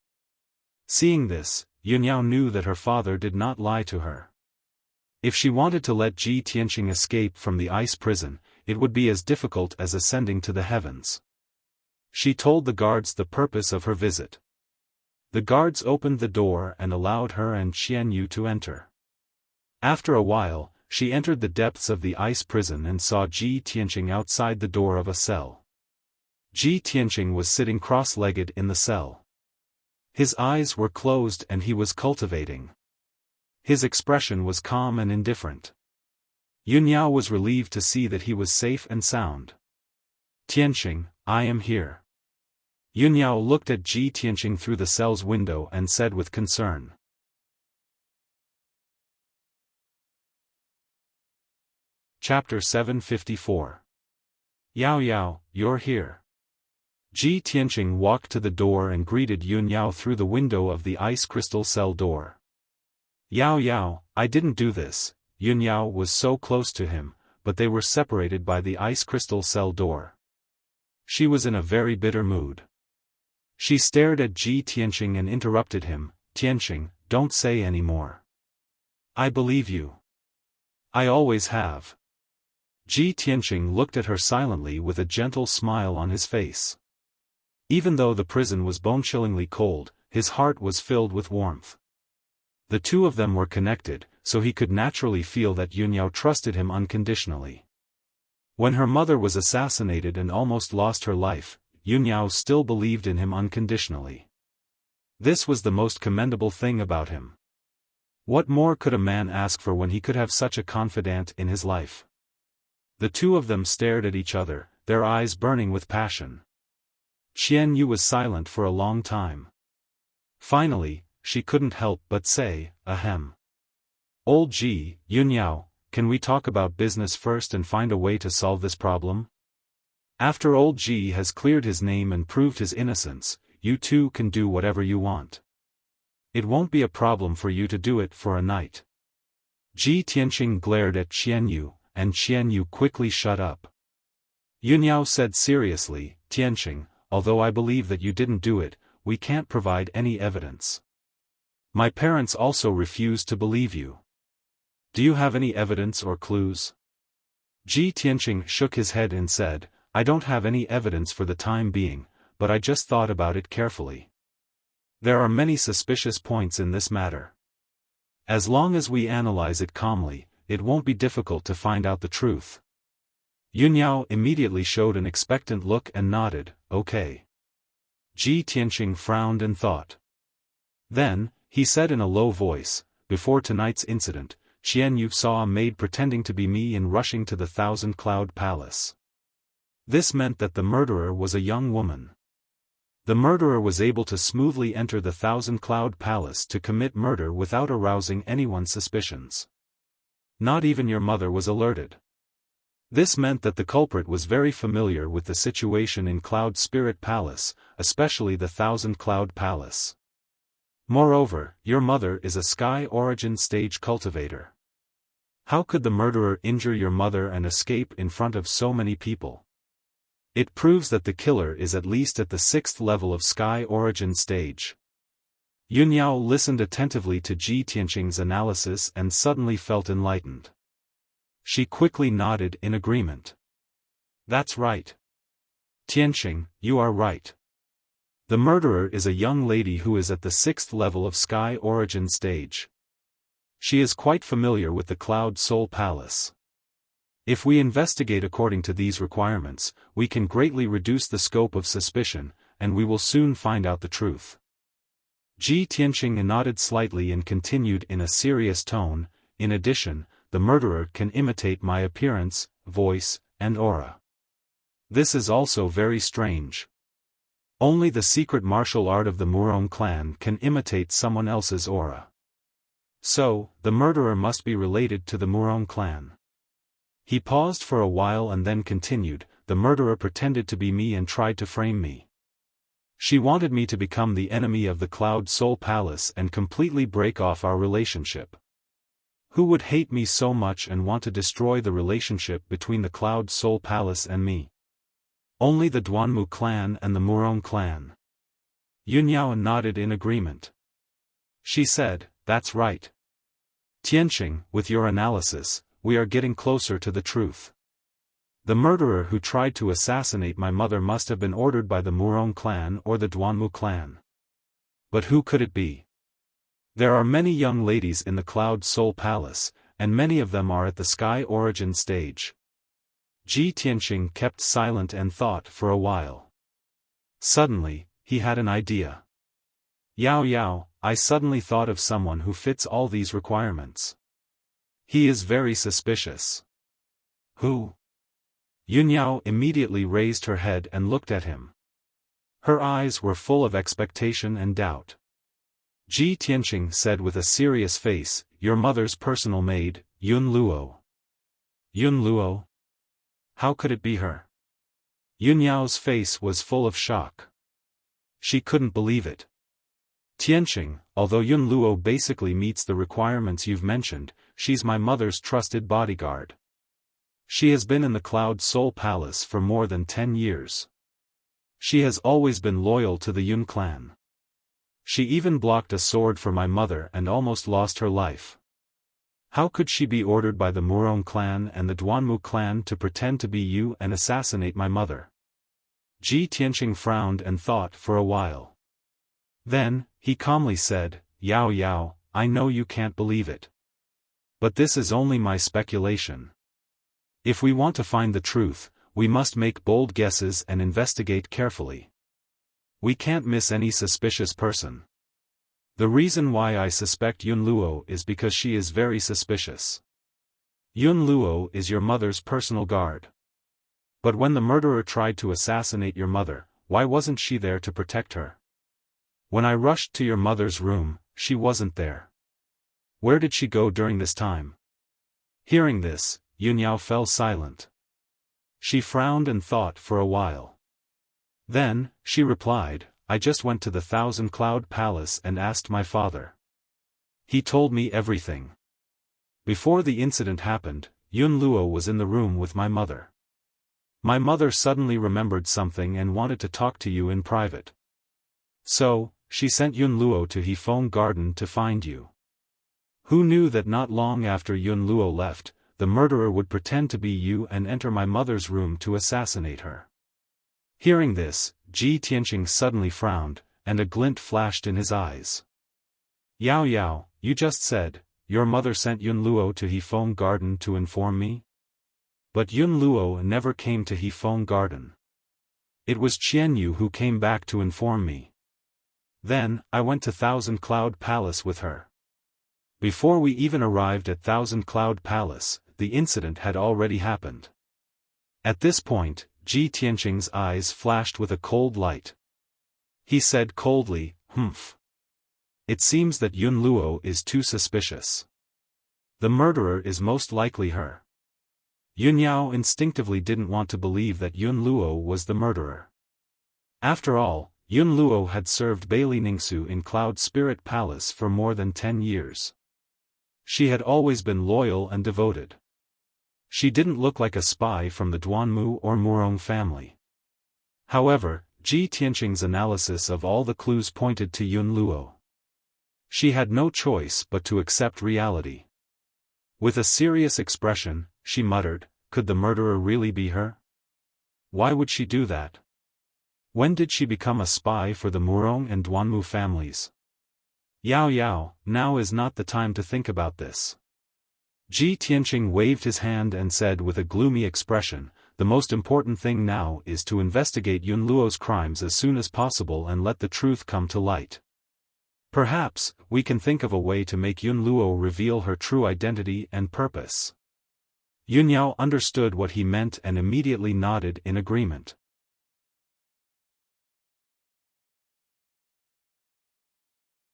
Seeing this, Yunyao knew that her father did not lie to her. If she wanted to let Ji Tianqing escape from the ice prison, it would be as difficult as ascending to the heavens. She told the guards the purpose of her visit. The guards opened the door and allowed her and Xian Yu to enter. After a while, she entered the depths of the ice prison and saw Ji Tianqing outside the door of a cell. Ji Tianqing was sitting cross-legged in the cell. His eyes were closed and he was cultivating. His expression was calm and indifferent. Yunyao was relieved to see that he was safe and sound. "Tianqing, I am here." Yunyao looked at Ji Tianqing through the cell's window and said with concern. Chapter 754. Yao Yao, you're here. Ji Tianqing walked to the door and greeted Yunyao through the window of the ice crystal cell door. "Yao Yao, I didn't do this." Yunyao was so close to him, but they were separated by the ice crystal cell door. She was in a very bitter mood. She stared at Ji Tianqing and interrupted him. "Tianqing, don't say any more. I believe you. I always have." Ji Tianqing looked at her silently with a gentle smile on his face. Even though the prison was bone-chillingly cold, his heart was filled with warmth. The two of them were connected, so he could naturally feel that Yunyao trusted him unconditionally. When her mother was assassinated and almost lost her life, Yunyao still believed in him unconditionally. This was the most commendable thing about him. What more could a man ask for when he could have such a confidant in his life? The two of them stared at each other, their eyes burning with passion. Xian Yu was silent for a long time. Finally, she couldn't help but say, "Ahem. Old Ji, Yunyao, can we talk about business first and find a way to solve this problem? After old Ji has cleared his name and proved his innocence, you two can do whatever you want. It won't be a problem for you to do it for a night." Ji Tianqing glared at Xian Yu, and Xian Yu quickly shut up. Yunyao said seriously, "Tianqing, although I believe that you didn't do it, we can't provide any evidence. My parents also refuse to believe you. Do you have any evidence or clues?" Ji Tianqing shook his head and said, "I don't have any evidence for the time being, but I just thought about it carefully. There are many suspicious points in this matter. As long as we analyze it calmly, it won't be difficult to find out the truth." Yunyao immediately showed an expectant look and nodded, "Okay." Ji Tianqing frowned and thought. Then, he said in a low voice, "Before tonight's incident, Xian Yu saw a maid pretending to be me and rushing to the Thousand Cloud Palace. This meant that the murderer was a young woman. The murderer was able to smoothly enter the Thousand Cloud Palace to commit murder without arousing anyone's suspicions. Not even your mother was alerted. This meant that the culprit was very familiar with the situation in Cloud Spirit Palace, especially the Thousand Cloud Palace. Moreover, your mother is a Sky Origin Stage cultivator. How could the murderer injure your mother and escape in front of so many people? It proves that the killer is at least at the 6th level of Sky Origin Stage." Yunyao listened attentively to Ji Tianqing's analysis and suddenly felt enlightened. She quickly nodded in agreement. "That's right. Tianqing, you are right. The murderer is a young lady who is at the 6th level of Sky Origin Stage. She is quite familiar with the Cloud Soul Palace. If we investigate according to these requirements, we can greatly reduce the scope of suspicion, and we will soon find out the truth." Ji Tianqing nodded slightly and continued in a serious tone, "In addition, the murderer can imitate my appearance, voice, and aura. This is also very strange. Only the secret martial art of the Murong clan can imitate someone else's aura. So, the murderer must be related to the Murong clan." He paused for a while and then continued, "The murderer pretended to be me and tried to frame me. She wanted me to become the enemy of the Cloud Soul Palace and completely break off our relationship. Who would hate me so much and want to destroy the relationship between the Cloud Soul Palace and me? Only the Duanmu clan and the Murong clan. Yunyao nodded in agreement. She said, "That's right. Tianqing, with your analysis, we are getting closer to the truth. The murderer who tried to assassinate my mother must have been ordered by the Murong clan or the Duanmu clan. But who could it be? There are many young ladies in the Cloud Soul Palace, and many of them are at the Sky Origin stage." Ji Tianqing kept silent and thought for a while. Suddenly, he had an idea. "Yao Yao, I suddenly thought of someone who fits all these requirements. He is very suspicious." "Who?" Yunyao immediately raised her head and looked at him. Her eyes were full of expectation and doubt. Ji Tianqing said with a serious face, "Your mother's personal maid, Yun Luo." "Yun Luo? How could it be her?" Yunyao's face was full of shock. She couldn't believe it. "Tianqing, although Yun Luo basically meets the requirements you've mentioned, she's my mother's trusted bodyguard. She has been in the Cloud Soul Palace for more than 10 years. She has always been loyal to the Yun clan. She even blocked a sword for my mother and almost lost her life. How could she be ordered by the Murong clan and the Duanmu clan to pretend to be you and assassinate my mother?" Ji Tianqing frowned and thought for a while. Then, he calmly said, "Yao Yao, I know you can't believe it. But this is only my speculation. If we want to find the truth, we must make bold guesses and investigate carefully. We can't miss any suspicious person. The reason why I suspect Yun Luo is because she is very suspicious. Yun Luo is your mother's personal guard. But when the murderer tried to assassinate your mother, why wasn't she there to protect her? When I rushed to your mother's room, she wasn't there. Where did she go during this time?" Hearing this, Yunyao fell silent. She frowned and thought for a while. Then, she replied, "I just went to the Thousand Cloud Palace and asked my father. He told me everything. Before the incident happened, Yun Luo was in the room with my mother. My mother suddenly remembered something and wanted to talk to you in private. So, she sent Yun Luo to Hefeng Garden to find you. Who knew that not long after Yun Luo left, the murderer would pretend to be you and enter my mother's room to assassinate her?" Hearing this, Ji Tianqing suddenly frowned, and a glint flashed in his eyes. "Yao Yao, you just said, your mother sent Yun Luo to Hefeng Garden to inform me? But Yun Luo never came to Hefeng Garden. It was Qian Yu who came back to inform me. Then, I went to Thousand Cloud Palace with her. Before we even arrived at Thousand Cloud Palace, the incident had already happened." At this point, Ji Tianqing's eyes flashed with a cold light. He said coldly, "Humph. It seems that Yun Luo is too suspicious. The murderer is most likely her." Yunyao instinctively didn't want to believe that Yun Luo was the murderer. After all, Yun Luo had served Bailey Ningsu in Cloud Spirit Palace for more than 10 years. She had always been loyal and devoted. She didn't look like a spy from the Duanmu or Murong family. However, Ji Tianqing's analysis of all the clues pointed to Yun Luo. She had no choice but to accept reality. With a serious expression, she muttered, "Could the murderer really be her? Why would she do that? When did she become a spy for the Murong and Duanmu families? Yao Yao, now is not the time to think about this." Ji Tianqing waved his hand and said with a gloomy expression, "The most important thing now is to investigate Yun Luo's crimes as soon as possible and let the truth come to light. Perhaps, we can think of a way to make Yun Luo reveal her true identity and purpose." Yunyao understood what he meant and immediately nodded in agreement.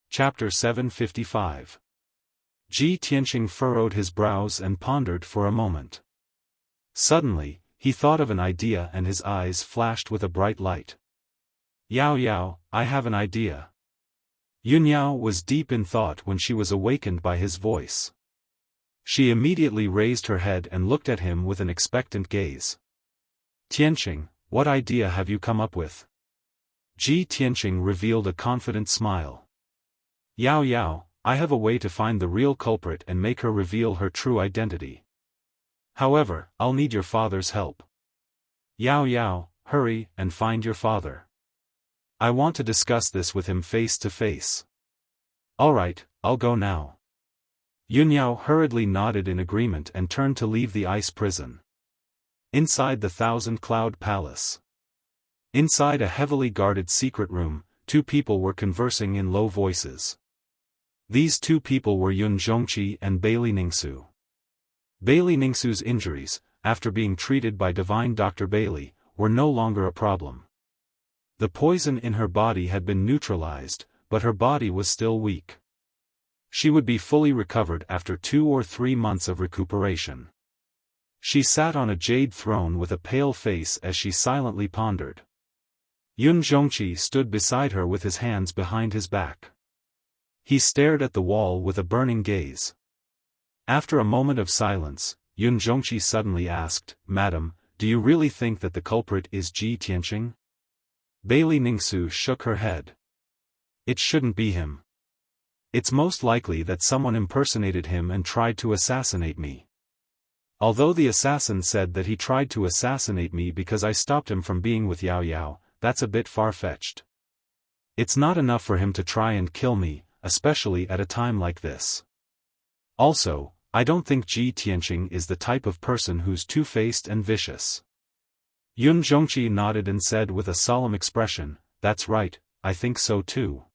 Chapter 755. Ji Tianqing furrowed his brows and pondered for a moment. Suddenly, he thought of an idea and his eyes flashed with a bright light. "Yao Yao, I have an idea." Yunyao was deep in thought when she was awakened by his voice. She immediately raised her head and looked at him with an expectant gaze. Tianqing, what idea have you come up with? Ji Tianqing revealed a confident smile. Yao Yao, I have a way to find the real culprit and make her reveal her true identity. However, I'll need your father's help. Yao Yao, hurry and find your father. I want to discuss this with him face to face. Alright, I'll go now. Yun Yao hurriedly nodded in agreement and turned to leave the ice prison. Inside the Thousand Cloud Palace. Inside a heavily guarded secret room, two people were conversing in low voices. These two people were Yun Zhongqi and Bailey Ningsu. Bailey Ningsu's injuries, after being treated by Divine Dr. Bailey, were no longer a problem. The poison in her body had been neutralized, but her body was still weak. She would be fully recovered after 2 or 3 months of recuperation. She sat on a jade throne with a pale face as she silently pondered. Yun Zhongqi stood beside her with his hands behind his back. He stared at the wall with a burning gaze. After a moment of silence, Yun Zhongqi suddenly asked, Madam, do you really think that the culprit is Ji Tianqing? Bailey Ningsu shook her head. It shouldn't be him. It's most likely that someone impersonated him and tried to assassinate me. Although the assassin said that he tried to assassinate me because I stopped him from being with Yao Yao, that's a bit far-fetched. It's not enough for him to try and kill me, especially at a time like this. Also, I don't think Ji Tianqing is the type of person who's two-faced and vicious. Yun Zhongqi nodded and said with a solemn expression, That's right, I think so too.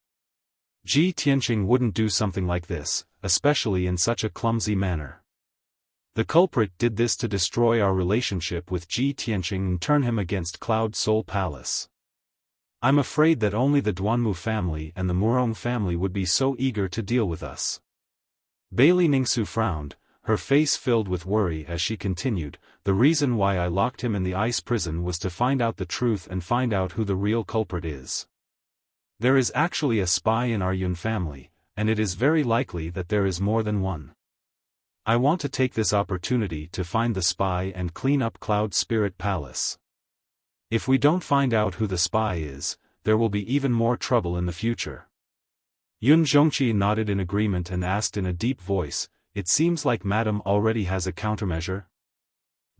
Ji Tianqing wouldn't do something like this, especially in such a clumsy manner. The culprit did this to destroy our relationship with Ji Tianqing and turn him against Cloud Soul Palace. I'm afraid that only the Duanmu family and the Murong family would be so eager to deal with us. Bailey Ningsu frowned, her face filled with worry as she continued, The reason why I locked him in the ice prison was to find out the truth and find out who the real culprit is. There is actually a spy in our Yun family, and it is very likely that there is more than one. I want to take this opportunity to find the spy and clean up Cloud Spirit Palace. If we don't find out who the spy is, there will be even more trouble in the future. Yun Zhongqi nodded in agreement and asked in a deep voice, It seems like Madam already has a countermeasure?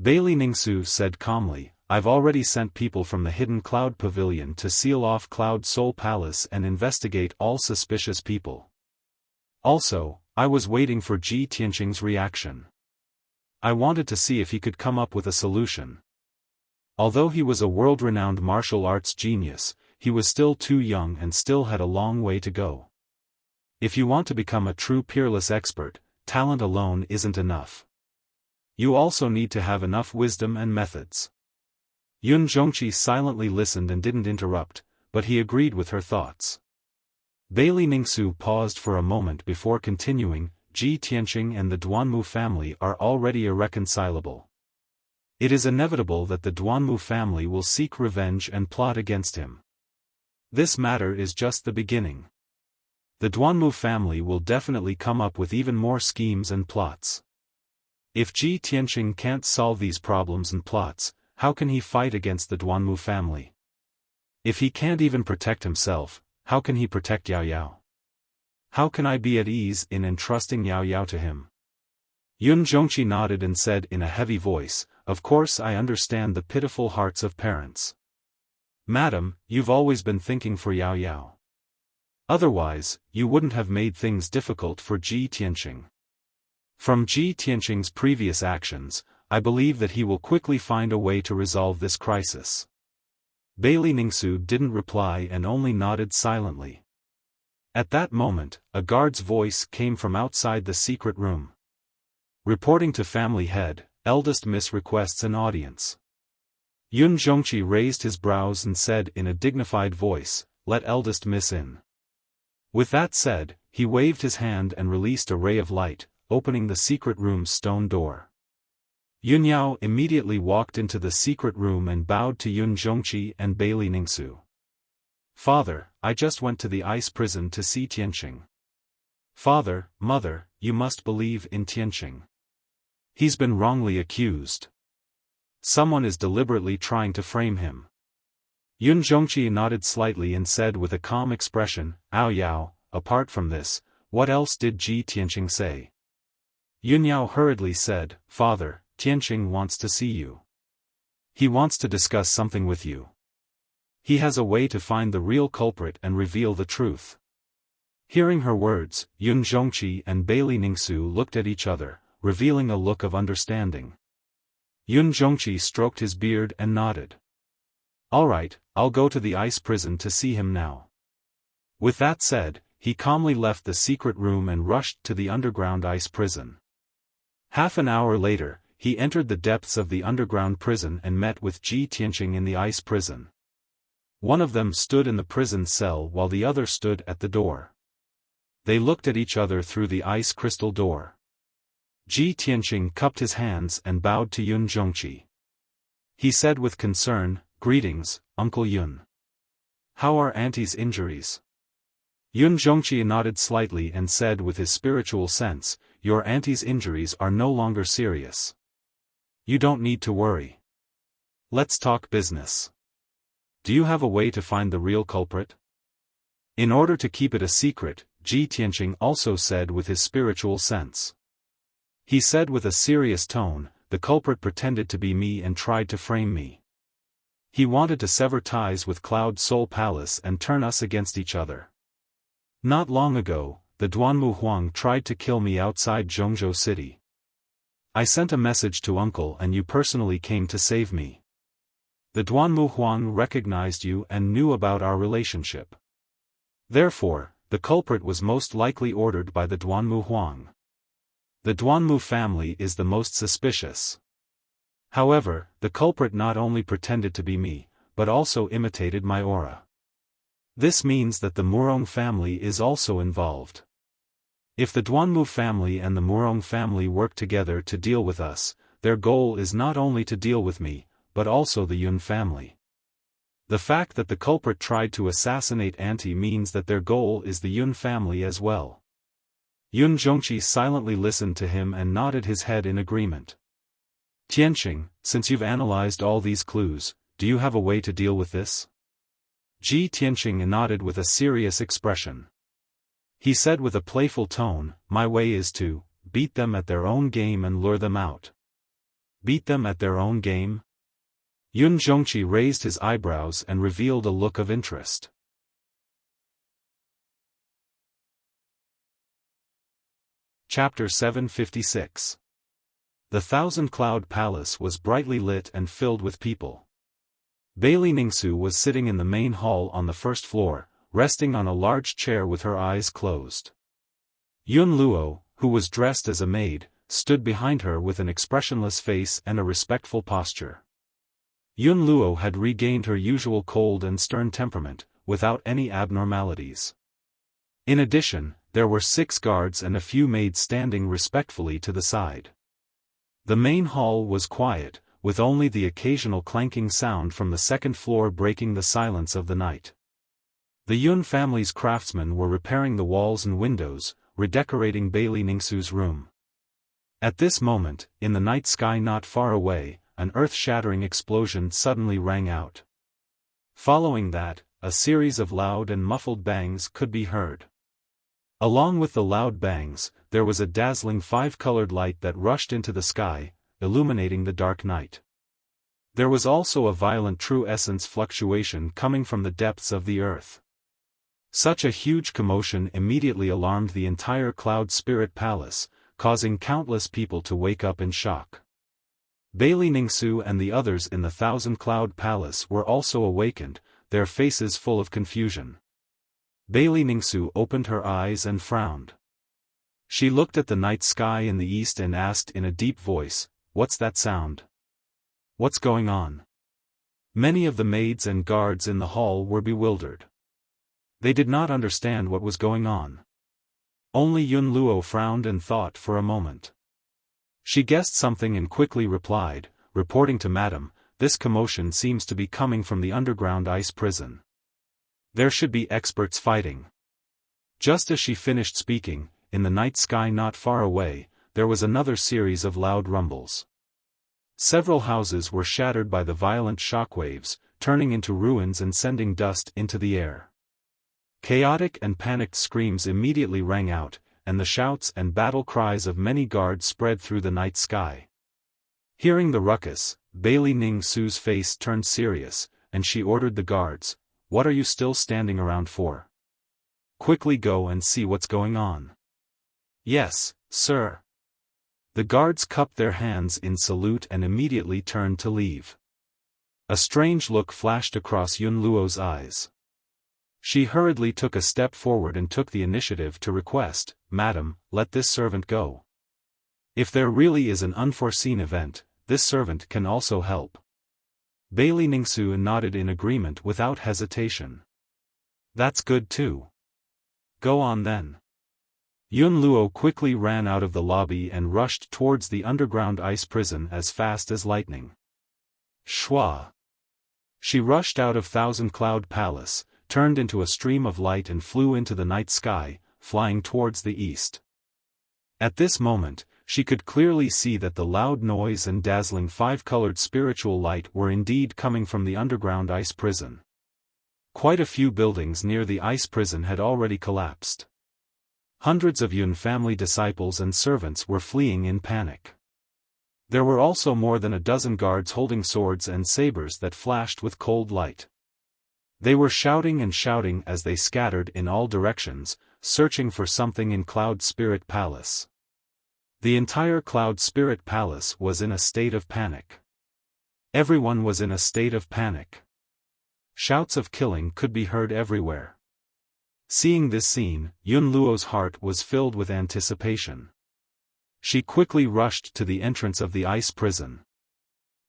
Bailey Ningsu said calmly, I've already sent people from the Hidden Cloud Pavilion to seal off Cloud Soul Palace and investigate all suspicious people. Also, I was waiting for Ji Tianqing's reaction. I wanted to see if he could come up with a solution. Although he was a world-renowned martial arts genius, he was still too young and still had a long way to go. If you want to become a true peerless expert, talent alone isn't enough. You also need to have enough wisdom and methods. Yun Zhongqi silently listened and didn't interrupt, but he agreed with her thoughts. Bailey Ningsu paused for a moment before continuing, Ji Tianqing and the Duanmu family are already irreconcilable. It is inevitable that the Duanmu family will seek revenge and plot against him. This matter is just the beginning. The Duanmu family will definitely come up with even more schemes and plots. If Ji Tianqing can't solve these problems and plots, how can he fight against the Duanmu family? If he can't even protect himself, how can he protect Yao Yao? How can I be at ease in entrusting Yao Yao to him? Yun Zhongqi nodded and said in a heavy voice, Of course I understand the pitiful hearts of parents. Madam, you've always been thinking for Yao Yao. Otherwise, you wouldn't have made things difficult for Ji Tianqing. From Ji Tianqing's previous actions, I believe that he will quickly find a way to resolve this crisis. Bailey Ningsu didn't reply and only nodded silently. At that moment, a guard's voice came from outside the secret room. Reporting to family head, eldest miss requests an audience. Yun Zhongqi raised his brows and said in a dignified voice, Let eldest miss in. With that said, he waved his hand and released a ray of light, opening the secret room's stone door. Yun Yao immediately walked into the secret room and bowed to Yun Zhongqi and Bailey Ningsu. Father, I just went to the ice prison to see Tianqing. Father, mother, you must believe in Tianqing. He's been wrongly accused. Someone is deliberately trying to frame him. Yun Zhongqi nodded slightly and said with a calm expression, "Ao Yao, apart from this, what else did Ji Tianqing say?" Yun Yao hurriedly said, "Father, Tianqing wants to see you. He wants to discuss something with you. He has a way to find the real culprit and reveal the truth." Hearing her words, Yun Zhongqi and Bailey Ningsu looked at each other, revealing a look of understanding. Yun Zhongqi stroked his beard and nodded. "All right, I'll go to the ice prison to see him now." With that said, he calmly left the secret room and rushed to the underground ice prison. Half an hour later, he entered the depths of the underground prison and met with Ji Tianqing in the ice prison. One of them stood in the prison cell while the other stood at the door. They looked at each other through the ice crystal door. Ji Tianqing cupped his hands and bowed to Yun Zhongqi. He said with concern, "Greetings, Uncle Yun. How are Auntie's injuries?" Yun Zhongqi nodded slightly and said with his spiritual sense, "Your auntie's injuries are no longer serious. You don't need to worry. Let's talk business. Do you have a way to find the real culprit?" In order to keep it a secret, Ji Tianqing also said with his spiritual sense. He said with a serious tone, "The culprit pretended to be me and tried to frame me. He wanted to sever ties with Cloud Soul Palace and turn us against each other. Not long ago, the Duanmu Huang tried to kill me outside Zhongzhou City. I sent a message to Uncle and you personally came to save me. The Duanmu Huang recognized you and knew about our relationship. Therefore, the culprit was most likely ordered by the Duanmu Huang. The Duanmu family is the most suspicious. However, the culprit not only pretended to be me, but also imitated my aura. This means that the Murong family is also involved. If the Duanmu family and the Murong family work together to deal with us, their goal is not only to deal with me, but also the Yun family. The fact that the culprit tried to assassinate Auntie means that their goal is the Yun family as well." Yun Zhongqi silently listened to him and nodded his head in agreement. "Tianqing, since you've analyzed all these clues, do you have a way to deal with this?" Ji Tianqing nodded with a serious expression. He said with a playful tone, "My way is to beat them at their own game and lure them out." "Beat them at their own game?" Yun Zhongqi raised his eyebrows and revealed a look of interest. Chapter 756. The Thousand Cloud Palace was brightly lit and filled with people. Bailey Ningsu was sitting in the main hall on the first floor, resting on a large chair with her eyes closed. Yun Luo, who was dressed as a maid, stood behind her with an expressionless face and a respectful posture. Yun Luo had regained her usual cold and stern temperament, without any abnormalities. In addition, there were 6 guards and a few maids standing respectfully to the side. The main hall was quiet, with only the occasional clanking sound from the second floor breaking the silence of the night. The Yun family's craftsmen were repairing the walls and windows, redecorating Bailey Ningsu's room. At this moment, in the night sky not far away, an earth-shattering explosion suddenly rang out. Following that, a series of loud and muffled bangs could be heard. Along with the loud bangs, there was a dazzling 5-colored light that rushed into the sky, illuminating the dark night. There was also a violent true essence fluctuation coming from the depths of the earth. Such a huge commotion immediately alarmed the entire Cloud Spirit Palace, causing countless people to wake up in shock. Bailey Ningsu and the others in the Thousand Cloud Palace were also awakened, their faces full of confusion. Bailey Ningsu opened her eyes and frowned. She looked at the night sky in the east and asked in a deep voice, "What's that sound? What's going on?" Many of the maids and guards in the hall were bewildered. They did not understand what was going on. Only Yun Luo frowned and thought for a moment. She guessed something and quickly replied, reporting to Madam, "This commotion seems to be coming from the underground ice prison. There should be experts fighting." Just as she finished speaking, in the night sky not far away, there was another series of loud rumbles. Several houses were shattered by the violent shockwaves, turning into ruins and sending dust into the air. Chaotic and panicked screams immediately rang out, and the shouts and battle cries of many guards spread through the night sky. Hearing the ruckus, Bailey Ning Su's face turned serious, and she ordered the guards, "What are you still standing around for? Quickly go and see what's going on." "Yes, sir." The guards cupped their hands in salute and immediately turned to leave. A strange look flashed across Yun Luo's eyes. She hurriedly took a step forward and took the initiative to request, "Madam, let this servant go. If there really is an unforeseen event, this servant can also help." Bailey Ningsu nodded in agreement without hesitation. "That's good too. Go on then." Yun Luo quickly ran out of the lobby and rushed towards the underground ice prison as fast as lightning. Shwa! She rushed out of Thousand Cloud Palace, turned into a stream of light and flew into the night sky, flying towards the east. At this moment, she could clearly see that the loud noise and dazzling five-colored spiritual light were indeed coming from the underground ice prison. Quite a few buildings near the ice prison had already collapsed. Hundreds of Yun family disciples and servants were fleeing in panic. There were also more than a dozen guards holding swords and sabers that flashed with cold light. They were shouting and shouting as they scattered in all directions, searching for something in Cloud Spirit Palace. The entire Cloud Spirit Palace was in a state of panic. Everyone was in a state of panic. Shouts of killing could be heard everywhere. Seeing this scene, Yun Luo's heart was filled with anticipation. She quickly rushed to the entrance of the ice prison.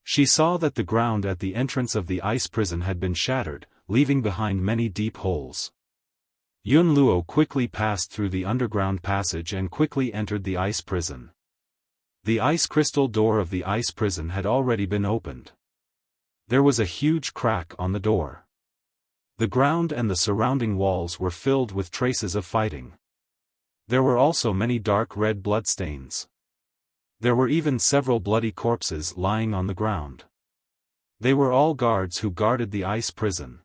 She saw that the ground at the entrance of the ice prison had been shattered, leaving behind many deep holes. Yun Luo quickly passed through the underground passage and quickly entered the ice prison. The ice crystal door of the ice prison had already been opened. There was a huge crack on the door. The ground and the surrounding walls were filled with traces of fighting. There were also many dark red bloodstains. There were even several bloody corpses lying on the ground. They were all guards who guarded the ice prison.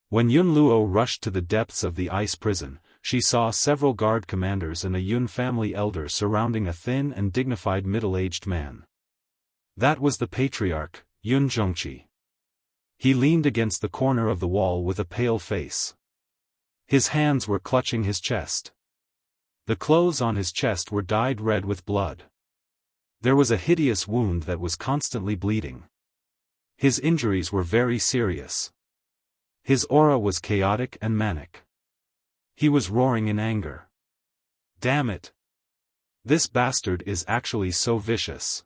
When Yun Luo rushed to the depths of the ice prison, she saw several guard commanders and a Yun family elder surrounding a thin and dignified middle-aged man. That was the patriarch, Yun Zhongqi. He leaned against the corner of the wall with a pale face. His hands were clutching his chest. The clothes on his chest were dyed red with blood. There was a hideous wound that was constantly bleeding. His injuries were very serious. His aura was chaotic and manic. He was roaring in anger. "Damn it! This bastard is actually so vicious."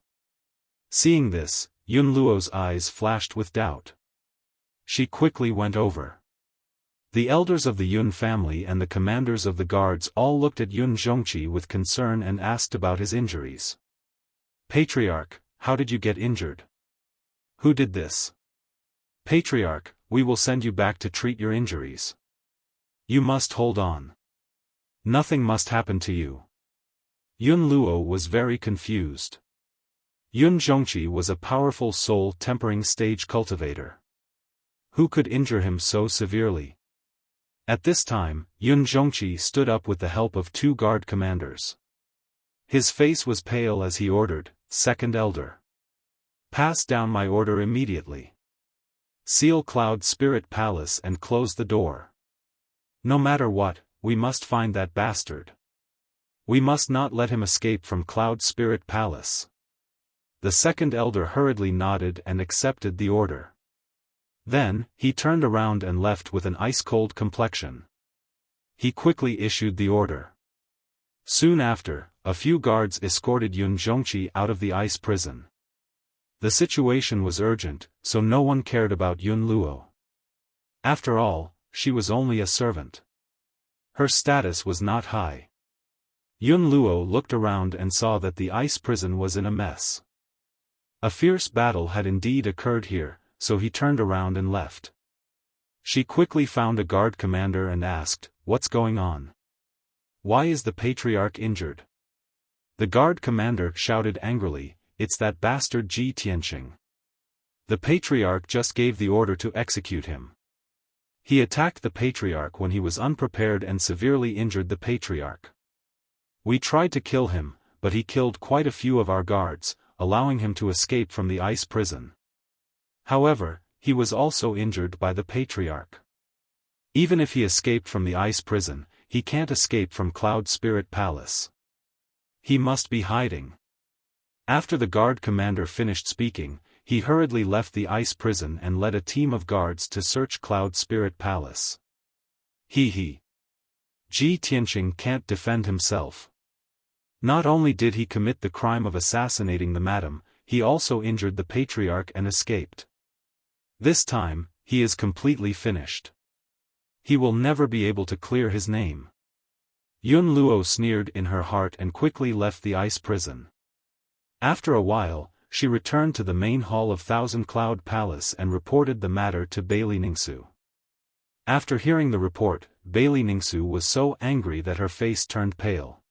Seeing this, Yun Luo's eyes flashed with doubt. She quickly went over. The elders of the Yun family and the commanders of the guards all looked at Yun Zhongqi with concern and asked about his injuries. "Patriarch, how did you get injured? Who did this?" "Patriarch, we will send you back to treat your injuries. You must hold on. Nothing must happen to you." Yun Luo was very confused. Yun Zhongqi was a powerful soul-tempering stage cultivator. Who could injure him so severely? At this time, Yun Zhongqi stood up with the help of two guard commanders. His face was pale as he ordered, "Second Elder. Pass down my order immediately. Seal Cloud Spirit Palace and close the door. No matter what, we must find that bastard. We must not let him escape from Cloud Spirit Palace." The second elder hurriedly nodded and accepted the order. Then, he turned around and left with an ice-cold complexion. He quickly issued the order. Soon after, a few guards escorted Yun Zhongqi out of the ice prison. The situation was urgent, so no one cared about Yun Luo. After all, she was only a servant. Her status was not high. Yun Luo looked around and saw that the ice prison was in a mess. A fierce battle had indeed occurred here, so he turned around and left. She quickly found a guard commander and asked, "What's going on? Why is the patriarch injured?" The guard commander shouted angrily, "It's that bastard Ji Tianqing. The patriarch just gave the order to execute him. He attacked the patriarch when he was unprepared and severely injured the patriarch. We tried to kill him, but he killed quite a few of our guards, allowing him to escape from the ice prison. However, he was also injured by the patriarch. Even if he escaped from the ice prison, he can't escape from Cloud Spirit Palace. He must be hiding." After the guard commander finished speaking, he hurriedly left the ice prison and led a team of guards to search Cloud Spirit Palace. Ji Tianqing can't defend himself. Not only did he commit the crime of assassinating the madam, he also injured the patriarch and escaped. This time, he is completely finished. He will never be able to clear his name. Yun Luo sneered in her heart and quickly left the ice prison. After a while, she returned to the main hall of Thousand Cloud Palace and reported the matter to Bailey Ningsu. After hearing the report, Bailey Ningsu was so angry that her face turned pale.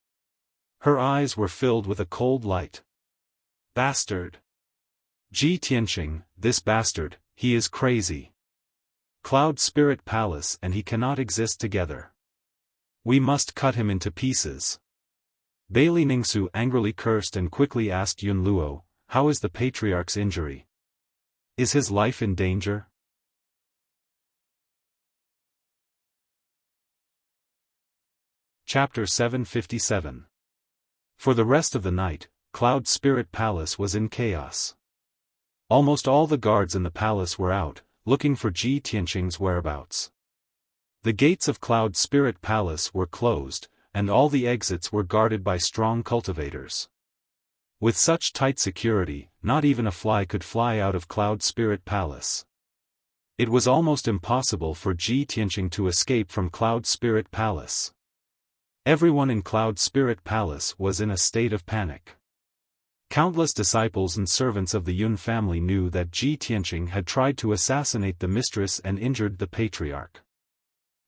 Her eyes were filled with a cold light. "Bastard! Ji Tianqing, this bastard, he is crazy. Cloud Spirit Palace and he cannot exist together. We must cut him into pieces." Bailey Ningsu angrily cursed and quickly asked Yun Luo, "How is the patriarch's injury? Is his life in danger?" Chapter 757. For the rest of the night, Cloud Spirit Palace was in chaos. Almost all the guards in the palace were out, looking for Ji Tianqing's whereabouts. The gates of Cloud Spirit Palace were closed, and all the exits were guarded by strong cultivators. With such tight security, not even a fly could fly out of Cloud Spirit Palace. It was almost impossible for Ji Tianqing to escape from Cloud Spirit Palace. Everyone in Cloud Spirit Palace was in a state of panic. Countless disciples and servants of the Yun family knew that Ji Tianqing had tried to assassinate the mistress and injured the patriarch.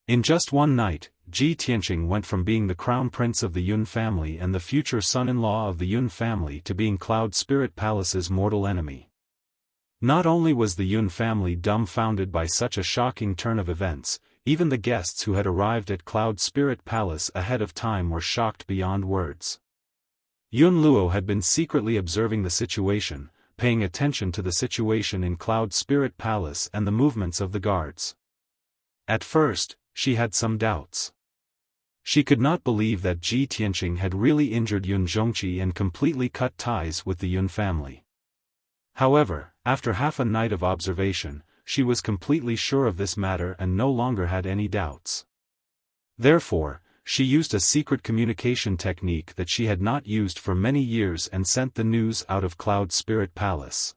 In just one night, Ji Tianqing went from being the crown prince of the Yun family and the future son-in-law of the Yun family to being Cloud Spirit Palace's mortal enemy. Not only was the Yun family dumbfounded by such a shocking turn of events, even the guests who had arrived at Cloud Spirit Palace ahead of time were shocked beyond words. Yun Luo had been secretly observing the situation, paying attention to the situation in Cloud Spirit Palace and the movements of the guards. At first, she had some doubts. She could not believe that Ji Tianqing had really injured Yun Zhongqi and completely cut ties with the Yun family. However, after half a night of observation, she was completely sure of this matter and no longer had any doubts. Therefore, she used a secret communication technique that she had not used for many years and sent the news out of Cloud Spirit Palace.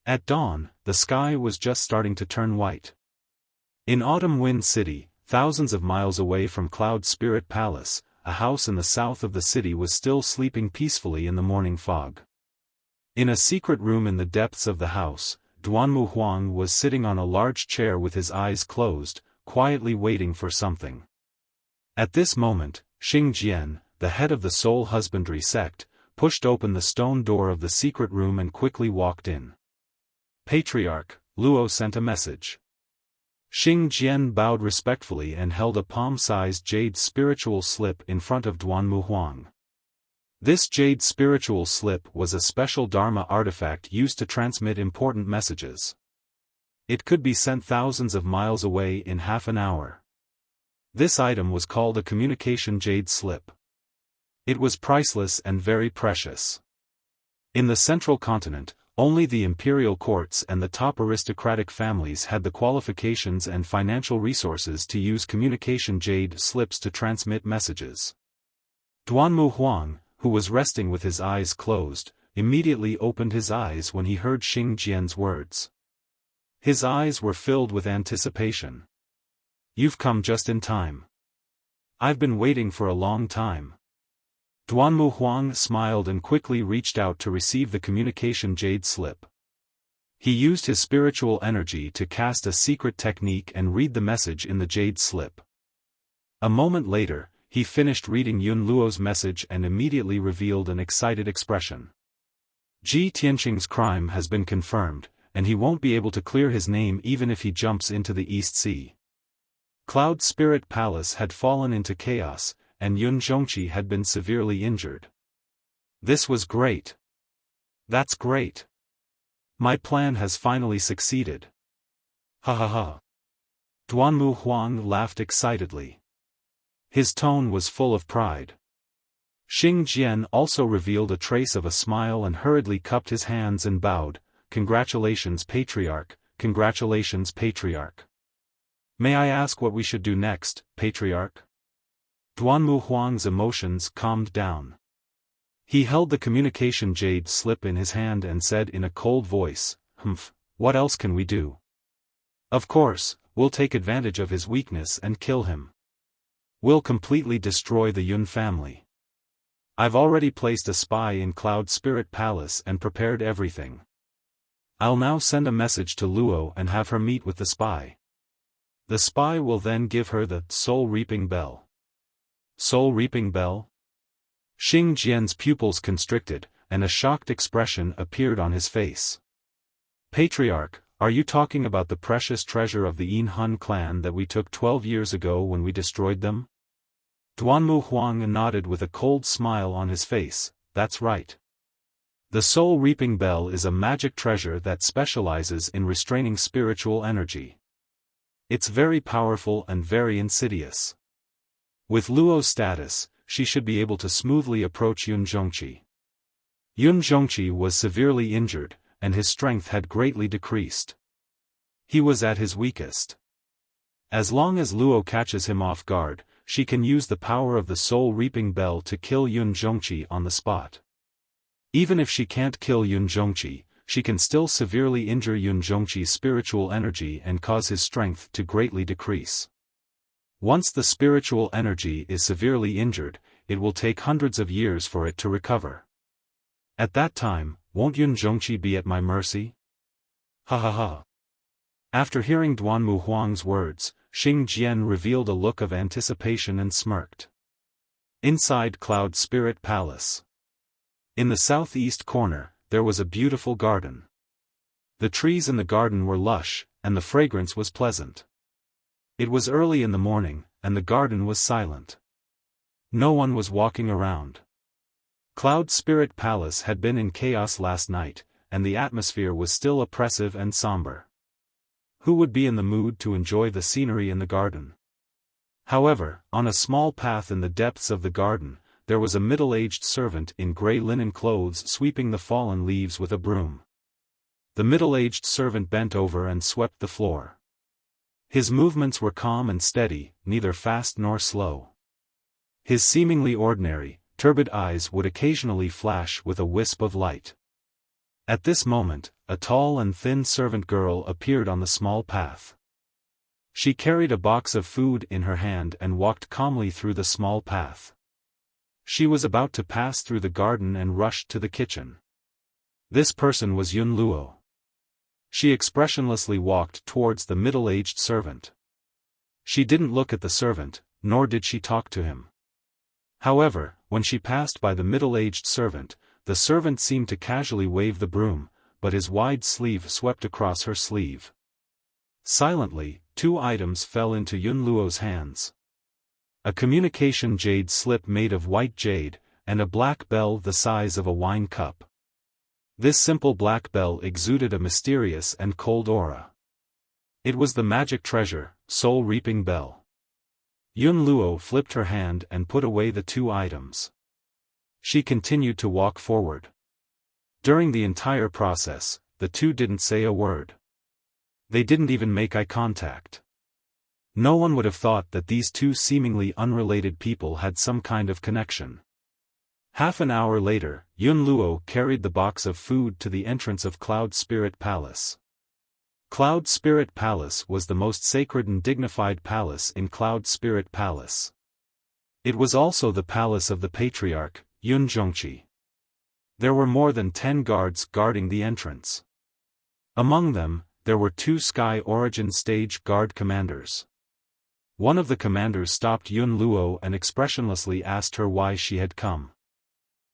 At dawn, the sky was just starting to turn white. In Autumn Wind City, thousands of miles away from Cloud Spirit Palace, a house in the south of the city was still sleeping peacefully in the morning fog. In a secret room in the depths of the house, Duanmu Huang was sitting on a large chair with his eyes closed, quietly waiting for something. At this moment, Xing Jian, the head of the Soul Husbandry sect, pushed open the stone door of the secret room and quickly walked in. "Patriarch, Luo sent a message." Xing Jian bowed respectfully and held a palm-sized jade spiritual slip in front of Duanmu Huang. This jade spiritual slip was a special Dharma artifact used to transmit important messages. It could be sent thousands of miles away in half an hour. This item was called a communication jade slip. It was priceless and very precious. In the central continent, only the imperial courts and the top aristocratic families had the qualifications and financial resources to use communication jade slips to transmit messages. Duanmu Huang, who was resting with his eyes closed, immediately opened his eyes when he heard Xing Jian's words. His eyes were filled with anticipation. "You've come just in time. I've been waiting for a long time." Duanmu Huang smiled and quickly reached out to receive the communication jade slip. He used his spiritual energy to cast a secret technique and read the message in the jade slip. A moment later, he finished reading Yun Luo's message and immediately revealed an excited expression. Ji Tianqing's crime has been confirmed, and he won't be able to clear his name even if he jumps into the East Sea. Cloud Spirit Palace had fallen into chaos, and Yun Zhongqi had been severely injured. This was great. That's great. My plan has finally succeeded. Ha ha ha. Duanmu Huang laughed excitedly. His tone was full of pride. Xing Jian also revealed a trace of a smile and hurriedly cupped his hands and bowed. Congratulations, Patriarch, congratulations, Patriarch. May I ask what we should do next, Patriarch? Duanmu Huang's emotions calmed down. He held the communication jade slip in his hand and said in a cold voice, what else can we do? Of course, we'll take advantage of his weakness and kill him. We'll completely destroy the Yun family. I've already placed a spy in Cloud Spirit Palace and prepared everything. I'll now send a message to Luo and have her meet with the spy. The spy will then give her the Soul Reaping Bell. Soul Reaping Bell? Xing Jian's pupils constricted, and a shocked expression appeared on his face. Patriarch, are you talking about the precious treasure of the Yin Hun clan that we took 12 years ago when we destroyed them? Duanmu Huang nodded with a cold smile on his face. That's right. The Soul Reaping Bell is a magic treasure that specializes in restraining spiritual energy. It's very powerful and very insidious. With Luo's status, she should be able to smoothly approach Yun Zhongqi. Yun Zhongqi was severely injured, and his strength had greatly decreased. He was at his weakest. As long as Luo catches him off guard, she can use the power of the Soul Reaping Bell to kill Yun Zhongqi on the spot. Even if she can't kill Yun Zhongqi, she can still severely injure Yun Zhongqi's spiritual energy and cause his strength to greatly decrease. Once the spiritual energy is severely injured, it will take hundreds of years for it to recover. At that time, won't Yun Zhongqi be at my mercy? Ha ha ha. After hearing Duanmu Huang's words, Xing Jian revealed a look of anticipation and smirked. Inside Cloud Spirit Palace. In the southeast corner, there was a beautiful garden. The trees in the garden were lush, and the fragrance was pleasant. It was early in the morning, and the garden was silent. No one was walking around. Cloud Spirit Palace had been in chaos last night, and the atmosphere was still oppressive and somber. Who would be in the mood to enjoy the scenery in the garden? However, on a small path in the depths of the garden, there was a middle-aged servant in gray linen clothes sweeping the fallen leaves with a broom. The middle-aged servant bent over and swept the floor. His movements were calm and steady, neither fast nor slow. His seemingly ordinary, turbid eyes would occasionally flash with a wisp of light. At this moment, a tall and thin servant girl appeared on the small path. She carried a box of food in her hand and walked calmly through the small path. She was about to pass through the garden and rushed to the kitchen. This person was Yun Luo. She expressionlessly walked towards the middle-aged servant. She didn't look at the servant, nor did she talk to him. However, when she passed by the middle-aged servant, the servant seemed to casually wave the broom, but his wide sleeve swept across her sleeve. Silently, 2 items fell into Yun Luo's hands. A communication jade slip made of white jade, and a black bell the size of a wine cup. This simple black bell exuded a mysterious and cold aura. It was the magic treasure, Soul Reaping Bell. Yun Luo flipped her hand and put away the 2 items. She continued to walk forward. During the entire process, the 2 didn't say a word. They didn't even make eye contact. No one would have thought that these 2 seemingly unrelated people had some kind of connection. Half an hour later, Yun Luo carried the box of food to the entrance of Cloud Spirit Palace. Cloud Spirit Palace was the most sacred and dignified palace in Cloud Spirit Palace. It was also the palace of the Patriarch, Yun Zhongqi. There were more than 10 guards guarding the entrance. Among them, there were 2 Sky Origin Stage Guard commanders. One of the commanders stopped Yun Luo and expressionlessly asked her why she had come.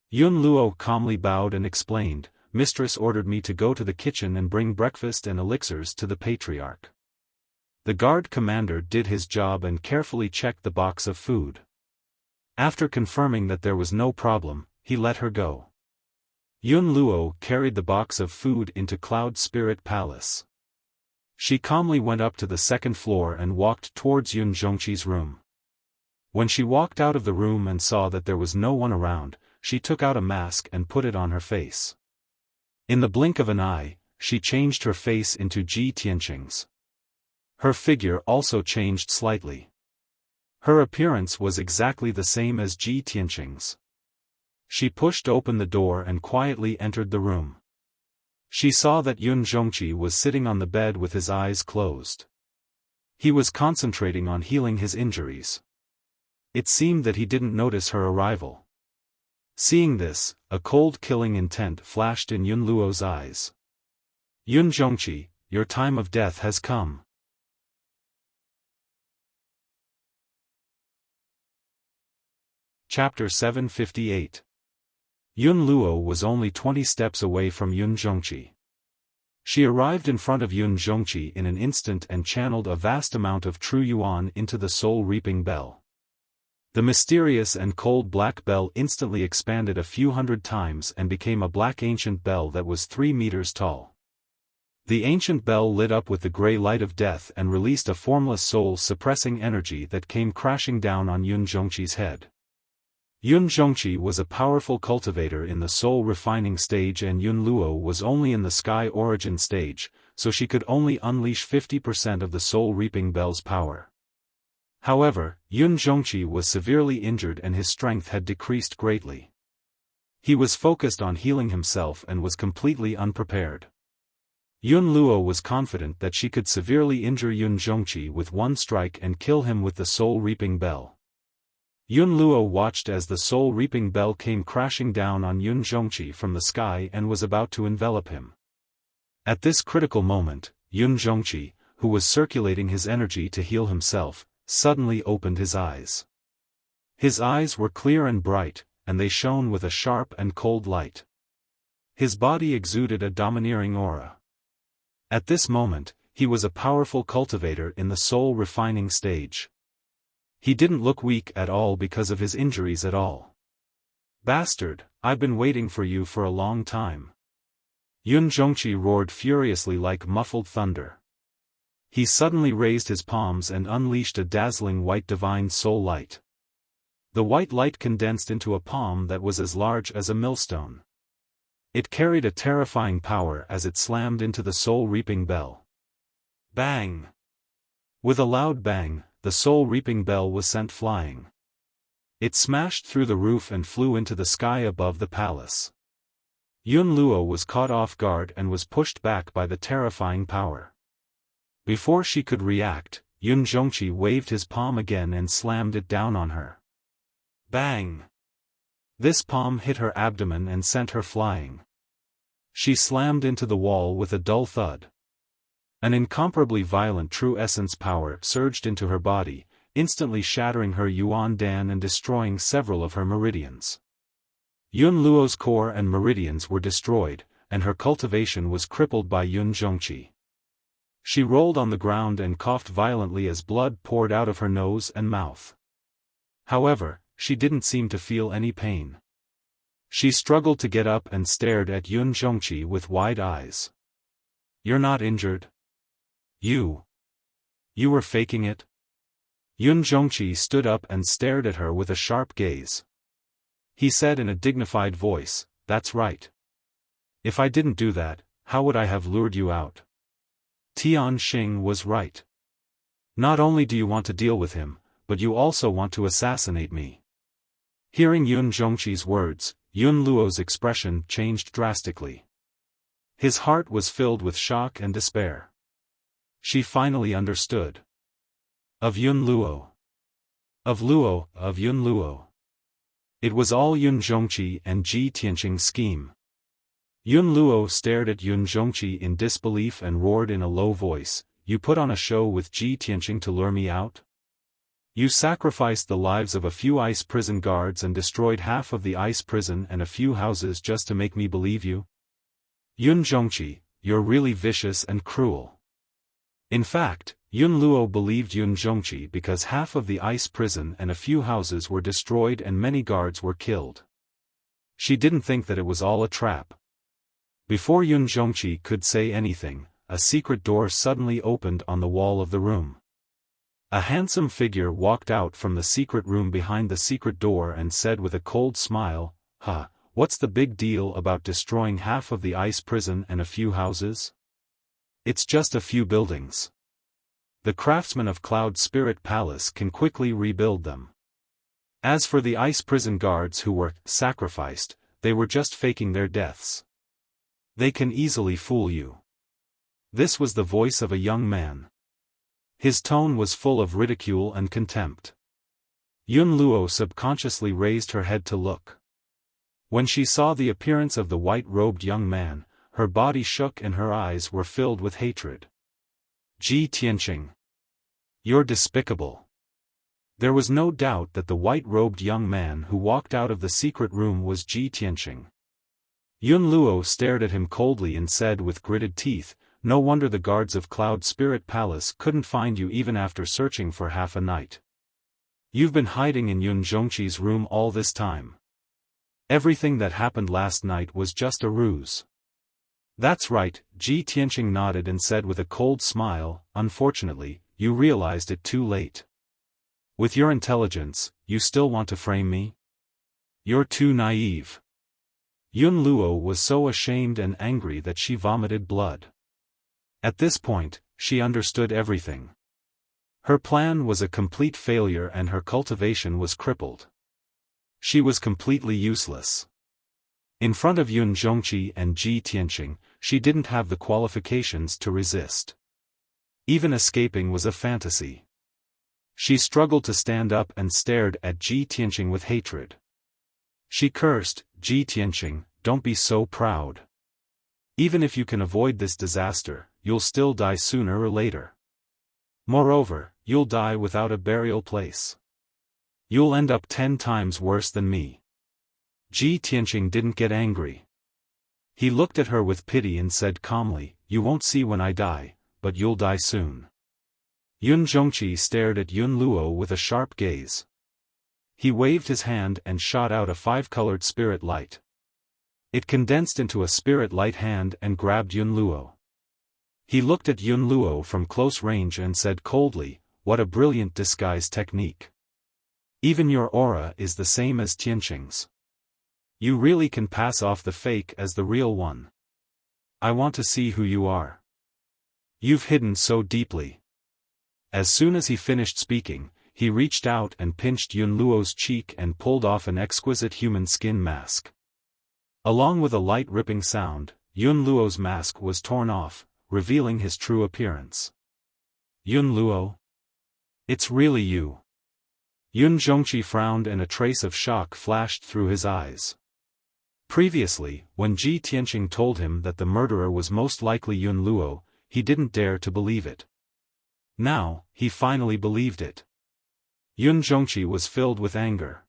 Yun Luo calmly bowed and explained, "Mistress ordered me to go to the kitchen and bring breakfast and elixirs to the patriarch." The guard commander did his job and carefully checked the box of food. After confirming that there was no problem, he let her go. Yun Luo carried the box of food into Cloud Spirit Palace. She calmly went up to the second floor and walked towards Yun Zhongqi's room. When she walked out of the room and saw that there was no one around, she took out a mask and put it on her face. In the blink of an eye, she changed her face into Ji Tianqing's. Her figure also changed slightly. Her appearance was exactly the same as Ji Tianqing's. She pushed open the door and quietly entered the room. She saw that Yun Zhongqi was sitting on the bed with his eyes closed. He was concentrating on healing his injuries. It seemed that he didn't notice her arrival. Seeing this, a cold killing intent flashed in Yun Luo's eyes. "Yun Zhongqi, your time of death has come." Chapter 758. Yun Luo was only 20 steps away from Yun Zhongqi. She arrived in front of Yun Zhongqi in an instant and channeled a vast amount of true yuan into the soul-reaping bell. The mysterious and cold black bell instantly expanded a few hundred times and became a black ancient bell that was 3 meters tall. The ancient bell lit up with the gray light of death and released a formless soul-suppressing energy that came crashing down on Yun Zhongqi's head. Yun Zhongqi was a powerful cultivator in the soul-refining stage and Yun Luo was only in the sky origin stage, so she could only unleash 50% of the soul-reaping bell's power. However, Yun Zhongqi was severely injured and his strength had decreased greatly. He was focused on healing himself and was completely unprepared. Yun Luo was confident that she could severely injure Yun Zhongqi with one strike and kill him with the soul-reaping bell. Yun Luo watched as the soul-reaping bell came crashing down on Yun Zhongqi from the sky and was about to envelop him. At this critical moment, Yun Zhongqi, who was circulating his energy to heal himself, suddenly opened his eyes. His eyes were clear and bright, and they shone with a sharp and cold light. His body exuded a domineering aura. At this moment, he was a powerful cultivator in the soul-refining stage. He didn't look weak at all because of his injuries at all. "Bastard, I've been waiting for you for a long time." Yun Zhongqi roared furiously like muffled thunder. He suddenly raised his palms and unleashed a dazzling white divine soul light. The white light condensed into a palm that was as large as a millstone. It carried a terrifying power as it slammed into the soul-reaping bell. Bang! With a loud bang, the soul-reaping bell was sent flying. It smashed through the roof and flew into the sky above the palace. Yun Luo was caught off guard and was pushed back by the terrifying power. Before she could react, Yun Zhongqi waved his palm again and slammed it down on her. Bang! This palm hit her abdomen and sent her flying. She slammed into the wall with a dull thud. An incomparably violent true essence power surged into her body, instantly shattering her Yuan Dan and destroying several of her meridians. Yun Luo's core and meridians were destroyed, and her cultivation was crippled by Yun Zhongqi. She rolled on the ground and coughed violently as blood poured out of her nose and mouth. However, she didn't seem to feel any pain. She struggled to get up and stared at Yun Zhongqi with wide eyes. "You're not injured? You were faking it?" Yun Zhongqi stood up and stared at her with a sharp gaze. He said in a dignified voice, "That's right. If I didn't do that, how would I have lured you out?" Tian Xing was right. Not only do you want to deal with him, but you also want to assassinate me. Hearing Yun Zhongqi's words, Yun Luo's expression changed drastically. His heart was filled with shock and despair. She finally understood. Of Yun Luo. Of Yun Luo. It was all Yun Zhongqi and Ji Tianqing's scheme. Yun Luo stared at Yun Zhongqi in disbelief and roared in a low voice, "You put on a show with Ji Tianqing to lure me out?" You sacrificed the lives of a few ice prison guards and destroyed half of the ice prison and a few houses just to make me believe you? Yun Zhongqi, you're really vicious and cruel. In fact, Yun Luo believed Yun Zhongqi because half of the ice prison and a few houses were destroyed and many guards were killed. She didn't think that it was all a trap. Before Yun Zhongqi could say anything, a secret door suddenly opened on the wall of the room. A handsome figure walked out from the secret room behind the secret door and said with a cold smile, "Huh, what's the big deal about destroying half of the ice prison and a few houses? It's just a few buildings. The craftsmen of Cloud Spirit Palace can quickly rebuild them. As for the ice prison guards who were sacrificed, they were just faking their deaths. They can easily fool you." This was the voice of a young man. His tone was full of ridicule and contempt. Yun Luo subconsciously raised her head to look. When she saw the appearance of the white-robed young man, her body shook and her eyes were filled with hatred. "Ji Tianqing. You're despicable." There was no doubt that the white-robed young man who walked out of the secret room was Ji Tianqing. Yun Luo stared at him coldly and said with gritted teeth, "No wonder the guards of Cloud Spirit Palace couldn't find you even after searching for half a night. You've been hiding in Yun Zhongqi's room all this time. Everything that happened last night was just a ruse." "That's right," Ji Tianqing nodded and said with a cold smile, "Unfortunately, you realized it too late. With your intelligence, you still want to frame me? You're too naive." Yun Luo was so ashamed and angry that she vomited blood. At this point, she understood everything. Her plan was a complete failure and her cultivation was crippled. She was completely useless. In front of Yun Zhongqi and Ji Tianqing, she didn't have the qualifications to resist. Even escaping was a fantasy. She struggled to stand up and stared at Ji Tianqing with hatred. She cursed, "Ji Tianqing, don't be so proud. Even if you can avoid this disaster, you'll still die sooner or later. Moreover, you'll die without a burial place. You'll end up 10 times worse than me." Ji Tianqing didn't get angry. He looked at her with pity and said calmly, "You won't see when I die, but you'll die soon." Yun Zhongqi stared at Yun Luo with a sharp gaze. He waved his hand and shot out a 5-colored spirit light. It condensed into a spirit light hand and grabbed Yun Luo. He looked at Yun Luo from close range and said coldly, "What a brilliant disguise technique. Even your aura is the same as Tianqing's. You really can pass off the fake as the real one. I want to see who you are. You've hidden so deeply." As soon as he finished speaking, he reached out and pinched Yun Luo's cheek and pulled off an exquisite human skin mask. Along with a light ripping sound, Yun Luo's mask was torn off, revealing his true appearance. "Yun Luo? It's really you." Yun Zhongqi frowned and a trace of shock flashed through his eyes. Previously, when Ji Tianqing told him that the murderer was most likely Yun Luo, he didn't dare to believe it. Now, he finally believed it. Yun Zhongqi was filled with anger.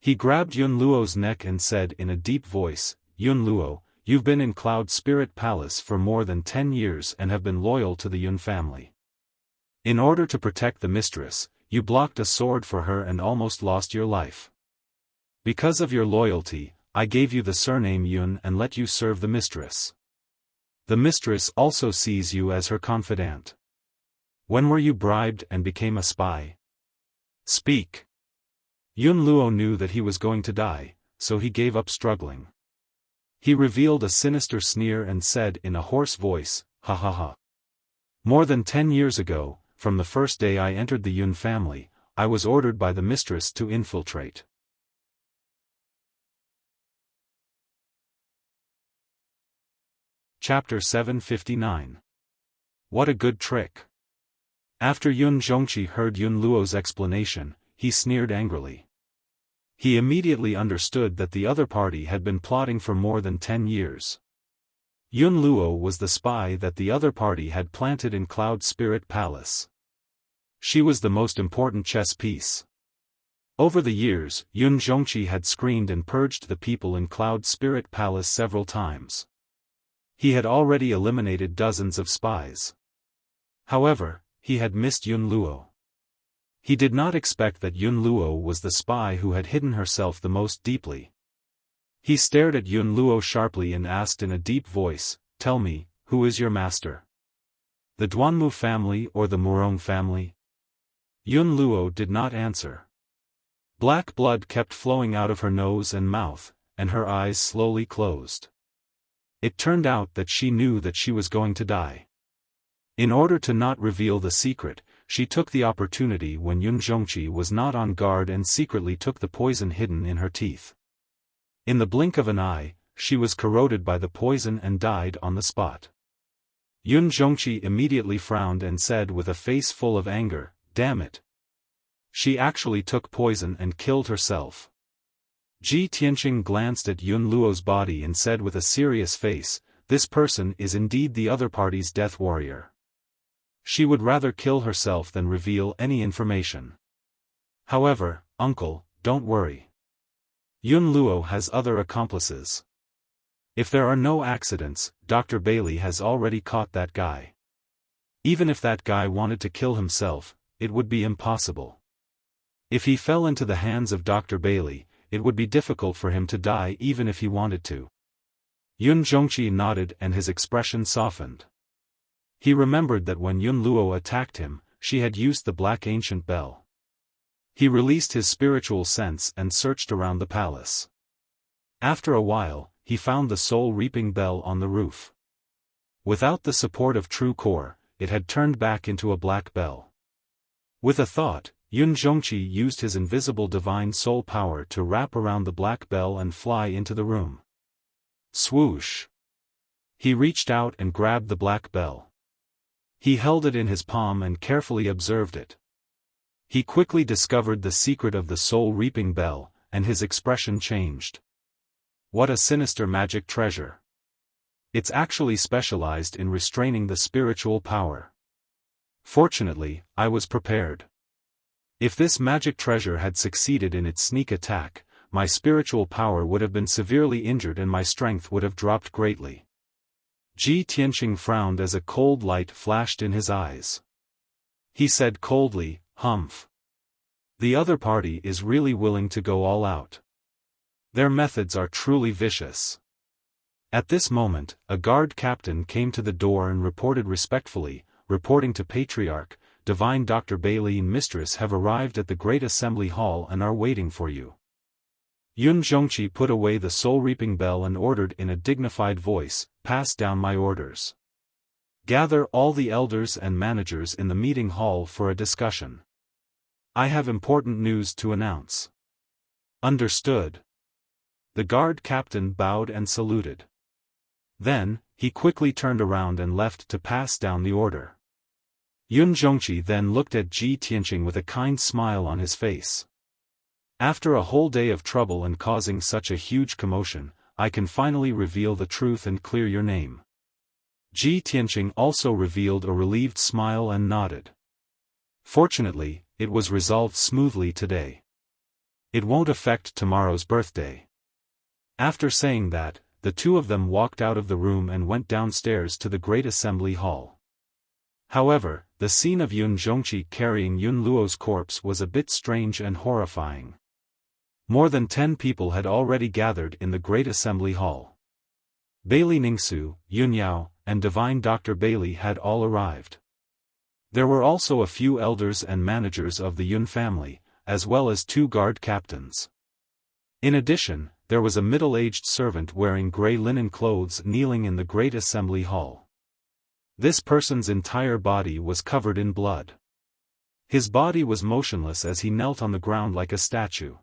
He grabbed Yun Luo's neck and said in a deep voice, "Yun Luo, you've been in Cloud Spirit Palace for more than 10 years and have been loyal to the Yun family. In order to protect the mistress, you blocked a sword for her and almost lost your life. Because of your loyalty, I gave you the surname Yun and let you serve the mistress. The mistress also sees you as her confidant. When were you bribed and became a spy? Speak." Yun Luo knew that he was going to die, so he gave up struggling. He revealed a sinister sneer and said in a hoarse voice, "Ha ha ha. More than 10 years ago, from the first day I entered the Yun family, I was ordered by the mistress to infiltrate." Chapter 759. What a good trick. After Yun Zhongqi heard Yun Luo's explanation, he sneered angrily. He immediately understood that the other party had been plotting for more than 10 years. Yun Luo was the spy that the other party had planted in Cloud Spirit Palace. She was the most important chess piece. Over the years, Yun Zhongqi had screened and purged the people in Cloud Spirit Palace several times. He had already eliminated dozens of spies. However, he had missed Yun Luo. He did not expect that Yun Luo was the spy who had hidden herself the most deeply. He stared at Yun Luo sharply and asked in a deep voice, "Tell me, who is your master? The Duanmu family or the Murong family?" Yun Luo did not answer. Black blood kept flowing out of her nose and mouth, and her eyes slowly closed. It turned out that she knew that she was going to die. In order to not reveal the secret, she took the opportunity when Yun Zhongqi was not on guard and secretly took the poison hidden in her teeth. In the blink of an eye, she was corroded by the poison and died on the spot. Yun Zhongqi immediately frowned and said with a face full of anger, "Damn it. She actually took poison and killed herself." Ji Tianqing glanced at Yun Luo's body and said with a serious face, "This person is indeed the other party's death warrior. She would rather kill herself than reveal any information. However, uncle, don't worry. Yun Luo has other accomplices. If there are no accidents, Dr. Bailey has already caught that guy. Even if that guy wanted to kill himself, it would be impossible. If he fell into the hands of Dr. Bailey, it would be difficult for him to die even if he wanted to." Yun Zhongqi nodded and his expression softened. He remembered that when Yun Luo attacked him, she had used the black ancient bell. He released his spiritual sense and searched around the palace. After a while, he found the soul-reaping bell on the roof. Without the support of true core, it had turned back into a black bell. With a thought, Yun Zhongqi used his invisible divine soul power to wrap around the black bell and fly into the room. Swoosh! He reached out and grabbed the black bell. He held it in his palm and carefully observed it. He quickly discovered the secret of the soul-reaping bell, and his expression changed. What a sinister magic treasure! It's actually specialized in restraining the spiritual power. Fortunately, I was prepared. If this magic treasure had succeeded in its sneak attack, my spiritual power would have been severely injured and my strength would have dropped greatly. Ji Tianqing frowned as a cold light flashed in his eyes. He said coldly, "Humph. The other party is really willing to go all out. Their methods are truly vicious." At this moment, a guard captain came to the door and reported respectfully, reporting to Patriarch, "Divine Dr. Bailey and Mistress have arrived at the Great Assembly Hall and are waiting for you." Yun Zhongqi put away the soul-reaping bell and ordered in a dignified voice, "Pass down my orders. Gather all the elders and managers in the meeting hall for a discussion. I have important news to announce." "Understood." The guard captain bowed and saluted. Then, he quickly turned around and left to pass down the order. Yun Zhongqi then looked at Ji Tianqing with a kind smile on his face. "After a whole day of trouble and causing such a huge commotion, I can finally reveal the truth and clear your name." Ji Tianqing also revealed a relieved smile and nodded. Fortunately, it was resolved smoothly today. It won't affect tomorrow's birthday. After saying that, the two of them walked out of the room and went downstairs to the Great Assembly Hall. However, the scene of Yun Zhongqi carrying Yun Luo's corpse was a bit strange and horrifying. More than 10 people had already gathered in the Great Assembly Hall. Bailey Ningsu, Yun Yao, and Divine Dr. Bailey had all arrived. There were also a few elders and managers of the Yun family, as well as 2 guard captains. In addition, there was a middle-aged servant wearing gray linen clothes kneeling in the Great Assembly Hall. This person's entire body was covered in blood. His body was motionless as he knelt on the ground like a statue.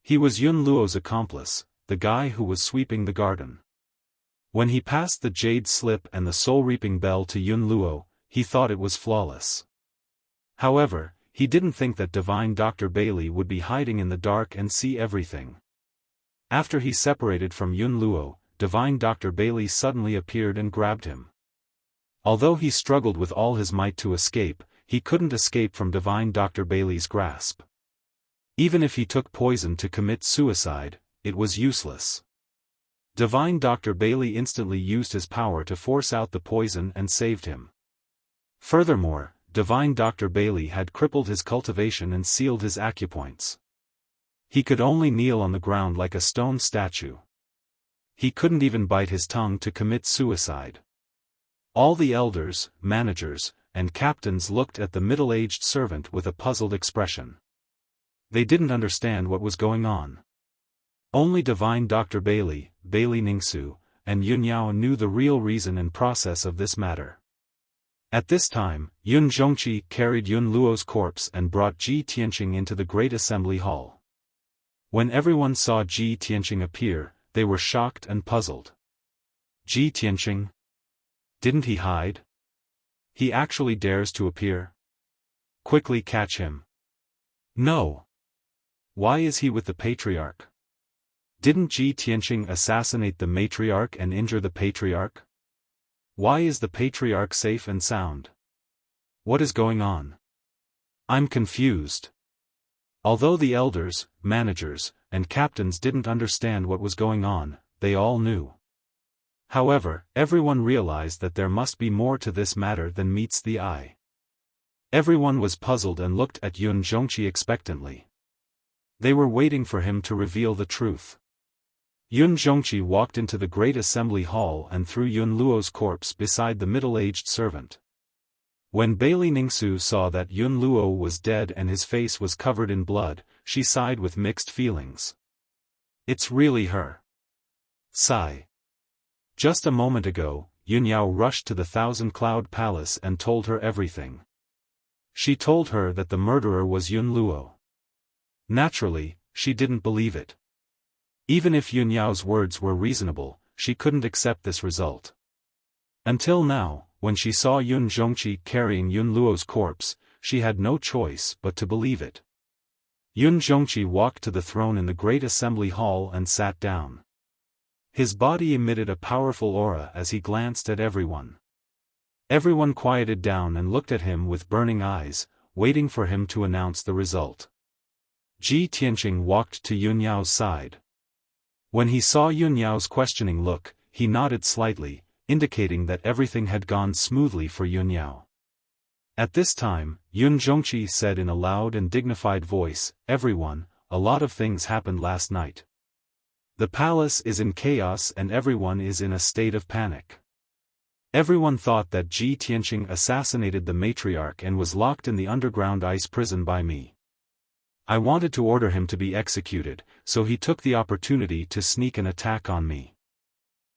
He was Yun Luo's accomplice, the guy who was sweeping the garden. When he passed the jade slip and the soul-reaping bell to Yun Luo, he thought it was flawless. However, he didn't think that Divine Dr. Bailey would be hiding in the dark and see everything. After he separated from Yun Luo, Divine Dr. Bailey suddenly appeared and grabbed him. Although he struggled with all his might to escape, he couldn't escape from Divine Dr. Bailey's grasp. Even if he took poison to commit suicide, it was useless. Divine Dr. Bailey instantly used his power to force out the poison and saved him. Furthermore, Divine Dr. Bailey had crippled his cultivation and sealed his acupoints. He could only kneel on the ground like a stone statue. He couldn't even bite his tongue to commit suicide. All the elders, managers, and captains looked at the middle-aged servant with a puzzled expression. They didn't understand what was going on. Only Divine Dr. Bailey, Bailey Ningsu, and Yun Yao knew the real reason and process of this matter. At this time, Yun Zhongqi carried Yun Luo's corpse and brought Ji Tianqing into the great assembly hall. When everyone saw Ji Tianqing appear, they were shocked and puzzled. Ji Tianqing? Didn't he hide? He actually dares to appear? Quickly catch him. No. Why is he with the patriarch? Didn't Ji Tianqing assassinate the matriarch and injure the patriarch? Why is the patriarch safe and sound? What is going on? I'm confused. Although the elders, managers, and captains didn't understand what was going on, they all knew. However, everyone realized that there must be more to this matter than meets the eye. Everyone was puzzled and looked at Yun Zhongqi expectantly. They were waiting for him to reveal the truth. Yun Zhongqi walked into the great assembly hall and threw Yun Luo's corpse beside the middle-aged servant. When Bailey Ningsu saw that Yun Luo was dead and his face was covered in blood, she sighed with mixed feelings. It's really her. Sigh. Just a moment ago, Yun Yao rushed to the Thousand Cloud Palace and told her everything. She told her that the murderer was Yun Luo. Naturally, she didn't believe it. Even if Yun Yao's words were reasonable, she couldn't accept this result. Until now, when she saw Yun Zhongqi carrying Yun Luo's corpse, she had no choice but to believe it. Yun Zhongqi walked to the throne in the great assembly hall and sat down. His body emitted a powerful aura as he glanced at everyone. Everyone quieted down and looked at him with burning eyes, waiting for him to announce the result. Ji Tianqing walked to Yun Yao's side. When he saw Yun Yao's questioning look, he nodded slightly, indicating that everything had gone smoothly for Yun Yao. At this time, Yun Zhongqi said in a loud and dignified voice, "Everyone, a lot of things happened last night. The palace is in chaos and everyone is in a state of panic. Everyone thought that Ji Tianqing assassinated the matriarch and was locked in the underground ice prison by me. I wanted to order him to be executed, so he took the opportunity to sneak an attack on me.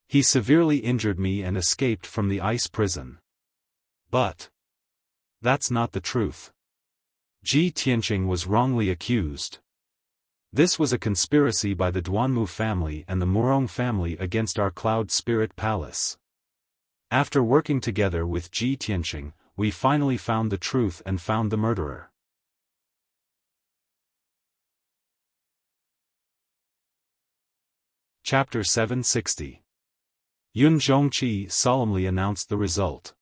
He severely injured me and escaped from the ice prison. But that's not the truth. Ji Tianqing was wrongly accused. This was a conspiracy by the Duanmu family and the Murong family against our Cloud Spirit Palace. After working together with Ji Tianqing, we finally found the truth and found the murderer." Chapter 760. Yun Zhongqi solemnly announced the result.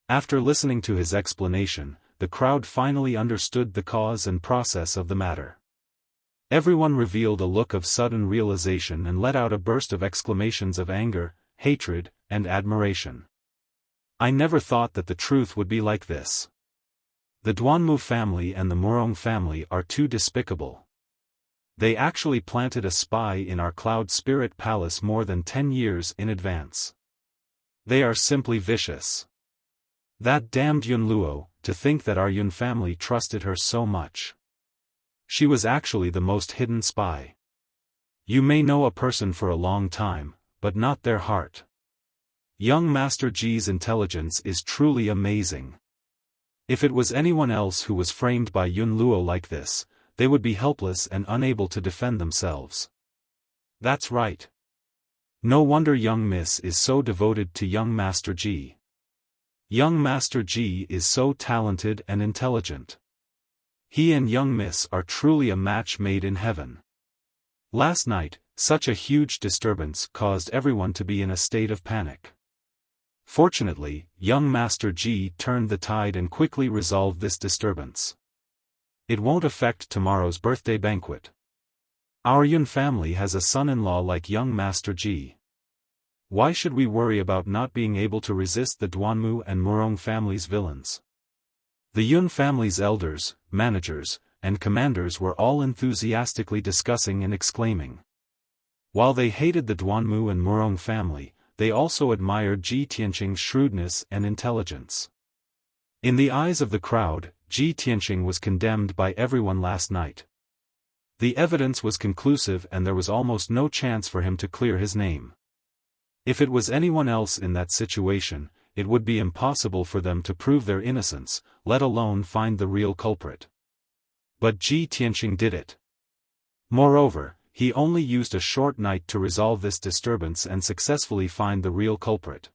After listening to his explanation, the crowd finally understood the cause and process of the matter. Everyone revealed a look of sudden realization and let out a burst of exclamations of anger, hatred, and admiration. I never thought that the truth would be like this. The Duanmu family and the Murong family are too despicable. They actually planted a spy in our Cloud Spirit Palace more than 10 years in advance. They are simply vicious. That damned Yun Luo, to think that our Yun family trusted her so much. She was actually the most hidden spy. You may know a person for a long time, but not their heart. Young Master Ji's intelligence is truly amazing. If it was anyone else who was framed by Yun Luo like this, they would be helpless and unable to defend themselves. That's right. No wonder young Miss is so devoted to young Master Ji. Young Master Ji is so talented and intelligent. He and young Miss are truly a match made in heaven. Last night, such a huge disturbance caused everyone to be in a state of panic. Fortunately, young Master Ji turned the tide and quickly resolved this disturbance. It won't affect tomorrow's birthday banquet. Our Yun family has a son-in-law like young Master Ji. Why should we worry about not being able to resist the Duanmu and Murong family's villains? The Yun family's elders, managers, and commanders were all enthusiastically discussing and exclaiming. While they hated the Duanmu and Murong family, they also admired Ji Tianqing's shrewdness and intelligence. In the eyes of the crowd, Ji Tianqing was condemned by everyone last night. The evidence was conclusive and there was almost no chance for him to clear his name. If it was anyone else in that situation, it would be impossible for them to prove their innocence, let alone find the real culprit. But Ji Tianqing did it. Moreover, he only used a short night to resolve this disturbance and successfully find the real culprit.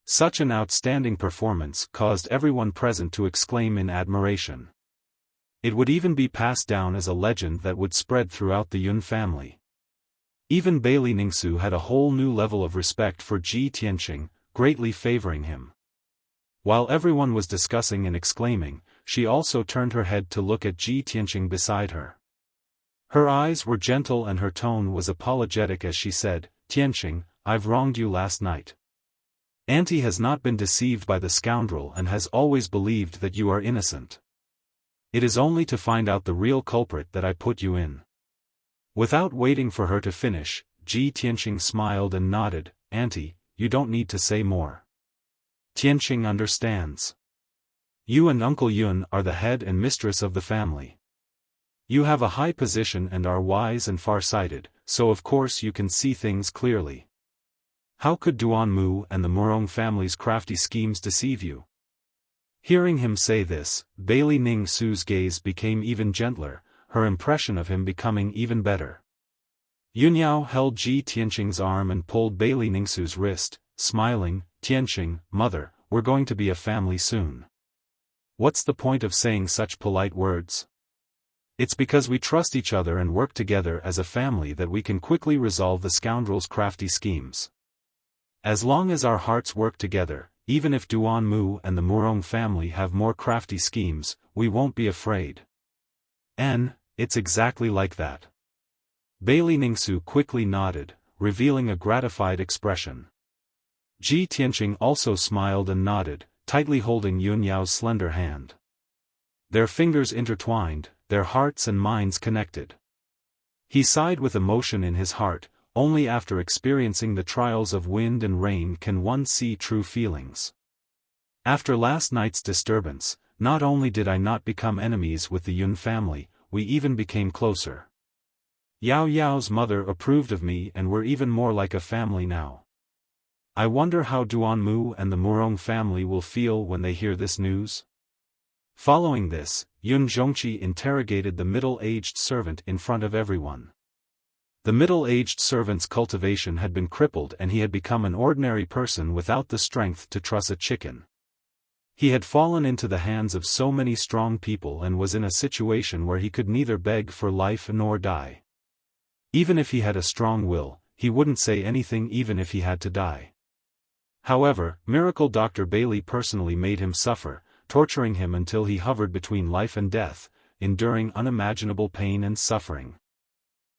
Such an outstanding performance caused everyone present to exclaim in admiration. It would even be passed down as a legend that would spread throughout the Yun family. Even Bailey Ningsu had a whole new level of respect for Ji Tianqing, greatly favoring him. While everyone was discussing and exclaiming, she also turned her head to look at Ji Tianqing beside her. Her eyes were gentle and her tone was apologetic as she said, "Tianqing, I've wronged you last night. Auntie has not been deceived by the scoundrel and has always believed that you are innocent. It is only to find out the real culprit that I put you in." Without waiting for her to finish, Ji Tianqing smiled and nodded, "Auntie, you don't need to say more. Tianqing understands. You and Uncle Yun are the head and mistress of the family. You have a high position and are wise and far-sighted, so of course you can see things clearly. How could Duanmu and the Murong family's crafty schemes deceive you?" Hearing him say this, Bailey Ningsu's gaze became even gentler, her impression of him becoming even better. Yunyao held Ji Tianqing's arm and pulled Bailey Ningsu's wrist, smiling, "Tianqing, mother, we're going to be a family soon. What's the point of saying such polite words? It's because we trust each other and work together as a family that we can quickly resolve the scoundrel's crafty schemes. As long as our hearts work together, even if Duanmu and the Murong family have more crafty schemes, we won't be afraid." It's exactly like that. Bailey Ningsu quickly nodded, revealing a gratified expression. Ji Tianqing also smiled and nodded, tightly holding Yunyao's slender hand. Their fingers intertwined, their hearts and minds connected. He sighed with emotion in his heart. Only after experiencing the trials of wind and rain can one see true feelings. After last night's disturbance, not only did I not become enemies with the Yun family, we even became closer. Yao Yao's mother approved of me and we're even more like a family now. I wonder how Duanmu and the Murong family will feel when they hear this news? Following this, Yun Zhongqi interrogated the middle-aged servant in front of everyone. The middle-aged servant's cultivation had been crippled and he had become an ordinary person without the strength to truss a chicken. He had fallen into the hands of so many strong people and was in a situation where he could neither beg for life nor die. Even if he had a strong will, he wouldn't say anything even if he had to die. However, Miracle Dr. Bailey personally made him suffer, torturing him until he hovered between life and death, enduring unimaginable pain and suffering.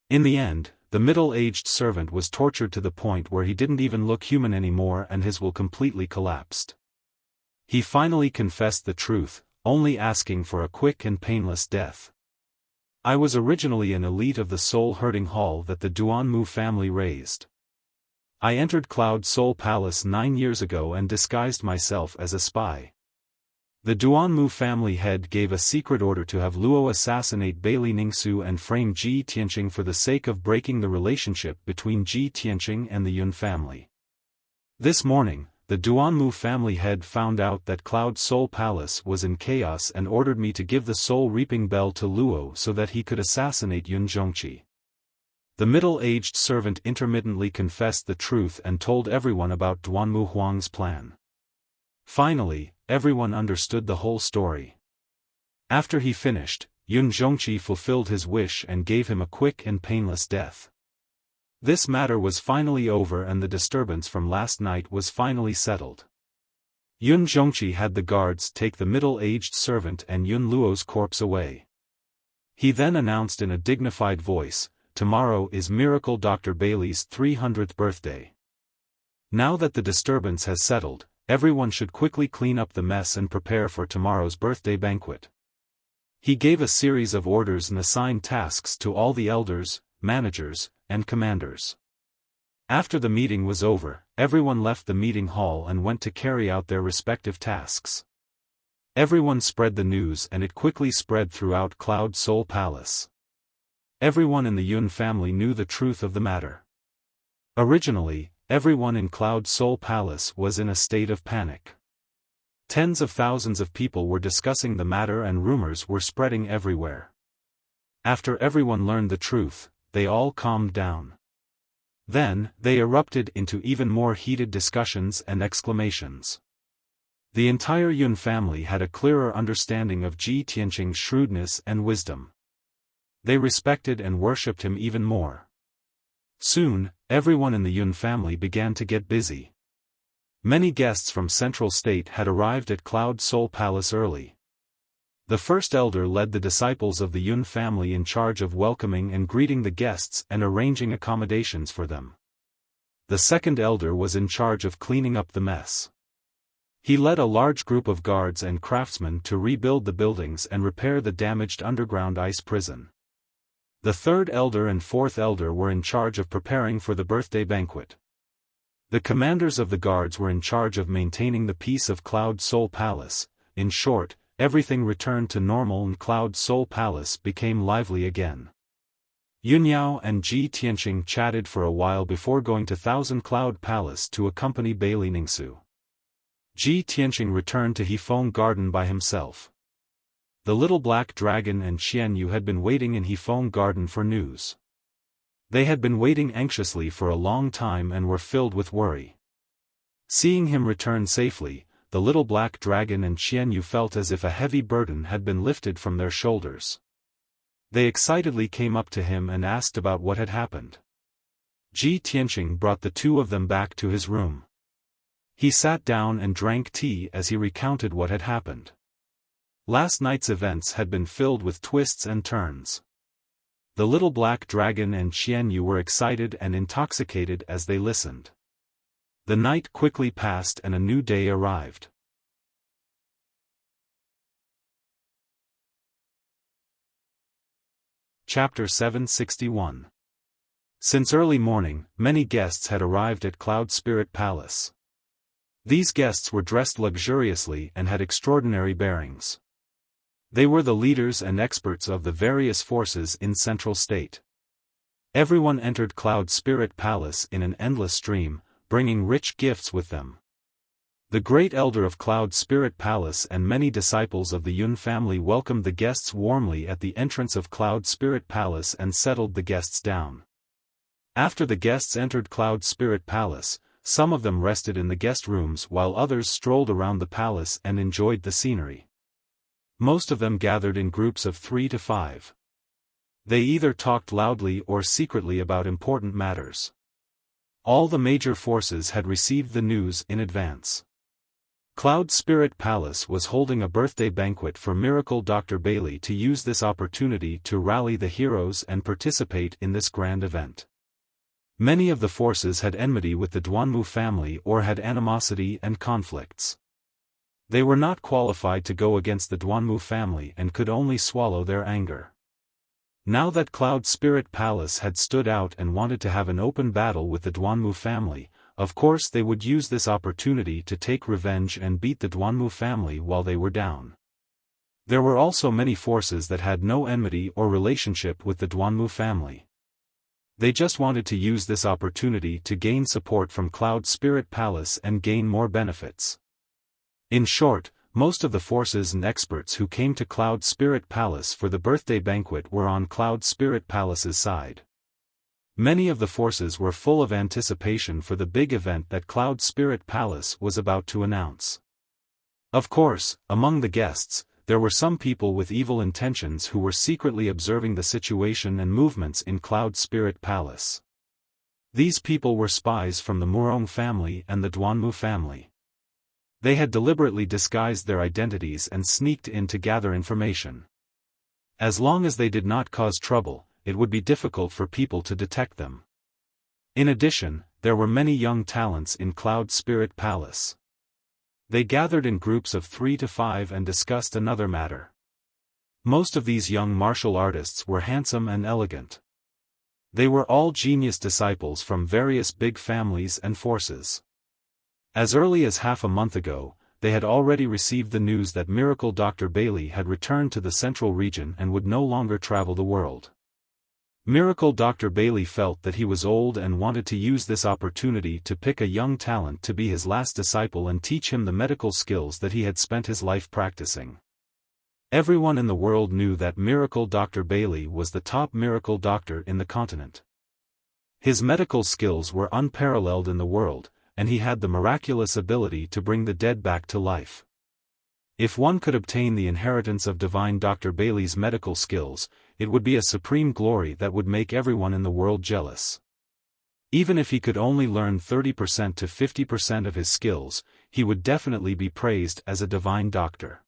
In the end, the middle-aged servant was tortured to the point where he didn't even look human anymore and his will completely collapsed. He finally confessed the truth, only asking for a quick and painless death. I was originally an elite of the soul-hurting hall that the Duanmu family raised. I entered Cloud Soul Palace 9 years ago and disguised myself as a spy. The Duanmu family head gave a secret order to have Luo assassinate Bailey Ningsu and frame Ji Tianqing for the sake of breaking the relationship between Ji Tianqing and the Yun family. This morning, the Duanmu family head found out that Cloud Soul Palace was in chaos and ordered me to give the soul reaping bell to Luo so that he could assassinate Yun Zhongqi. The middle-aged servant intermittently confessed the truth and told everyone about Duanmu Huang's plan. Finally, everyone understood the whole story. After he finished, Yun Zhongqi fulfilled his wish and gave him a quick and painless death. This matter was finally over and the disturbance from last night was finally settled. Yun Zhongqi had the guards take the middle-aged servant and Yun Luo's corpse away. He then announced in a dignified voice, "Tomorrow is Miracle Dr. Bailey's 300th birthday. Now that the disturbance has settled, everyone should quickly clean up the mess and prepare for tomorrow's birthday banquet." He gave a series of orders and assigned tasks to all the elders, managers, and commanders. After the meeting was over, everyone left the meeting hall and went to carry out their respective tasks. Everyone spread the news and it quickly spread throughout Cloud Soul Palace. Everyone in the Yun family knew the truth of the matter. Originally, everyone in Cloud Soul Palace was in a state of panic. Tens of thousands of people were discussing the matter and rumors were spreading everywhere. After everyone learned the truth, they all calmed down. Then, they erupted into even more heated discussions and exclamations. The entire Yun family had a clearer understanding of Ji Tianqing's shrewdness and wisdom. They respected and worshipped him even more. Soon, everyone in the Yun family began to get busy. Many guests from Central State had arrived at Cloud Soul Palace early. The first elder led the disciples of the Yun family in charge of welcoming and greeting the guests and arranging accommodations for them. The second elder was in charge of cleaning up the mess. He led a large group of guards and craftsmen to rebuild the buildings and repair the damaged underground ice prison. The third elder and fourth elder were in charge of preparing for the birthday banquet. The commanders of the guards were in charge of maintaining the peace of Cloud Soul Palace. In short, everything returned to normal and Cloud Soul Palace became lively again. Yunyao and Ji Tianqing chatted for a while before going to Thousand Cloud Palace to accompany Bailey Ningsu. Ji Tianqing returned to Hefeng Garden by himself. The little black dragon and Xian Yu had been waiting in Hefeng Garden for news. They had been waiting anxiously for a long time and were filled with worry. Seeing him return safely, the little black dragon and Xian Yu felt as if a heavy burden had been lifted from their shoulders. They excitedly came up to him and asked about what had happened. Ji Tianqing brought the two of them back to his room. He sat down and drank tea as he recounted what had happened. Last night's events had been filled with twists and turns. The little black dragon and Xian Yu were excited and intoxicated as they listened. The night quickly passed and a new day arrived. Chapter 761. Since early morning, many guests had arrived at Cloud Spirit Palace. These guests were dressed luxuriously and had extraordinary bearings. They were the leaders and experts of the various forces in Central State. Everyone entered Cloud Spirit Palace in an endless stream, bringing rich gifts with them. The great elder of Cloud Spirit Palace and many disciples of the Yun family welcomed the guests warmly at the entrance of Cloud Spirit Palace and settled the guests down. After the guests entered Cloud Spirit Palace, some of them rested in the guest rooms while others strolled around the palace and enjoyed the scenery. Most of them gathered in groups of 3 to 5. They either talked loudly or secretly about important matters. All the major forces had received the news in advance. Cloud Spirit Palace was holding a birthday banquet for Miracle Dr. Bailey to use this opportunity to rally the heroes and participate in this grand event. Many of the forces had enmity with the Duanmu family or had animosity and conflicts. They were not qualified to go against the Duanmu family and could only swallow their anger. Now that Cloud Spirit Palace had stood out and wanted to have an open battle with the Duanmu family, of course they would use this opportunity to take revenge and beat the Duanmu family while they were down. There were also many forces that had no enmity or relationship with the Duanmu family. They just wanted to use this opportunity to gain support from Cloud Spirit Palace and gain more benefits. In short, most of the forces and experts who came to Cloud Spirit Palace for the birthday banquet were on Cloud Spirit Palace's side. Many of the forces were full of anticipation for the big event that Cloud Spirit Palace was about to announce. Of course, among the guests, there were some people with evil intentions who were secretly observing the situation and movements in Cloud Spirit Palace. These people were spies from the Murong family and the Duanmu family. They had deliberately disguised their identities and sneaked in to gather information. As long as they did not cause trouble, it would be difficult for people to detect them. In addition, there were many young talents in Cloud Spirit Palace. They gathered in groups of 3 to 5 and discussed another matter. Most of these young martial artists were handsome and elegant. They were all genius disciples from various big families and forces. As early as half a month ago, they had already received the news that Miracle Dr. Bailey had returned to the central region and would no longer travel the world. Miracle Dr. Bailey felt that he was old and wanted to use this opportunity to pick a young talent to be his last disciple and teach him the medical skills that he had spent his life practicing. Everyone in the world knew that Miracle Dr. Bailey was the top miracle doctor in the continent. His medical skills were unparalleled in the world, and he had the miraculous ability to bring the dead back to life. If one could obtain the inheritance of divine Dr. Bailey's medical skills, it would be a supreme glory that would make everyone in the world jealous. Even if he could only learn 30% to 50% of his skills, he would definitely be praised as a divine doctor.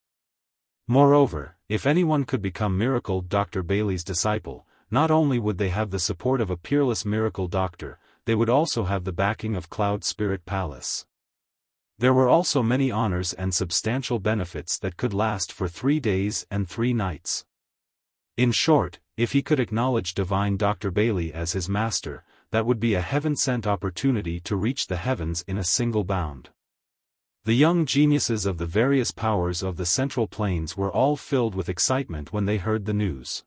Moreover, if anyone could become Miracle Dr. Bailey's disciple, not only would they have the support of a peerless miracle doctor, they would also have the backing of Cloud Spirit Palace. There were also many honors and substantial benefits that could last for 3 days and 3 nights. In short, if he could acknowledge divine Dr. Bailey as his master, that would be a heaven-sent opportunity to reach the heavens in a single bound. The young geniuses of the various powers of the Central Plains were all filled with excitement when they heard the news.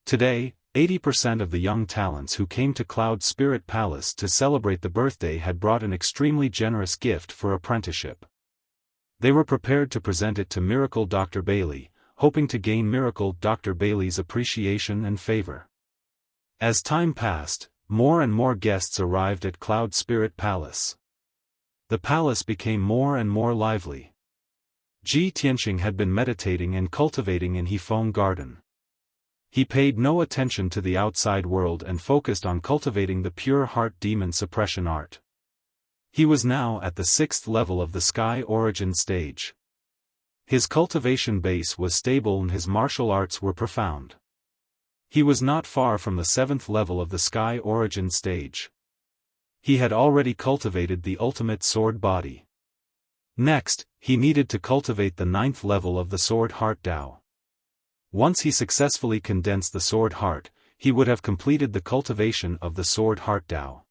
Today, 80% of the young talents who came to Cloud Spirit Palace to celebrate the birthday had brought an extremely generous gift for apprenticeship. They were prepared to present it to Miracle Dr. Bailey, hoping to gain Miracle Dr. Bailey's appreciation and favor. As time passed, more and more guests arrived at Cloud Spirit Palace. The palace became more and more lively. Ji Tianqing had been meditating and cultivating in Hefeng Garden. He paid no attention to the outside world and focused on cultivating the pure heart demon suppression art. He was now at the 6th level of the Sky Origin stage. His cultivation base was stable and his martial arts were profound. He was not far from the 7th level of the Sky Origin stage. He had already cultivated the ultimate sword body. Next, he needed to cultivate the 9th level of the Sword Heart Tao. Once he successfully condensed the Sword Heart, he would have completed the cultivation of the Sword Heart Tao.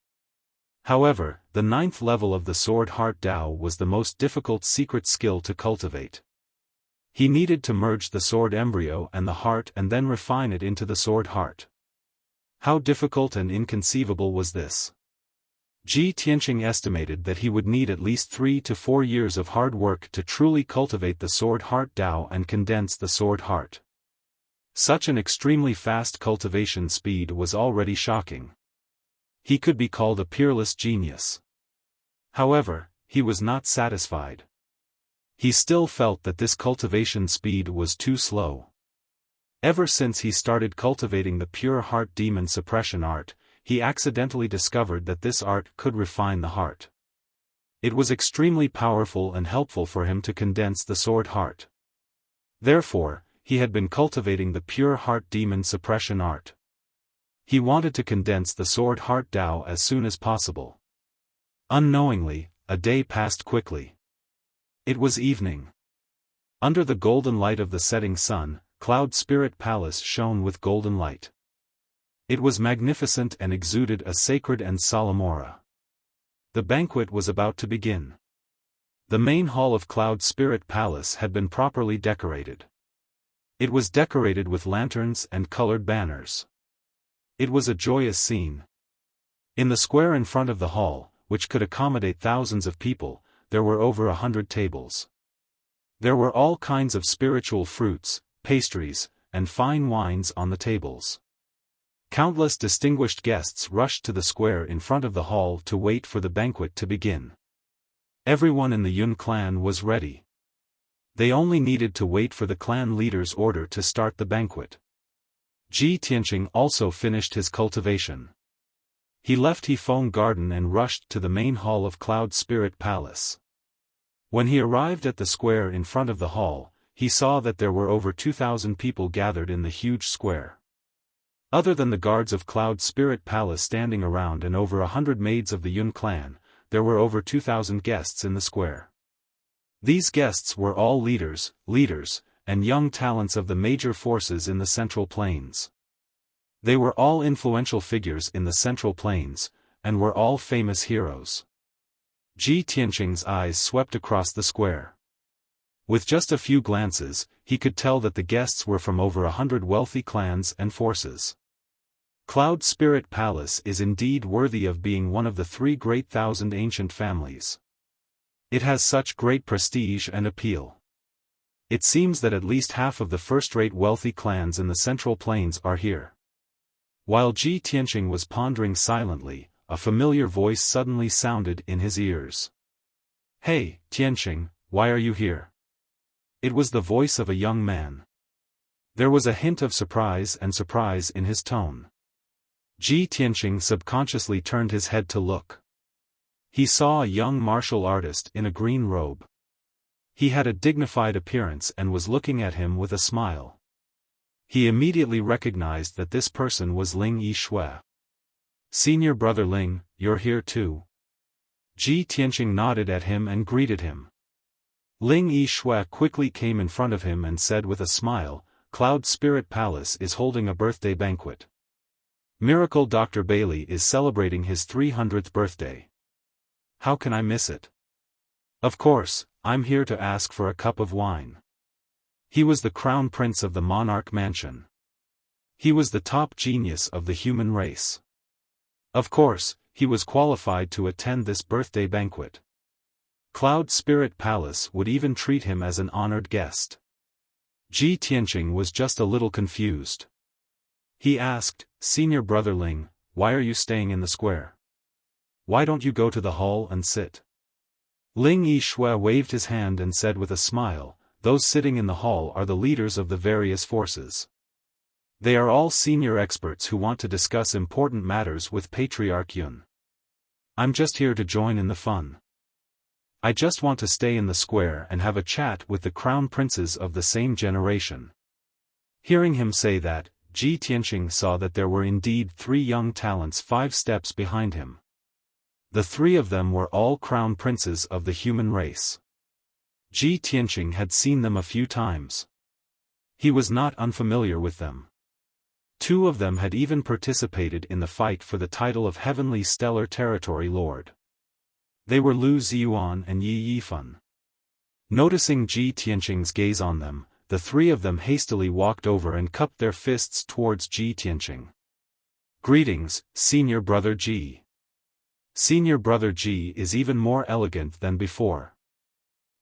However, the 9th level of the Sword Heart Tao was the most difficult secret skill to cultivate. He needed to merge the sword embryo and the heart and then refine it into the sword heart. How difficult and inconceivable was this? Ji Tianqing estimated that he would need at least 3 to 4 years of hard work to truly cultivate the Sword Heart Tao and condense the Sword Heart. Such an extremely fast cultivation speed was already shocking. He could be called a peerless genius. However, he was not satisfied. He still felt that this cultivation speed was too slow. Ever since he started cultivating the pure heart demon suppression art, he accidentally discovered that this art could refine the heart. It was extremely powerful and helpful for him to condense the sword heart. Therefore, he had been cultivating the pure heart demon suppression art. He wanted to condense the Sword Heart Tao as soon as possible. Unknowingly, a day passed quickly. It was evening. Under the golden light of the setting sun, Cloud Spirit Palace shone with golden light. It was magnificent and exuded a sacred and solemn aura. The banquet was about to begin. The main hall of Cloud Spirit Palace had been properly decorated. It was decorated with lanterns and colored banners. It was a joyous scene. In the square in front of the hall, which could accommodate thousands of people, there were over 100 tables. There were all kinds of spiritual fruits, pastries, and fine wines on the tables. Countless distinguished guests rushed to the square in front of the hall to wait for the banquet to begin. Everyone in the Yun clan was ready. They only needed to wait for the clan leader's order to start the banquet. Ji Tianqing also finished his cultivation. He left Hefeng Garden and rushed to the main hall of Cloud Spirit Palace. When he arrived at the square in front of the hall, he saw that there were over 2,000 people gathered in the huge square. Other than the guards of Cloud Spirit Palace standing around and over 100 maids of the Yun clan, there were over 2,000 guests in the square. These guests were all leaders, and young talents of the major forces in the Central Plains. They were all influential figures in the Central Plains, and were all famous heroes. Ji Tianqing's eyes swept across the square. With just a few glances, he could tell that the guests were from over 100 wealthy clans and forces. Cloud Spirit Palace is indeed worthy of being one of the 3 great thousand ancient families. It has such great prestige and appeal. It seems that at least half of the first-rate wealthy clans in the Central Plains are here. While Ji Tianqing was pondering silently, a familiar voice suddenly sounded in his ears. "Hey, Tianqing, why are you here?" It was the voice of a young man. There was a hint of surprise in his tone. Ji Tianqing subconsciously turned his head to look. He saw a young martial artist in a green robe. He had a dignified appearance and was looking at him with a smile. He immediately recognized that this person was Ling Yishui. "Senior brother Ling, you're here too?" Ji Tianqing nodded at him and greeted him. Ling Yishui quickly came in front of him and said with a smile, "Cloud Spirit Palace is holding a birthday banquet. Miracle Dr. Bailey is celebrating his 300th birthday. How can I miss it? Of course, I'm here to ask for a cup of wine." He was the crown prince of the monarch mansion. He was the top genius of the human race. Of course, he was qualified to attend this birthday banquet. Cloud Spirit Palace would even treat him as an honored guest. Ji Tianqing was just a little confused. He asked, "Senior brother Ling, why are you staying in the square? Why don't you go to the hall and sit?" Ling Yishui waved his hand and said with a smile, "Those sitting in the hall are the leaders of the various forces. They are all senior experts who want to discuss important matters with Patriarch Yun. I'm just here to join in the fun. I just want to stay in the square and have a chat with the crown princes of the same generation." Hearing him say that, Ji Tianqing saw that there were indeed 3 young talents 5 steps behind him. The 3 of them were all crown princes of the human race. Ji Tianqing had seen them a few times. He was not unfamiliar with them. 2 of them had even participated in the fight for the title of Heavenly Stellar Territory Lord. They were Lu Ziyuan and Yi Yifan. Noticing Ji Tianqing's gaze on them, the 3 of them hastily walked over and cupped their fists towards Ji Tianqing. "Greetings, Senior Brother Ji. Senior Brother Ji is even more elegant than before."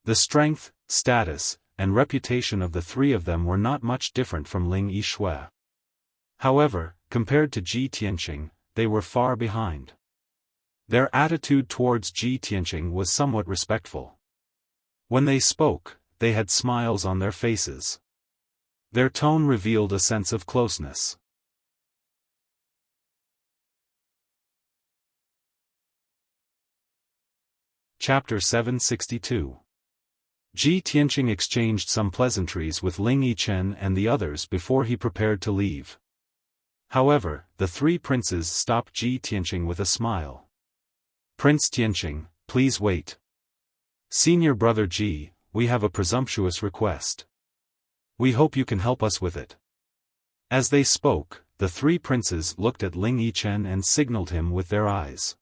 The strength, status, and reputation of the 3 of them were not much different from Ling Yishui. However, compared to Ji Tianqing, they were far behind. Their attitude towards Ji Tianqing was somewhat respectful. When they spoke, they had smiles on their faces. Their tone revealed a sense of closeness. Chapter 762. Ji Tianqing exchanged some pleasantries with Ling Yichen and the others before he prepared to leave. However, the 3 princes stopped Ji Tianqing with a smile. "Prince Tianqing, please wait. Senior brother Ji, we have a presumptuous request. We hope you can help us with it." As they spoke, the 3 princes looked at Ling Yichen and signaled him with their eyes.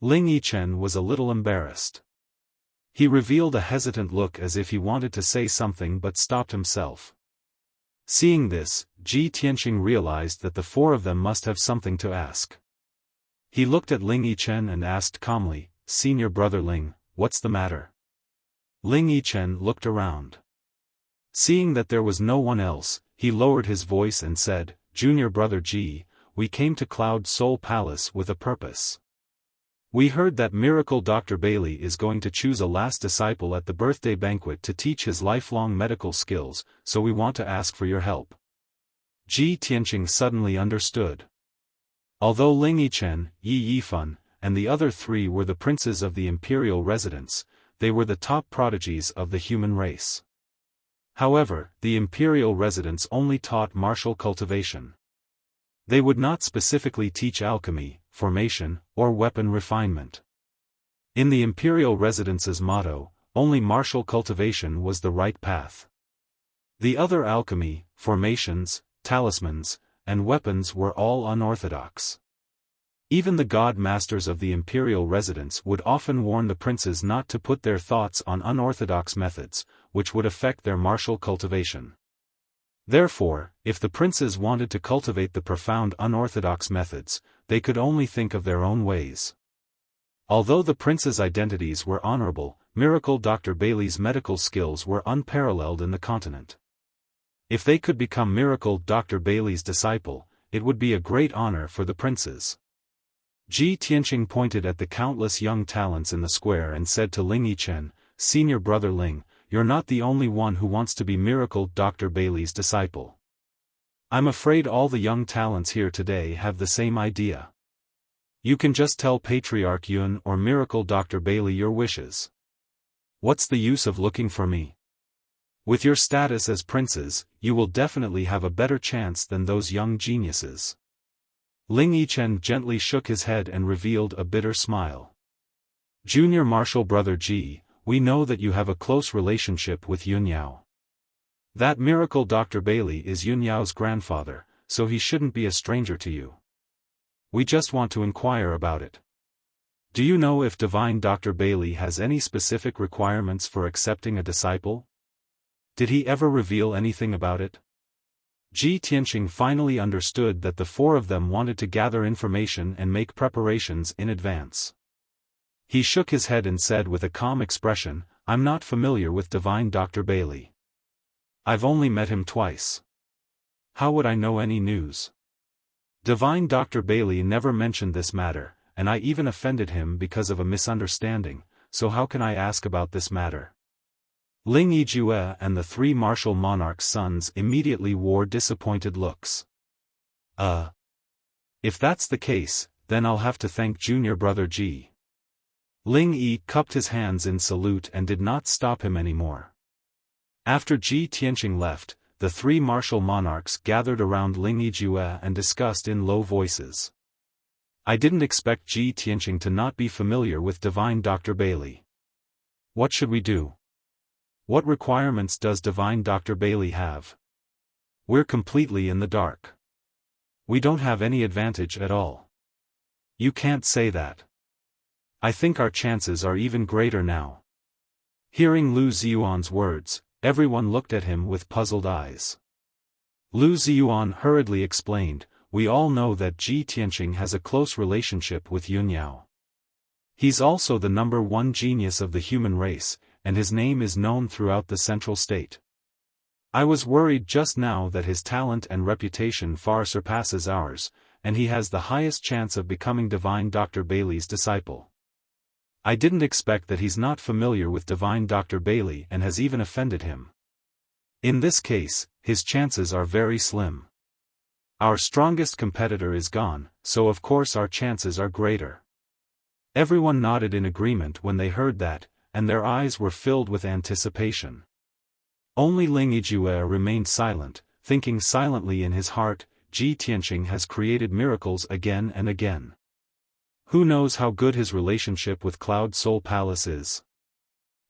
Ling Yichen was a little embarrassed. He revealed a hesitant look as if he wanted to say something but stopped himself. Seeing this, Ji Tianqing realized that the 4 of them must have something to ask. He looked at Ling Yichen and asked calmly, "Senior brother Ling, what's the matter?" Ling Yichen looked around. Seeing that there was no one else, he lowered his voice and said, "Junior brother Ji, we came to Cloud Soul Palace with a purpose. We heard that Miracle Dr. Bailey is going to choose a last disciple at the birthday banquet to teach his lifelong medical skills, so we want to ask for your help." Ji Tianqing suddenly understood. Although Ling Yichen, Yi Yifan, and the other three were the princes of the imperial residence, they were the top prodigies of the human race. However, the imperial residence only taught martial cultivation. They would not specifically teach alchemy, formation, or weapon refinement. In the imperial residence's motto, only martial cultivation was the right path. The other alchemy, formations, talismans, and weapons were all unorthodox. Even the god masters of the imperial residence would often warn the princes not to put their thoughts on unorthodox methods, which would affect their martial cultivation. Therefore, if the princes wanted to cultivate the profound unorthodox methods, they could only think of their own ways. Although the princes' identities were honorable, Miracle Dr. Bailey's medical skills were unparalleled in the continent. If they could become Miracle Dr. Bailey's disciple, it would be a great honor for the princes. Ji Tianqing pointed at the countless young talents in the square and said to Ling Yichen, "Senior brother Ling, you're not the only one who wants to be Miracle Dr. Bailey's disciple. I'm afraid all the young talents here today have the same idea. You can just tell Patriarch Yun or Miracle Dr. Bailey your wishes. What's the use of looking for me? With your status as princes, you will definitely have a better chance than those young geniuses." Ling Yichen gently shook his head and revealed a bitter smile. "Junior Martial Brother Ji, we know that you have a close relationship with Yun Yao. That Miracle Dr. Bailey is Yun Yao's grandfather, so he shouldn't be a stranger to you. We just want to inquire about it. Do you know if Divine Dr. Bailey has any specific requirements for accepting a disciple? Did he ever reveal anything about it?" Ji Tianqing finally understood that the four of them wanted to gather information and make preparations in advance. He shook his head and said with a calm expression, "I'm not familiar with Divine Dr. Bailey. I've only met him twice. How would I know any news? Divine Dr. Bailey never mentioned this matter, and I even offended him because of a misunderstanding, so how can I ask about this matter?" Ling Yijue and the three martial monarchs' sons immediately wore disappointed looks. If that's the case, then I'll have to thank Junior Brother Ji." Ling Yi cupped his hands in salute and did not stop him anymore. After Ji Tianqing left, the three martial monarchs gathered around Ling Yijue and discussed in low voices. "I didn't expect Ji Tianqing to not be familiar with Divine Dr. Bailey. What should we do? What requirements does Divine Dr. Bailey have? We're completely in the dark. We don't have any advantage at all." "You can't say that. I think our chances are even greater now." Hearing Lu Ziyuan's words, everyone looked at him with puzzled eyes. Lu Ziyuan hurriedly explained, "We all know that Ji Tianqing has a close relationship with Yun Yao. He's also the #1 genius of the human race, and his name is known throughout the central state. I was worried just now that his talent and reputation far surpasses ours, and he has the highest chance of becoming Divine Dr. Bailey's disciple. I didn't expect that he's not familiar with Divine Dr. Bailey and has even offended him. In this case, his chances are very slim. Our strongest competitor is gone, so of course our chances are greater." Everyone nodded in agreement when they heard that, and their eyes were filled with anticipation. Only Ling Yijue remained silent, thinking silently in his heart, Ji Tianqing has created miracles again and again. Who knows how good his relationship with Cloud Soul Palace is?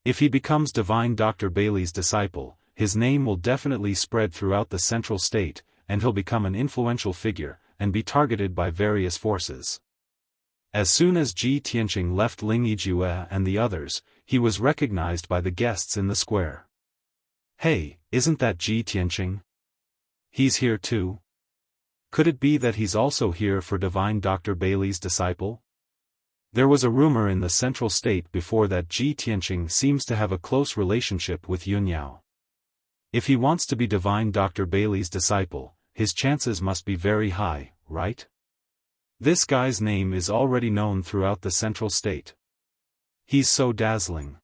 If he becomes Divine Dr. Bailey's disciple, his name will definitely spread throughout the central state, and he'll become an influential figure, and be targeted by various forces. As soon as Ji Tianqing left Ling Yijue and the others, he was recognized by the guests in the square. "Hey, isn't that Ji Tianqing? He's here too? Could it be that he's also here for Divine Dr. Bailey's disciple?" There was a rumor in the central state before that Ji Tianqing seems to have a close relationship with Yun Yao. If he wants to be Divine Dr. Bailey's disciple, his chances must be very high, right? This guy's name is already known throughout the central state. He's so dazzling.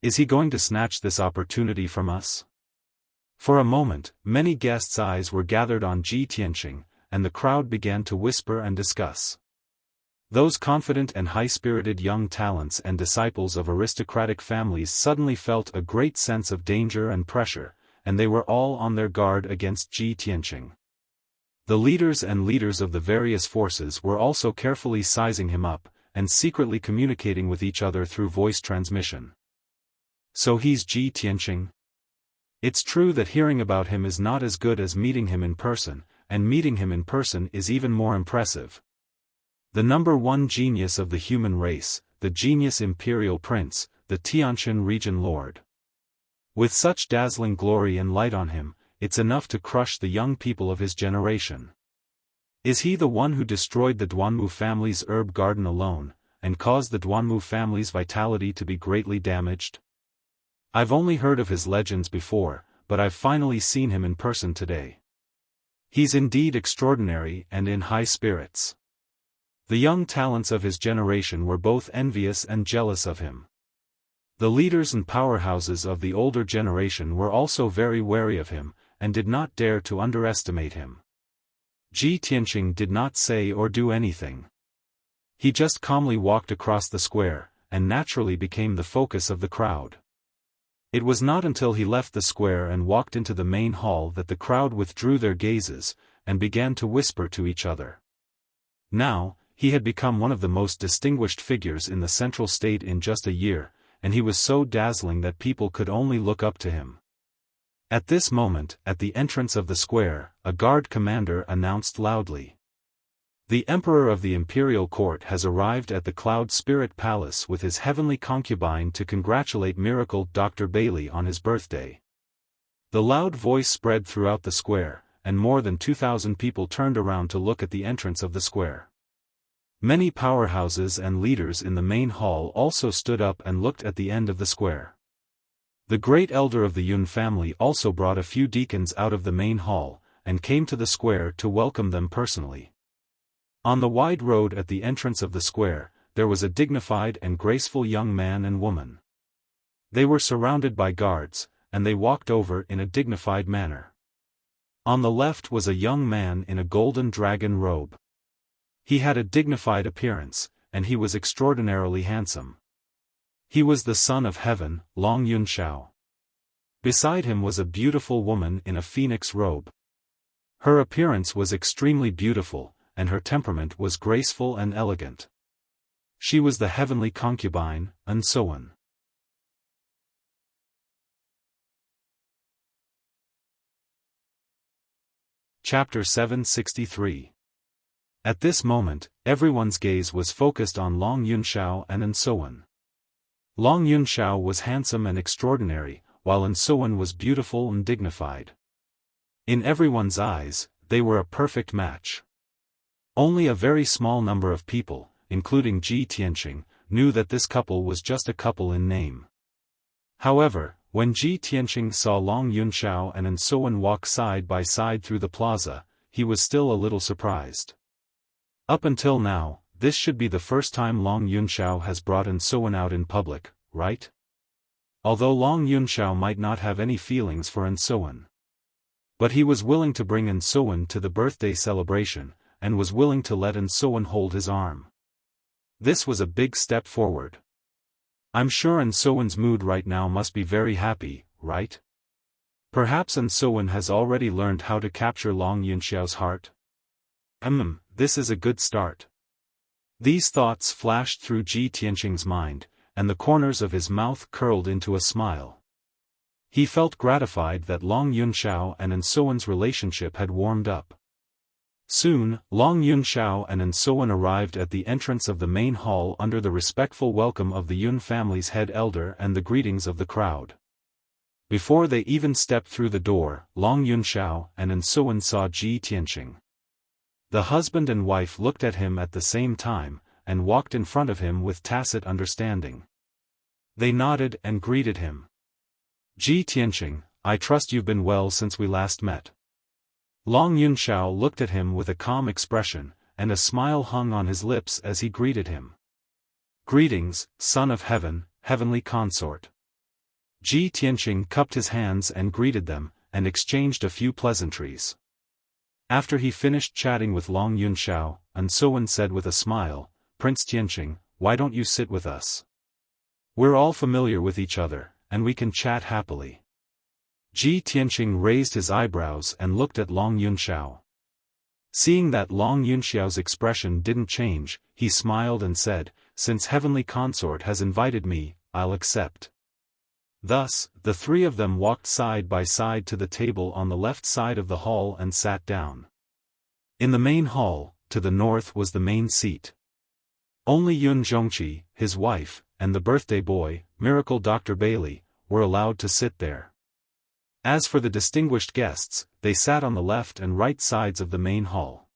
Is he going to snatch this opportunity from us? For a moment, many guests' eyes were gathered on Ji Tianqing, and the crowd began to whisper and discuss. Those confident and high-spirited young talents and disciples of aristocratic families suddenly felt a great sense of danger and pressure, and they were all on their guard against Ji Tianqing. The leaders and leaders of the various forces were also carefully sizing him up, and secretly communicating with each other through voice transmission. So he's Ji Tianqing? It's true that hearing about him is not as good as meeting him in person, and meeting him in person is even more impressive. The number one genius of the human race, the genius imperial prince, the Tianshan region lord. With such dazzling glory and light on him, it's enough to crush the young people of his generation. Is he the one who destroyed the Duanmu family's herb garden alone, and caused the Duanmu family's vitality to be greatly damaged? I've only heard of his legends before, but I've finally seen him in person today. He's indeed extraordinary and in high spirits. The young talents of his generation were both envious and jealous of him. The leaders and powerhouses of the older generation were also very wary of him, and did not dare to underestimate him. Ji Tianqing did not say or do anything. He just calmly walked across the square, and naturally became the focus of the crowd. It was not until he left the square and walked into the main hall that the crowd withdrew their gazes, and began to whisper to each other. Now, he had become one of the most distinguished figures in the central state in just a year, and he was so dazzling that people could only look up to him. At this moment, at the entrance of the square, a guard commander announced loudly. The Emperor of the Imperial Court has arrived at the Cloud Spirit Palace with his heavenly concubine to congratulate Miracle Dr. Bailey on his birthday. The loud voice spread throughout the square, and more than 2,000 people turned around to look at the entrance of the square. Many powerhouses and leaders in the main hall also stood up and looked at the end of the square. The great elder of the Yun family also brought a few deacons out of the main hall, and came to the square to welcome them personally. On the wide road at the entrance of the square, there was a dignified and graceful young man and woman. They were surrounded by guards, and they walked over in a dignified manner. On the left was a young man in a golden dragon robe. He had a dignified appearance, and he was extraordinarily handsome. He was the son of heaven, Long Yunxiao. Beside him was a beautiful woman in a phoenix robe. Her appearance was extremely beautiful, and her temperament was graceful and elegant. She was the heavenly concubine, Ansoan. Chapter 763. At this moment, everyone's gaze was focused on Long Yunxiao and Ansoan. Long Yunxiao was handsome and extraordinary, while Ansoan was beautiful and dignified. In everyone's eyes, they were a perfect match. Only a very small number of people, including Ji Tianqing, knew that this couple was just a couple in name. However, when Ji Tianqing saw Long Yunxiao and Ansoan walk side by side through the plaza, he was still a little surprised. Up until now, this should be the first time Long Yunxiao has brought Ansoan out in public, right? Although Long Yunxiao might not have any feelings for Ansoan. But he was willing to bring Ansoan to the birthday celebration, and was willing to let Ansoan hold his arm. This was a big step forward. I'm sure Ansoan's mood right now must be very happy, right? Perhaps Ansoan has already learned how to capture Long Yunxiao's heart? This is a good start. These thoughts flashed through Ji Tianqing's mind, and the corners of his mouth curled into a smile. He felt gratified that Long Yunxiao and Ansoan's relationship had warmed up. Soon, Long Yunxiao and Ansoan arrived at the entrance of the main hall under the respectful welcome of the Yun family's head elder and the greetings of the crowd. Before they even stepped through the door, Long Yunxiao and Ansoan saw Ji Tianqing. The husband and wife looked at him at the same time, and walked in front of him with tacit understanding. They nodded and greeted him. Ji Tianqing, I trust you've been well since we last met. Long Yunxiao looked at him with a calm expression, and a smile hung on his lips as he greeted him. Greetings, son of heaven, heavenly consort. Ji Tianqing cupped his hands and greeted them, and exchanged a few pleasantries. After he finished chatting with Long Yunxiao, An Suwen said with a smile, "Prince Tianqing, why don't you sit with us? We're all familiar with each other, and we can chat happily." Ji Tianqing raised his eyebrows and looked at Long Yunxiao. Seeing that Long Yunxiao's expression didn't change, he smiled and said, "Since Heavenly Consort has invited me, I'll accept." Thus, the three of them walked side by side to the table on the left side of the hall and sat down. In the main hall, to the north was the main seat. Only Yun Zhongqi, his wife, and the birthday boy, Miracle Dr. Bailey, were allowed to sit there. As for the distinguished guests, they sat on the left and right sides of the main hall.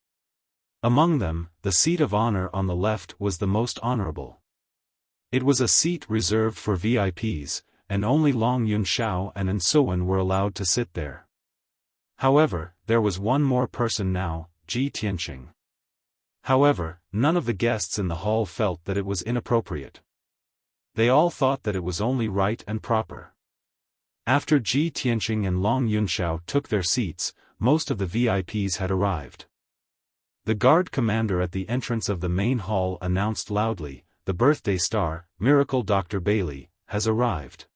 Among them, the seat of honor on the left was the most honorable. It was a seat reserved for VIPs, and only Long Yunxiao and An Suwen were allowed to sit there. However, there was one more person now, Ji Tianqing. However, none of the guests in the hall felt that it was inappropriate. They all thought that it was only right and proper. After Ji Tianqing and Long Yunxiao took their seats, most of the VIPs had arrived. The guard commander at the entrance of the main hall announced loudly, "The birthday star, Miracle Dr. Bailey, has arrived.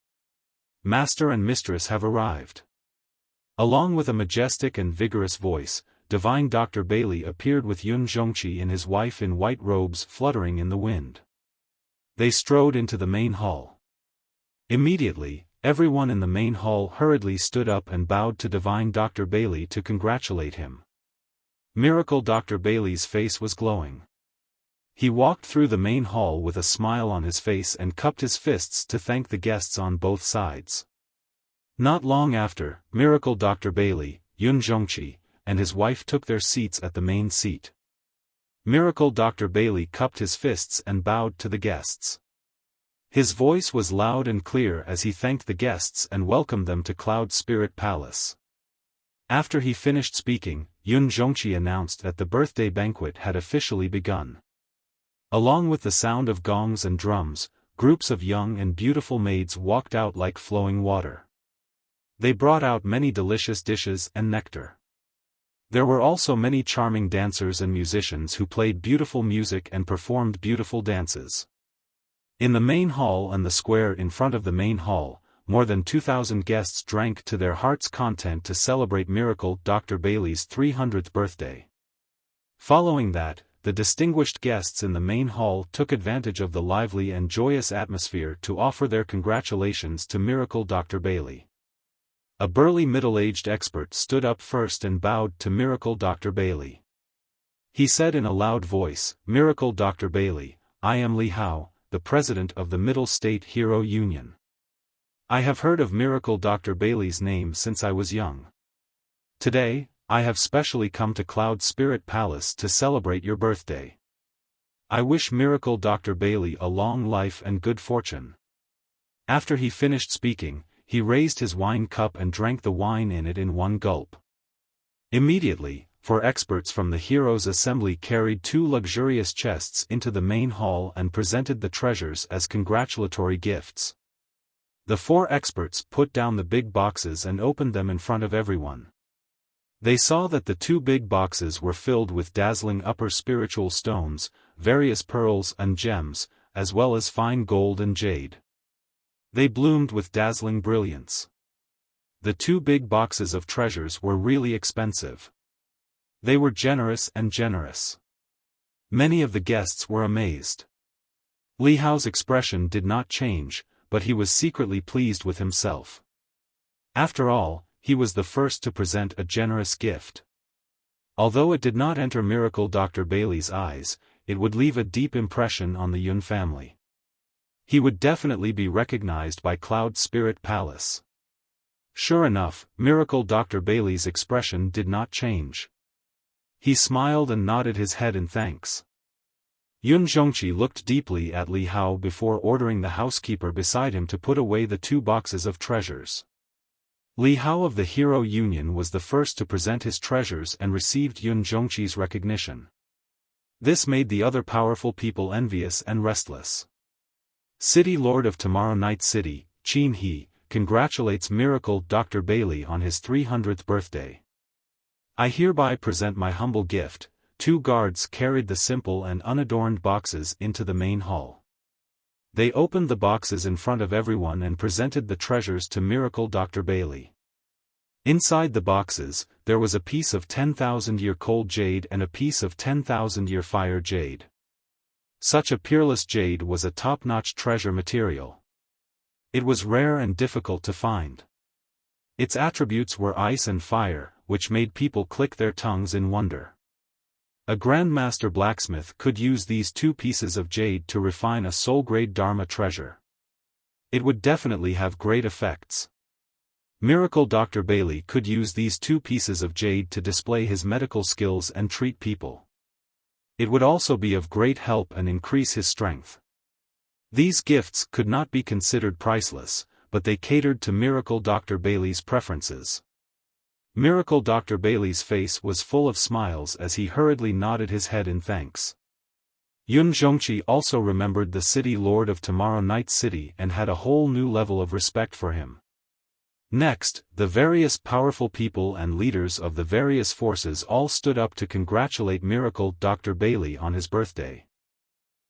Master and Mistress have arrived." Along with a majestic and vigorous voice, Divine Dr. Bailey appeared with Yun Zhongqi and his wife in white robes fluttering in the wind. They strode into the main hall. Immediately, everyone in the main hall hurriedly stood up and bowed to Divine Dr. Bailey to congratulate him. Miracle Dr. Bailey's face was glowing. He walked through the main hall with a smile on his face and cupped his fists to thank the guests on both sides. Not long after, Miracle Dr. Bailey, Yun Zhongqi, and his wife took their seats at the main seat. Miracle Dr. Bailey cupped his fists and bowed to the guests. His voice was loud and clear as he thanked the guests and welcomed them to Cloud Spirit Palace. After he finished speaking, Yun Zhongqi announced that the birthday banquet had officially begun. Along with the sound of gongs and drums, groups of young and beautiful maids walked out like flowing water. They brought out many delicious dishes and nectar. There were also many charming dancers and musicians who played beautiful music and performed beautiful dances. In the main hall and the square in front of the main hall, more than 2,000 guests drank to their heart's content to celebrate Miracle Dr. Bailey's 300th birthday. Following that, the distinguished guests in the main hall took advantage of the lively and joyous atmosphere to offer their congratulations to Miracle Dr. Bailey. A burly middle-aged expert stood up first and bowed to Miracle Dr. Bailey. He said in a loud voice, "Miracle Dr. Bailey, I am Li Hao, the president of the Middle State Hero Union. I have heard of Miracle Dr. Bailey's name since I was young. Today, I have specially come to Cloud Spirit Palace to celebrate your birthday. I wish Miracle Dr. Bailey a long life and good fortune." After he finished speaking, he raised his wine cup and drank the wine in it in one gulp. Immediately, four experts from the Heroes' Assembly carried 2 luxurious chests into the main hall and presented the treasures as congratulatory gifts. The 4 experts put down the big boxes and opened them in front of everyone. They saw that the 2 big boxes were filled with dazzling upper spiritual stones, various pearls and gems, as well as fine gold and jade. They bloomed with dazzling brilliance. The 2 big boxes of treasures were really expensive. They were generous and generous. Many of the guests were amazed. Li Hao's expression did not change, but he was secretly pleased with himself. After all, he was the first to present a generous gift. Although it did not enter Miracle Dr. Bailey's eyes, it would leave a deep impression on the Yun family. He would definitely be recognized by Cloud Spirit Palace. Sure enough, Miracle Dr. Bailey's expression did not change. He smiled and nodded his head in thanks. Yun Zhongqi looked deeply at Li Hao before ordering the housekeeper beside him to put away the 2 boxes of treasures. Li Hao of the Hero Union was the first to present his treasures and received Yun Zhongqi's recognition. This made the other powerful people envious and restless. City Lord of Tomorrow Night City, Qin He, congratulates Miracle Dr. Bailey on his 300th birthday. I hereby present my humble gift. 2 guards carried the simple and unadorned boxes into the main hall. They opened the boxes in front of everyone and presented the treasures to Miracle Dr. Bailey. Inside the boxes, there was a piece of 10,000-year cold jade and a piece of 10,000-year fire jade. Such a peerless jade was a top-notch treasure material. It was rare and difficult to find. Its attributes were ice and fire, which made people click their tongues in wonder. A Grandmaster blacksmith could use these 2 pieces of jade to refine a soul-grade Dharma treasure. It would definitely have great effects. Miracle Dr. Bailey could use these 2 pieces of jade to display his medical skills and treat people. It would also be of great help and increase his strength. These gifts could not be considered priceless, but they catered to Miracle Dr. Bailey's preferences. Miracle Dr. Bailey's face was full of smiles as he hurriedly nodded his head in thanks. Yun Zhongqi also remembered the city lord of Tomorrow Night City and had a whole new level of respect for him. Next, the various powerful people and leaders of the various forces all stood up to congratulate Miracle Dr. Bailey on his birthday.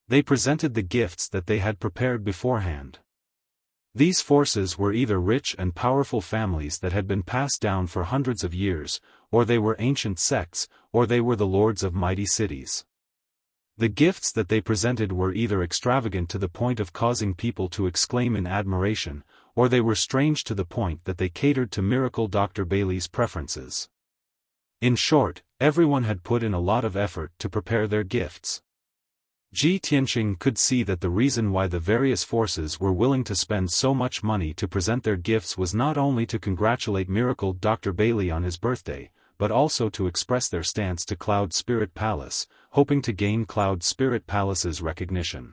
They presented the gifts that they had prepared beforehand. These forces were either rich and powerful families that had been passed down for hundreds of years, or they were ancient sects, or they were the lords of mighty cities. The gifts that they presented were either extravagant to the point of causing people to exclaim in admiration, or they were strange to the point that they catered to Miracle Dr. Bailey's preferences. In short, everyone had put in a lot of effort to prepare their gifts. Ji Tianqing could see that the reason why the various forces were willing to spend so much money to present their gifts was not only to congratulate Miracle Dr. Bailey on his birthday, but also to express their stance to Cloud Spirit Palace, hoping to gain Cloud Spirit Palace's recognition.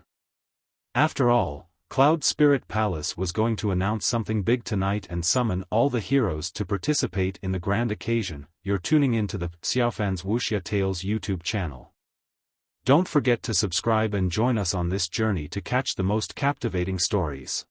After all, Cloud Spirit Palace was going to announce something big tonight and summon all the heroes to participate in the grand occasion. You're tuning in to the Xiaofan's Wuxia Tales YouTube channel. Don't forget to subscribe and join us on this journey to catch the most captivating stories.